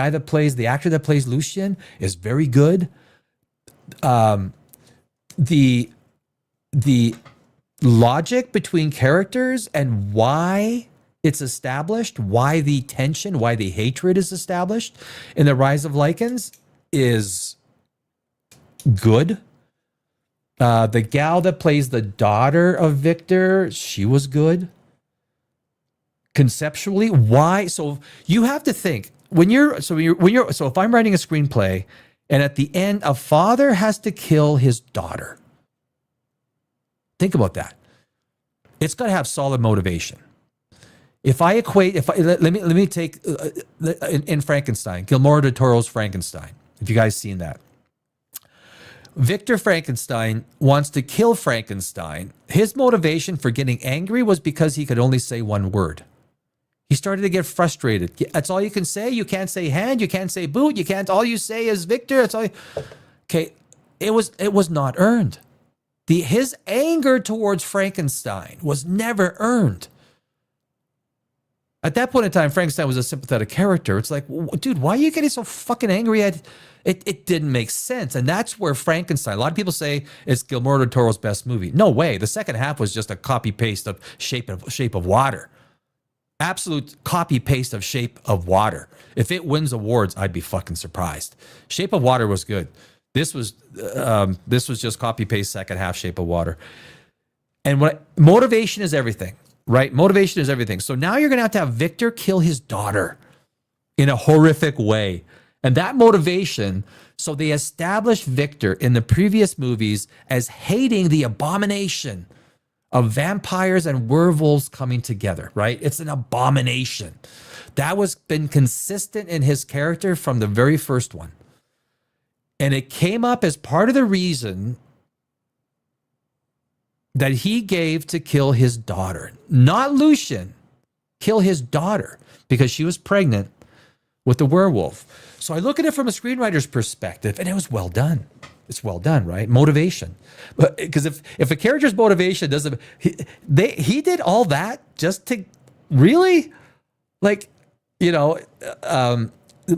actor that plays Lucian, is very good. The logic between characters and why it's established, why the tension, why the hatred is established in The Rise of Lycans is good. The gal that plays the daughter of Victor, she was good. Conceptually, why? So you have to think so if I'm writing a screenplay and at the end a father has to kill his daughter. Think about that. It's got to have solid motivation. Let me take in Frankenstein, Guillermo del Toro's Frankenstein. If you guys seen that, Victor Frankenstein wants to kill Frankenstein. His motivation for getting angry was because he could only say one word. He started to get frustrated. That's all you can say. You can't say hand. You can't say boot. You can't. All you say is Victor. That's all. Okay, it was not earned. His anger towards Frankenstein was never earned. At that point in time, Frankenstein was a sympathetic character. It's like, dude, why are you getting so fucking angry at it? It didn't make sense. And that's where Frankenstein, a lot of people say it's Guillermo del Toro's best movie. No way. The second half was just a copy-paste of Shape of Water. Absolute copy-paste of Shape of Water. If it wins awards, I'd be fucking surprised. Shape of Water was good. This was just copy-paste second half Shape of Water. And motivation is everything. Right? Motivation is everything. So now you're going to have Victor kill his daughter in a horrific way. And that motivation, so they established Victor in the previous movies as hating the abomination of vampires and werewolves coming together, right? It's an abomination. That was been consistent in his character from the very first one. And it came up as part of the reason that he gave to kill his daughter. Not Lucian, kill his daughter because she was pregnant with the werewolf. So I look at it from a screenwriter's perspective, and it was well done. It's well done, right? Motivation. But because if a character's motivation doesn't, he did all that just to really, like, you know,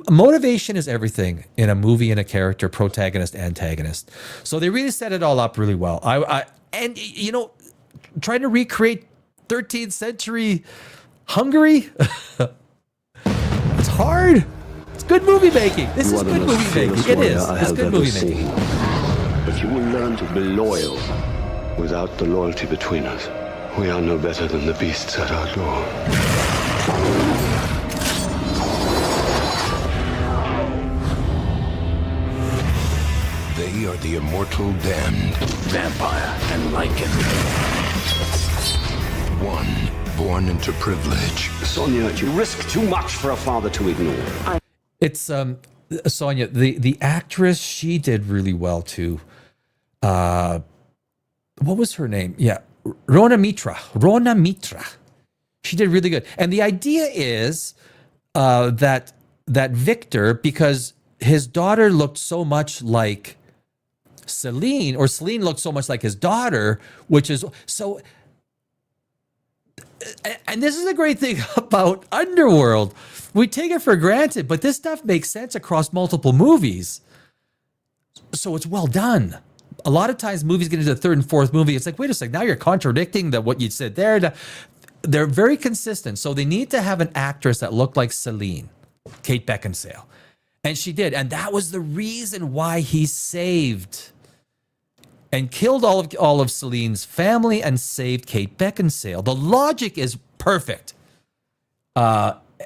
motivation is everything in a movie, in a character, protagonist, antagonist. So they really set it all up really well. And you know, trying to recreate 13th century Hungary, it's hard. It's good movie making. This is good movie making. It is. It's good movie making. But you will learn to be loyal without the loyalty between us. We are no better than the beasts at our door. They are the immortal damned, vampire and Lycan. One born into privilege. Sonia, you risk too much for a father to ignore. It's Sonia, the actress, she did really well too. What was her name? Yeah, Rona Mitra. She did really good. And the idea is that Victor, because his daughter looked so much like Celine, or Celine looked so much like his daughter, which is so. And this is the great thing about Underworld. We take it for granted, but this stuff makes sense across multiple movies. So it's well done. A lot of times movies get into the third and fourth movie. It's like, wait a second, now you're contradicting what you said there. They're very consistent. So they need to have an actress that looked like Celine, Kate Beckinsale. And she did. And that was the reason why he saved and killed all of Celine's family and saved Kate Beckinsale. The logic is perfect.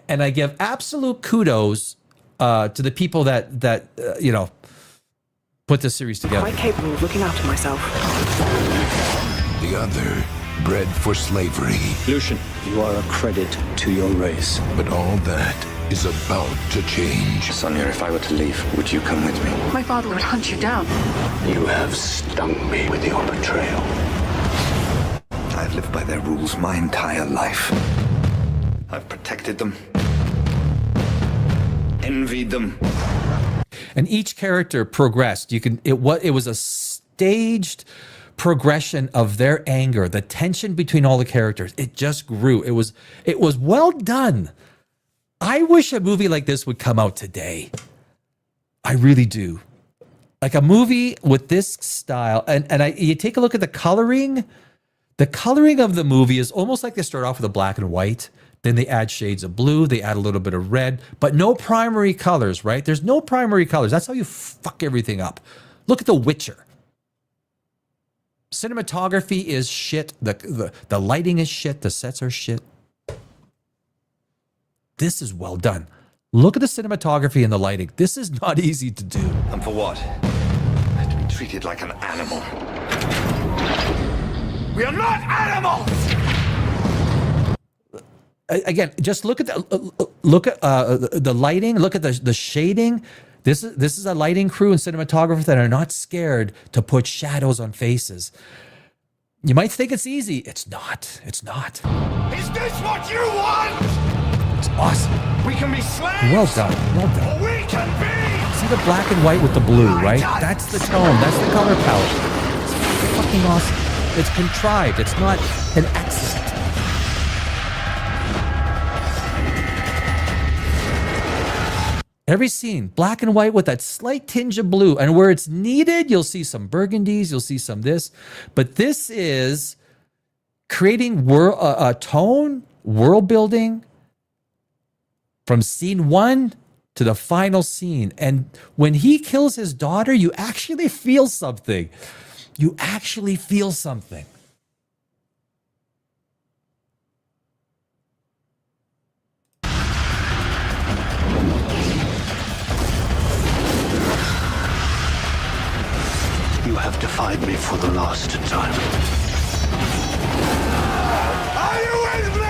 And I give absolute kudos to the people that you know, put this series together. Quite capable of looking after myself. The other, bred for slavery. Lucian, you are a credit to your race. But all that is about to change. Sonia, if I were to leave, would you come with me? My father would hunt you down. You have stung me with your betrayal. I've lived by their rules my entire life. I've protected them, envied them. And each character progressed. It was a staged progression of their anger, the tension between all the characters. It just grew. It was well done. I wish a movie like this would come out today. I really do. Like a movie with this style, and you take a look at the coloring. The coloring of the movie is almost like they start off with a black and white. Then they add shades of blue. They add a little bit of red, but no primary colors, right? There's no primary colors. That's how you fuck everything up. Look at The Witcher. Cinematography is shit. The lighting is shit. The sets are shit. This is well done. Look at the cinematography and the lighting. This is not easy to do. And for what? To be treated like an animal. We are not animals! Again, just look at the lighting. Look at the shading. This is a lighting crew and cinematographers that are not scared to put shadows on faces. You might think it's easy. It's not. It's not. Is this what you want? It's awesome. We can be slaves. Well done. Well done. Or we can be. See the black and white with the blue, right? That's the tone. That's the color palette. It's fucking awesome. It's contrived. It's not an accident. Every scene, black and white with that slight tinge of blue. And where it's needed, you'll see some burgundies, you'll see some this. But this is creating a tone, world building from scene one to the final scene. And when he kills his daughter, you actually feel something. You actually feel something. for the last time. Are you with me?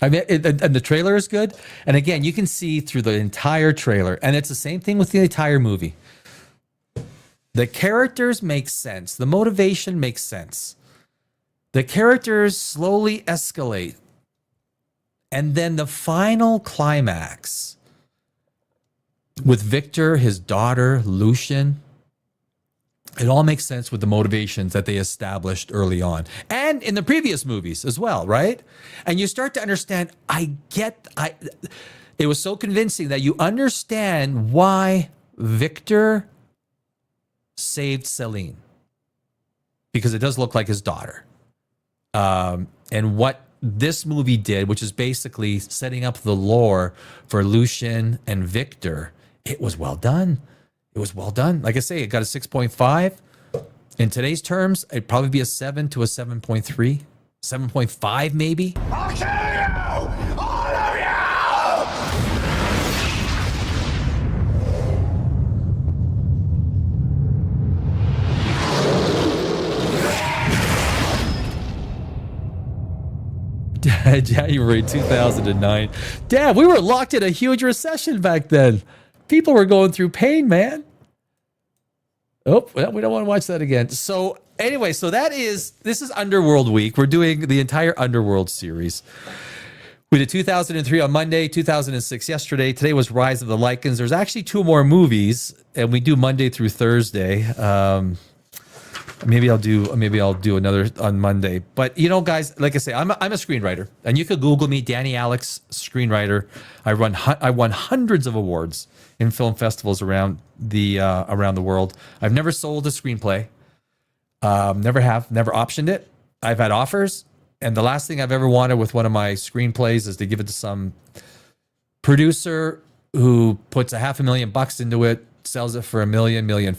I mean, and the trailer is good. And again, you can see through the entire trailer, and it's the same thing with the entire movie. The characters make sense. The motivation makes sense. The characters slowly escalate. And then the final climax with Victor, his daughter, Lucian, it all makes sense with the motivations that they established early on and in the previous movies as well, right? And you start to understand, it was so convincing that you understand why Victor saved Celine, because it does look like his daughter. And what this movie did, which is basically setting up the lore for Lucian and Victor, it was well done. It was well done. Like I say, it got a 6.5. In today's terms, it'd probably be a 7 to a 7.3, 7.5 maybe. I'll kill you! All of you! January 2009. Damn, we were locked in a huge recession back then. People were going through pain, man. Oh, well, we don't want to watch that again. So anyway, this is Underworld Week. We're doing the entire Underworld series. We did 2003 on Monday, 2006 yesterday. Today was Rise of the Lycans. There's actually 2 more movies, and we do Monday through Thursday. Maybe I'll do another on Monday. But you know, guys, like I say, I'm a screenwriter, and you could Google me, Danny Alex, screenwiter. I won hundreds of awards in film festivals around the world. I've never sold a screenplay. Never optioned it. I've had offers, and the last thing I've ever wanted with one of my screenplays is to give it to some producer who puts $500,000 into it, sells it for $1 million, $1.5 million,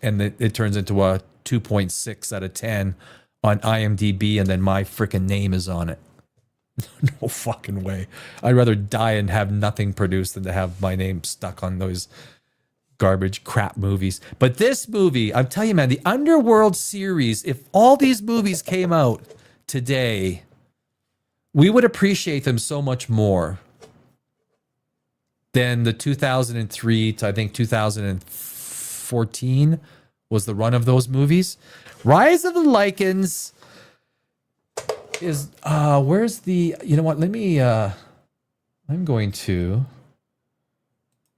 and it turns into a 2.6 out of 10 on IMDb, and then my freaking name is on it. No fucking way. I'd rather die and have nothing produced than to have my name stuck on those garbage crap movies. But this movie, I'm telling you, man, the Underworld series, if all these movies came out today, we would appreciate them so much more than the 2003 to I think 2014 was the run of those movies. Rise of the Lycans is where's the, you know what, let me I'm going to,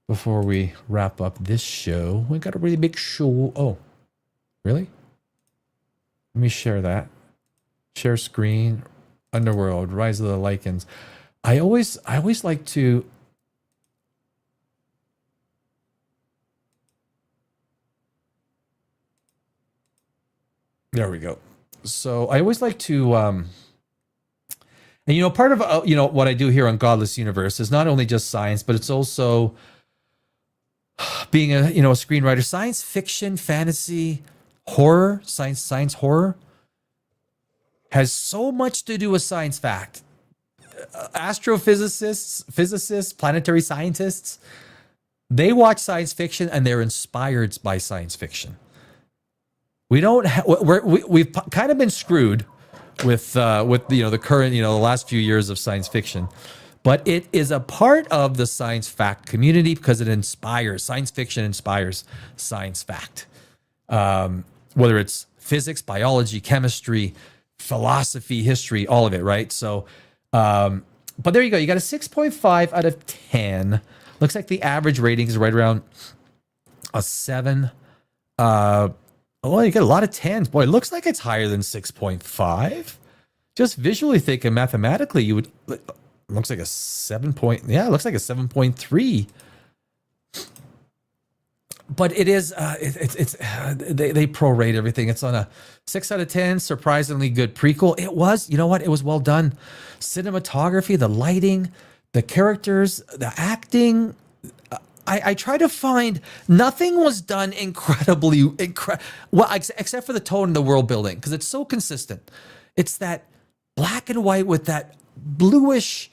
before we wrap up this show, we got a really big show. Oh, really? Let me share that. Share screen. Underworld, Rise of the Lycans. I always like to there we go. So I always like to and you know, part of what I do here on Godless Universe is not only just science, but it's also being a screenwriter. Science fiction, fantasy, horror, science horror has so much to do with science fact. Astrophysicists, physicists, planetary scientists, they watch science fiction and they're inspired by science fiction. We don't we've kind of been screwed with the current, the last few years of science fiction, but it is a part of the science fact community because it inspires. Science fiction inspires science fact, whether it's physics, biology, chemistry, philosophy, history, all of it, right? So, but there you go. You got a 6.5 out of 10. Looks like the average rating is right around a 7. Oh, you get a lot of 10s. Boy, it looks like it's higher than 6.5. Just visually thinking, mathematically, you would. Looks like a 7 point. Yeah, it looks like a 7.3. But it is. They prorate everything. It's on a 6 out of 10. Surprisingly good prequel. It was. You know what? It was well done. Cinematography, the lighting, the characters, the acting. I try to find nothing was done well, except for the tone and the world building, because it's so consistent. It's that black and white with that bluish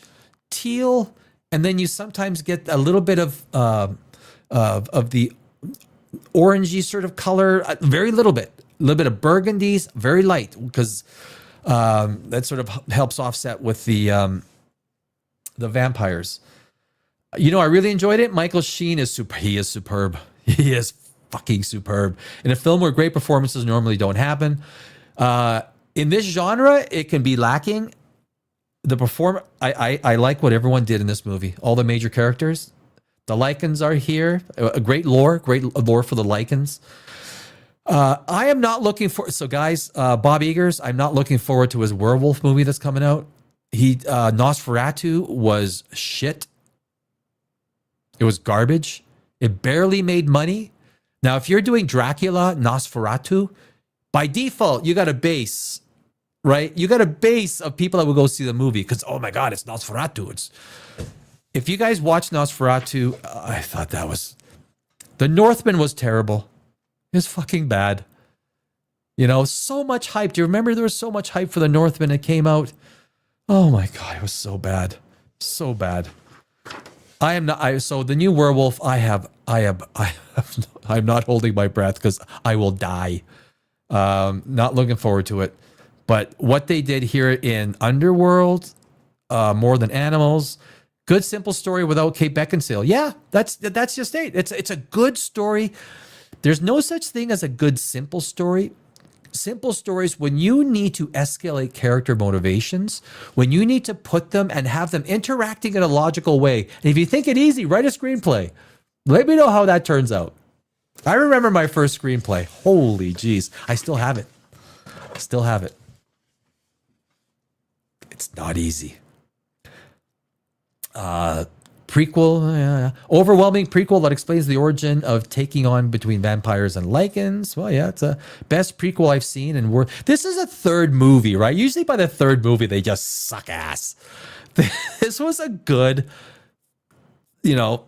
teal, and then you sometimes get a little bit of the orangey sort of color, very little bit, a little bit of burgundies, very light, because that sort of helps offset with the vampires. You know, I really enjoyed it. Michael Sheen is super. He is superb. He is fucking superb in a film where great performances normally don't happen. In this genre, it can be lacking. I like what everyone did in this movie. All the major characters. The Lycans are here. A great lore for the Lycans. I am not looking for. So guys, Bob Eagers, I'm not looking forward to his werewolf movie that's coming out. Nosferatu was shit. It was garbage. It barely made money. Now, if you're doing Dracula, Nosferatu, by default, you got a base, right? You got a base of people that will go see the movie because, oh my God, it's Nosferatu. If you guys watch Nosferatu, I thought that was... The Northman was terrible. It was fucking bad. You know, so much hype. Do you remember there was so much hype for the Northman that came out? Oh my God, it was so bad. So bad. So the new werewolf, I'm not holding my breath because I will die. Not looking forward to it. But what they did here in Underworld, More Than Animals, good simple story without Kate Beckinsale. Yeah, that's just it. It's a good story. There's no such thing as a good simple story. Simple stories, when you need to escalate character motivations, when you need to put them and have them interacting in a logical way. And if you think it easy, write a screenplay. Let me know how that turns out. I remember my first screenplay. Holy jeez. I still have it. It's not easy. Prequel, overwhelming prequel that explains the origin of taking on between vampires and Lycans. Well, yeah, it's a best prequel I've seen. And this is a third movie, right? Usually by the third movie, they just suck ass. This was a good, I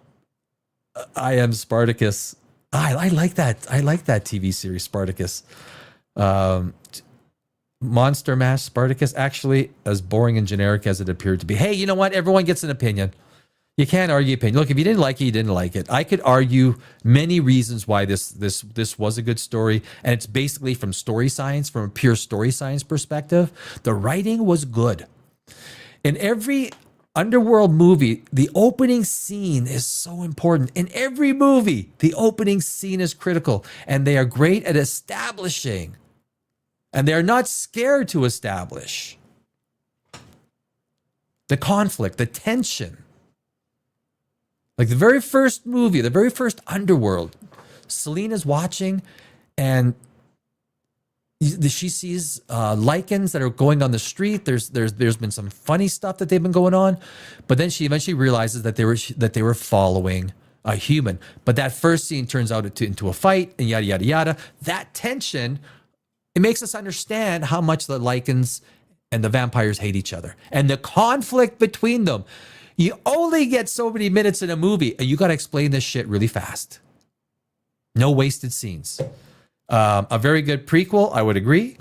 Am Spartacus. I like that. I like that TV series, Spartacus. Monster Mash Spartacus, actually as boring and generic as it appeared to be. Hey, you know what? Everyone gets an opinion. You can't argue opinion. Look, if you didn't like it, you didn't like it. I could argue many reasons why this was a good story, and it's basically from story science, from a pure story science perspective. The writing was good. In every Underworld movie, the opening scene is so important. In every movie, the opening scene is critical, and they are great at establishing, and they are not scared to establish the conflict, the tension. Like the very first movie, the very first Underworld, Selena's watching and she sees Lycans that are going on the street. There's been some funny stuff that they've been going on, but then she eventually realizes that they were following a human. But that first scene turns out into a fight and yada yada yada. That tension, it makes us understand how much the Lycans and the vampires hate each other and the conflict between them. You only get so many minutes in a movie, and you got to explain this shit really fast. No wasted scenes. A very good prequel, I would agree.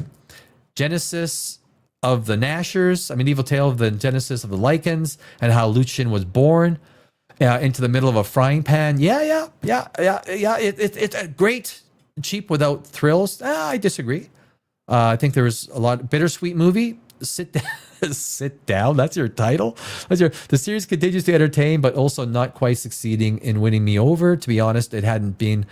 Genesis of the Nashers, a medieval tale of the genesis of the Lycans and how Lucian was born into the middle of a frying pan. Yeah. It's a great, cheap without thrills. I disagree. I think there was a lot bittersweet movie. Sit down. Sit down. That's your title. The series continues to entertain, but also not quite succeeding in winning me over. To be honest, it hadn't been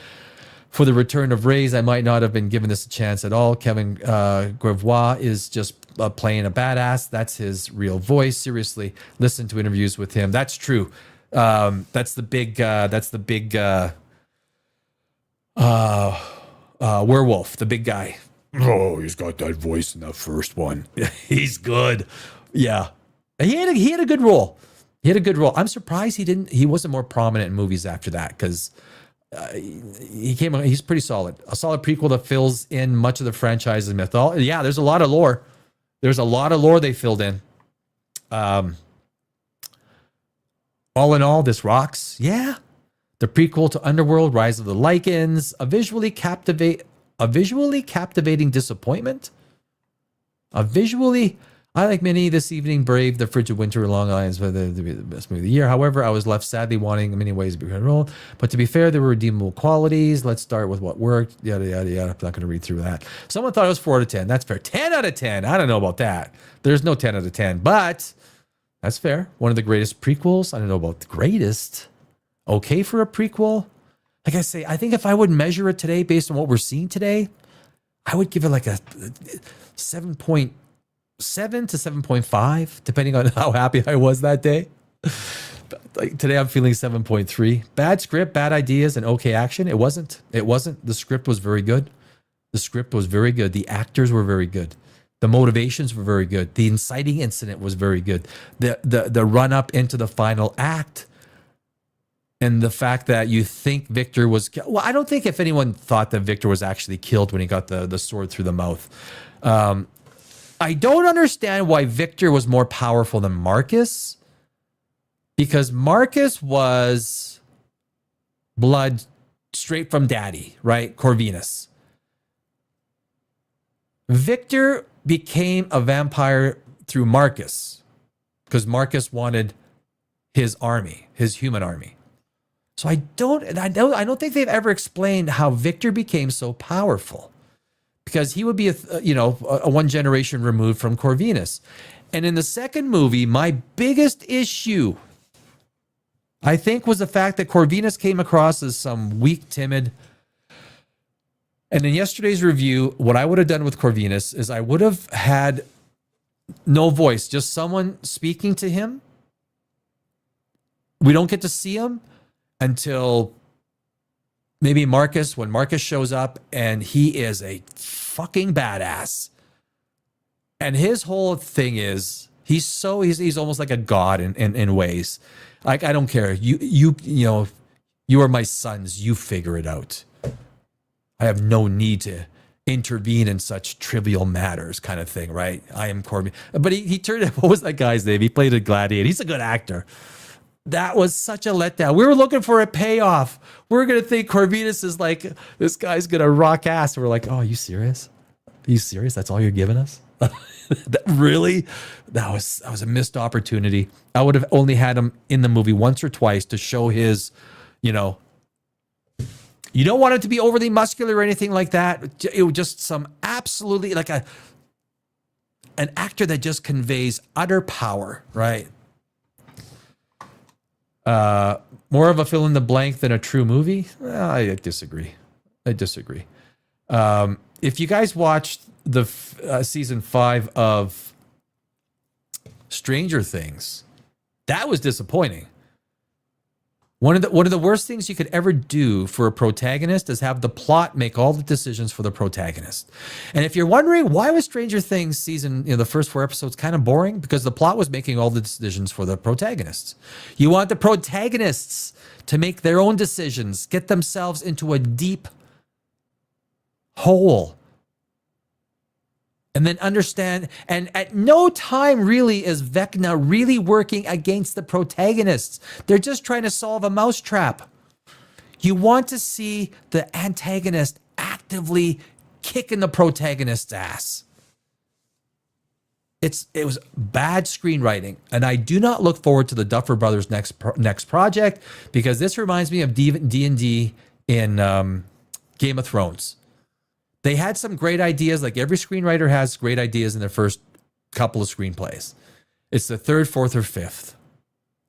for the return of Rays, I might not have been given this a chance at all. Kevin Gravois is just playing a badass. That's his real voice. Seriously, listen to interviews with him. That's true. That's the big werewolf, the big guy. Oh, he's got that voice in the first one. He's good. Yeah. He had a good role. I'm surprised he wasn't more prominent in movies after that, because he's pretty solid. A solid prequel that fills in much of the franchise's mythology. Yeah, there's a lot of lore. They filled in. All in all, this rocks. Yeah. The prequel to Underworld, Rise of the Lycans, a visually captivating disappointment. I, like many this evening, braved the frigid winter along lines for the best movie of the year. However, I was left sadly wanting in many ways to be role. But to be fair, there were redeemable qualities. Let's start with what worked. Yada, yada, yada. I'm not going to read through that. Someone thought it was 4 out of 10. That's fair. 10 out of 10. I don't know about that. There's no 10 out of 10, but that's fair. One of the greatest prequels. I don't know about the greatest. Okay for a prequel. Like I say, I think if I would measure it today based on what we're seeing today, I would give it like a 7.7 to 7.5, depending on how happy I was that day. Like today, I'm feeling 7.3. Bad script, bad ideas, and okay action. It wasn't. The script was very good. The actors were very good. The motivations were very good. The inciting incident was very good. The run up into the final act, and the fact that you think Victor was, well, I don't think if anyone thought that Victor was actually killed when he got the sword through the mouth. I don't understand why Victor was more powerful than Marcus, because Marcus was blood straight from daddy, right? Corvinus. Victor became a vampire through Marcus because Marcus wanted his army, his human army. So I don't think they've ever explained how Victor became so powerful, because he would be a one generation removed from Corvinus. And in the second movie, my biggest issue, I think, was the fact that Corvinus came across as some weak, timid. And in yesterday's review, what I would have done with Corvinus is I would have had no voice, just someone speaking to him. We don't get to see him until maybe Marcus, when Marcus shows up, and he is a fucking badass. And his whole thing is he's almost like a god in ways. Like, I don't care. You are my sons. You figure it out. I have no need to intervene in such trivial matters, kind of thing, right? I am Corbin. But he turned, what was that guy's name? He played a gladiator. He's a good actor. That was such a letdown. We were looking for a payoff. We were going to think Corvinus is like, this guy's going to rock ass. And we're like, oh, are you serious? Are you serious? That's all you're giving us? Really? That was a missed opportunity. I would have only had him in the movie once or twice to show his, you don't want him to be overly muscular or anything like that. It was just some absolutely like an actor that just conveys utter power, right? More of a fill in the blank than a true movie? Well, I disagree. If you guys watched the season 5 of Stranger Things, that was disappointing. One of the worst things you could ever do for a protagonist is have the plot make all the decisions for the protagonist. And if you're wondering why was Stranger Things season, the first 4 episodes kind of boring, because the plot was making all the decisions for the protagonists. You want the protagonists to make their own decisions, get themselves into a deep hole, and then understand. And at no time really is Vecna really working against the protagonists. They're just trying to solve a mousetrap. You want to see the antagonist actively kicking the protagonist's ass. It was bad screenwriting, and I do not look forward to the Duffer Brothers' next project, because this reminds me of D&D in Game of Thrones. They had some great ideas, like every screenwriter has great ideas in their first couple of screenplays. It's the 3rd, 4th, or 5th,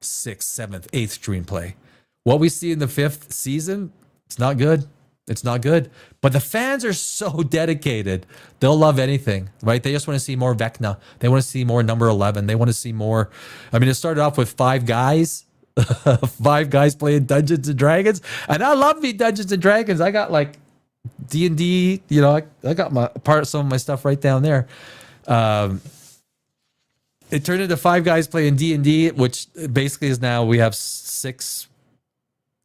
6th, 7th, 8th screenplay. What we see in the 5th season, it's not good. It's not good. But the fans are so dedicated. They'll love anything, right? They just want to see more Vecna. They want to see more number 11. They want to see more. I mean, it started off with 5 guys. 5 guys playing Dungeons and Dragons. And I love me Dungeons and Dragons. I got like D&D, I got some of my stuff right down there. It turned into 5 guys playing D&D, which basically is now we have 6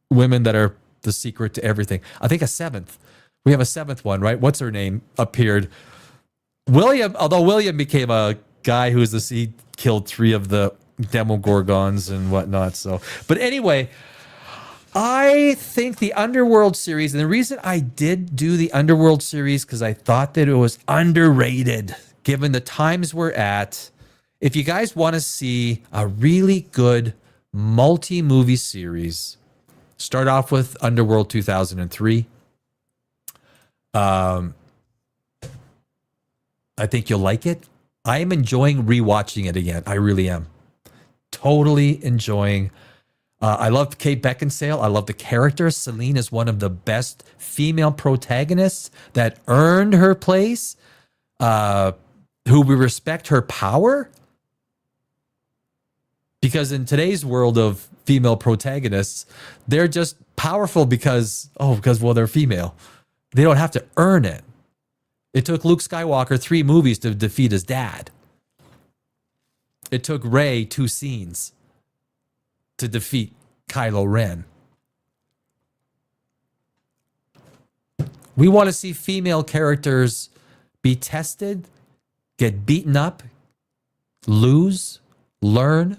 women that are the secret to everything. I think a 7th. We have a 7th one, right? What's her name? Appeared. William, although William became a guy he killed 3 of the Demogorgons and whatnot. So, but anyway, I think the Underworld series, and the reason I did do the Underworld series, because I thought that it was underrated, given the times we're at. If you guys want to see a really good multi-movie series, start off with Underworld 2003. I think you'll like it. I am enjoying rewatching it again. I really am. Totally enjoying. I love Kate Beckinsale. I love the character. Celine is one of the best female protagonists that earned her place. Who we respect her power. Because in today's world of female protagonists, they're just powerful because they're female. They don't have to earn it. It took Luke Skywalker 3 movies to defeat his dad. It took Rey 2 scenes to defeat Kylo Ren. We want to see female characters be tested, get beaten up, lose, learn.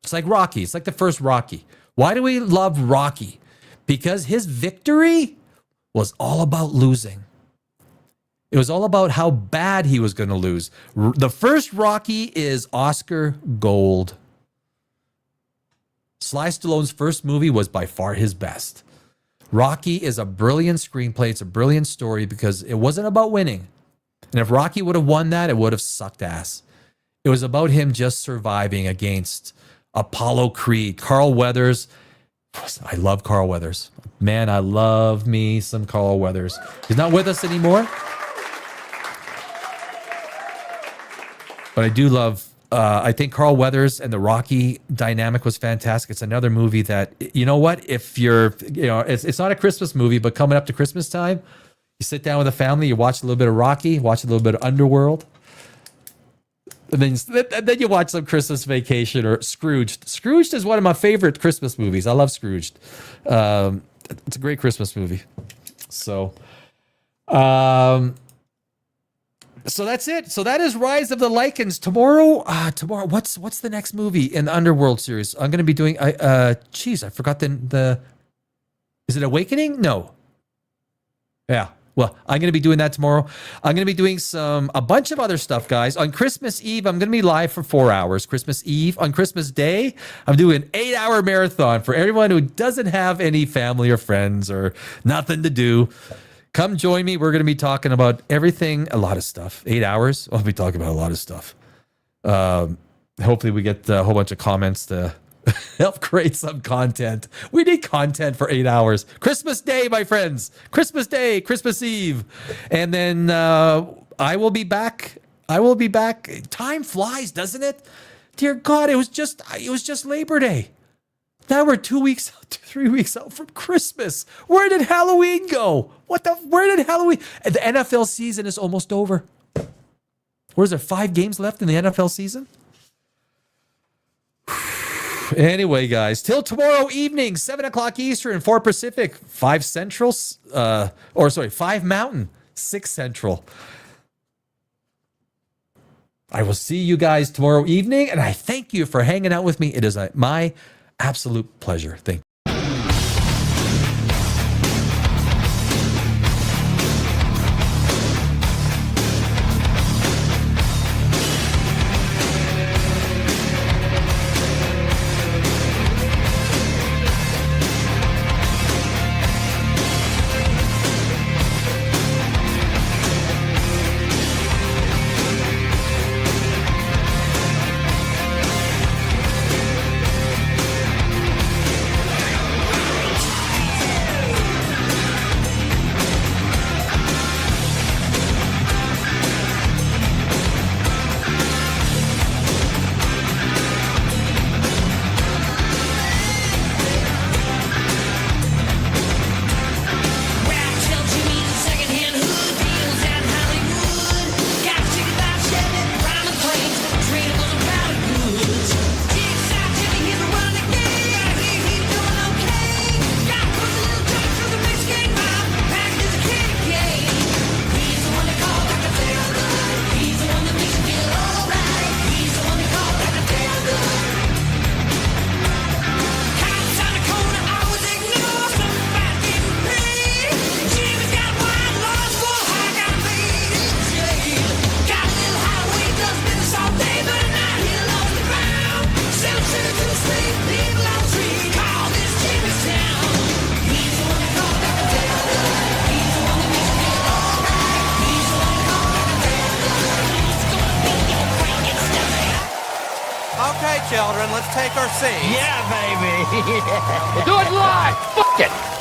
It's like Rocky. It's like the first Rocky. Why do we love Rocky? Because his victory was all about losing. It was all about how bad he was going to lose. The first Rocky is Oscar gold. Sly Stallone's first movie was by far his best. Rocky is a brilliant screenplay. It's a brilliant story because it wasn't about winning. And if Rocky would have won that, it would have sucked ass. It was about him just surviving against Apollo Creed. Carl Weathers. I love Carl Weathers. Man, I love me some Carl Weathers. He's not with us anymore. But I do love, I think Carl Weathers and the Rocky dynamic was fantastic. It's another movie that, you know what, if you're, it's not a Christmas movie, but coming up to Christmas time, you sit down with a family, you watch a little bit of Rocky, watch a little bit of Underworld, and then you watch some Christmas Vacation or Scrooged. Scrooged is one of my favorite Christmas movies. I love Scrooged. It's a great Christmas movie. So that's it. So that is Rise of the Lycans. Tomorrow, what's the next movie in the Underworld series? I'm going to be doing, I forgot the, is it Awakening? No. Yeah. Well, I'm going to be doing that tomorrow. I'm going to be doing a bunch of other stuff, guys. On Christmas Eve, I'm going to be live for 4 hours. Christmas Eve. On Christmas Day, I'm doing an 8-hour marathon for everyone who doesn't have any family or friends or nothing to do. Come join me. We're going to be talking about everything, a lot of stuff. 8 hours. I'll be talking about a lot of stuff. Hopefully we get a whole bunch of comments to help create some content. We need content for 8 hours. Christmas Day, my friends. Christmas Day, Christmas Eve. And then I will be back. Time flies, doesn't it? Dear God, it was just Labor Day. Now we're 3 weeks out from Christmas. Where did Halloween go? Where did Halloween? The NFL season is almost over. Where's there 5 games left in the NFL season? Anyway, guys, till tomorrow evening, 7 o'clock Eastern, 4 Pacific, 5 Central, 5 Mountain, 6 Central. I will see you guys tomorrow evening, and I thank you for hanging out with me. It is my absolute pleasure. Thank you. children. Let's take our seats. Yeah, baby. We'll do it live. Fuck it.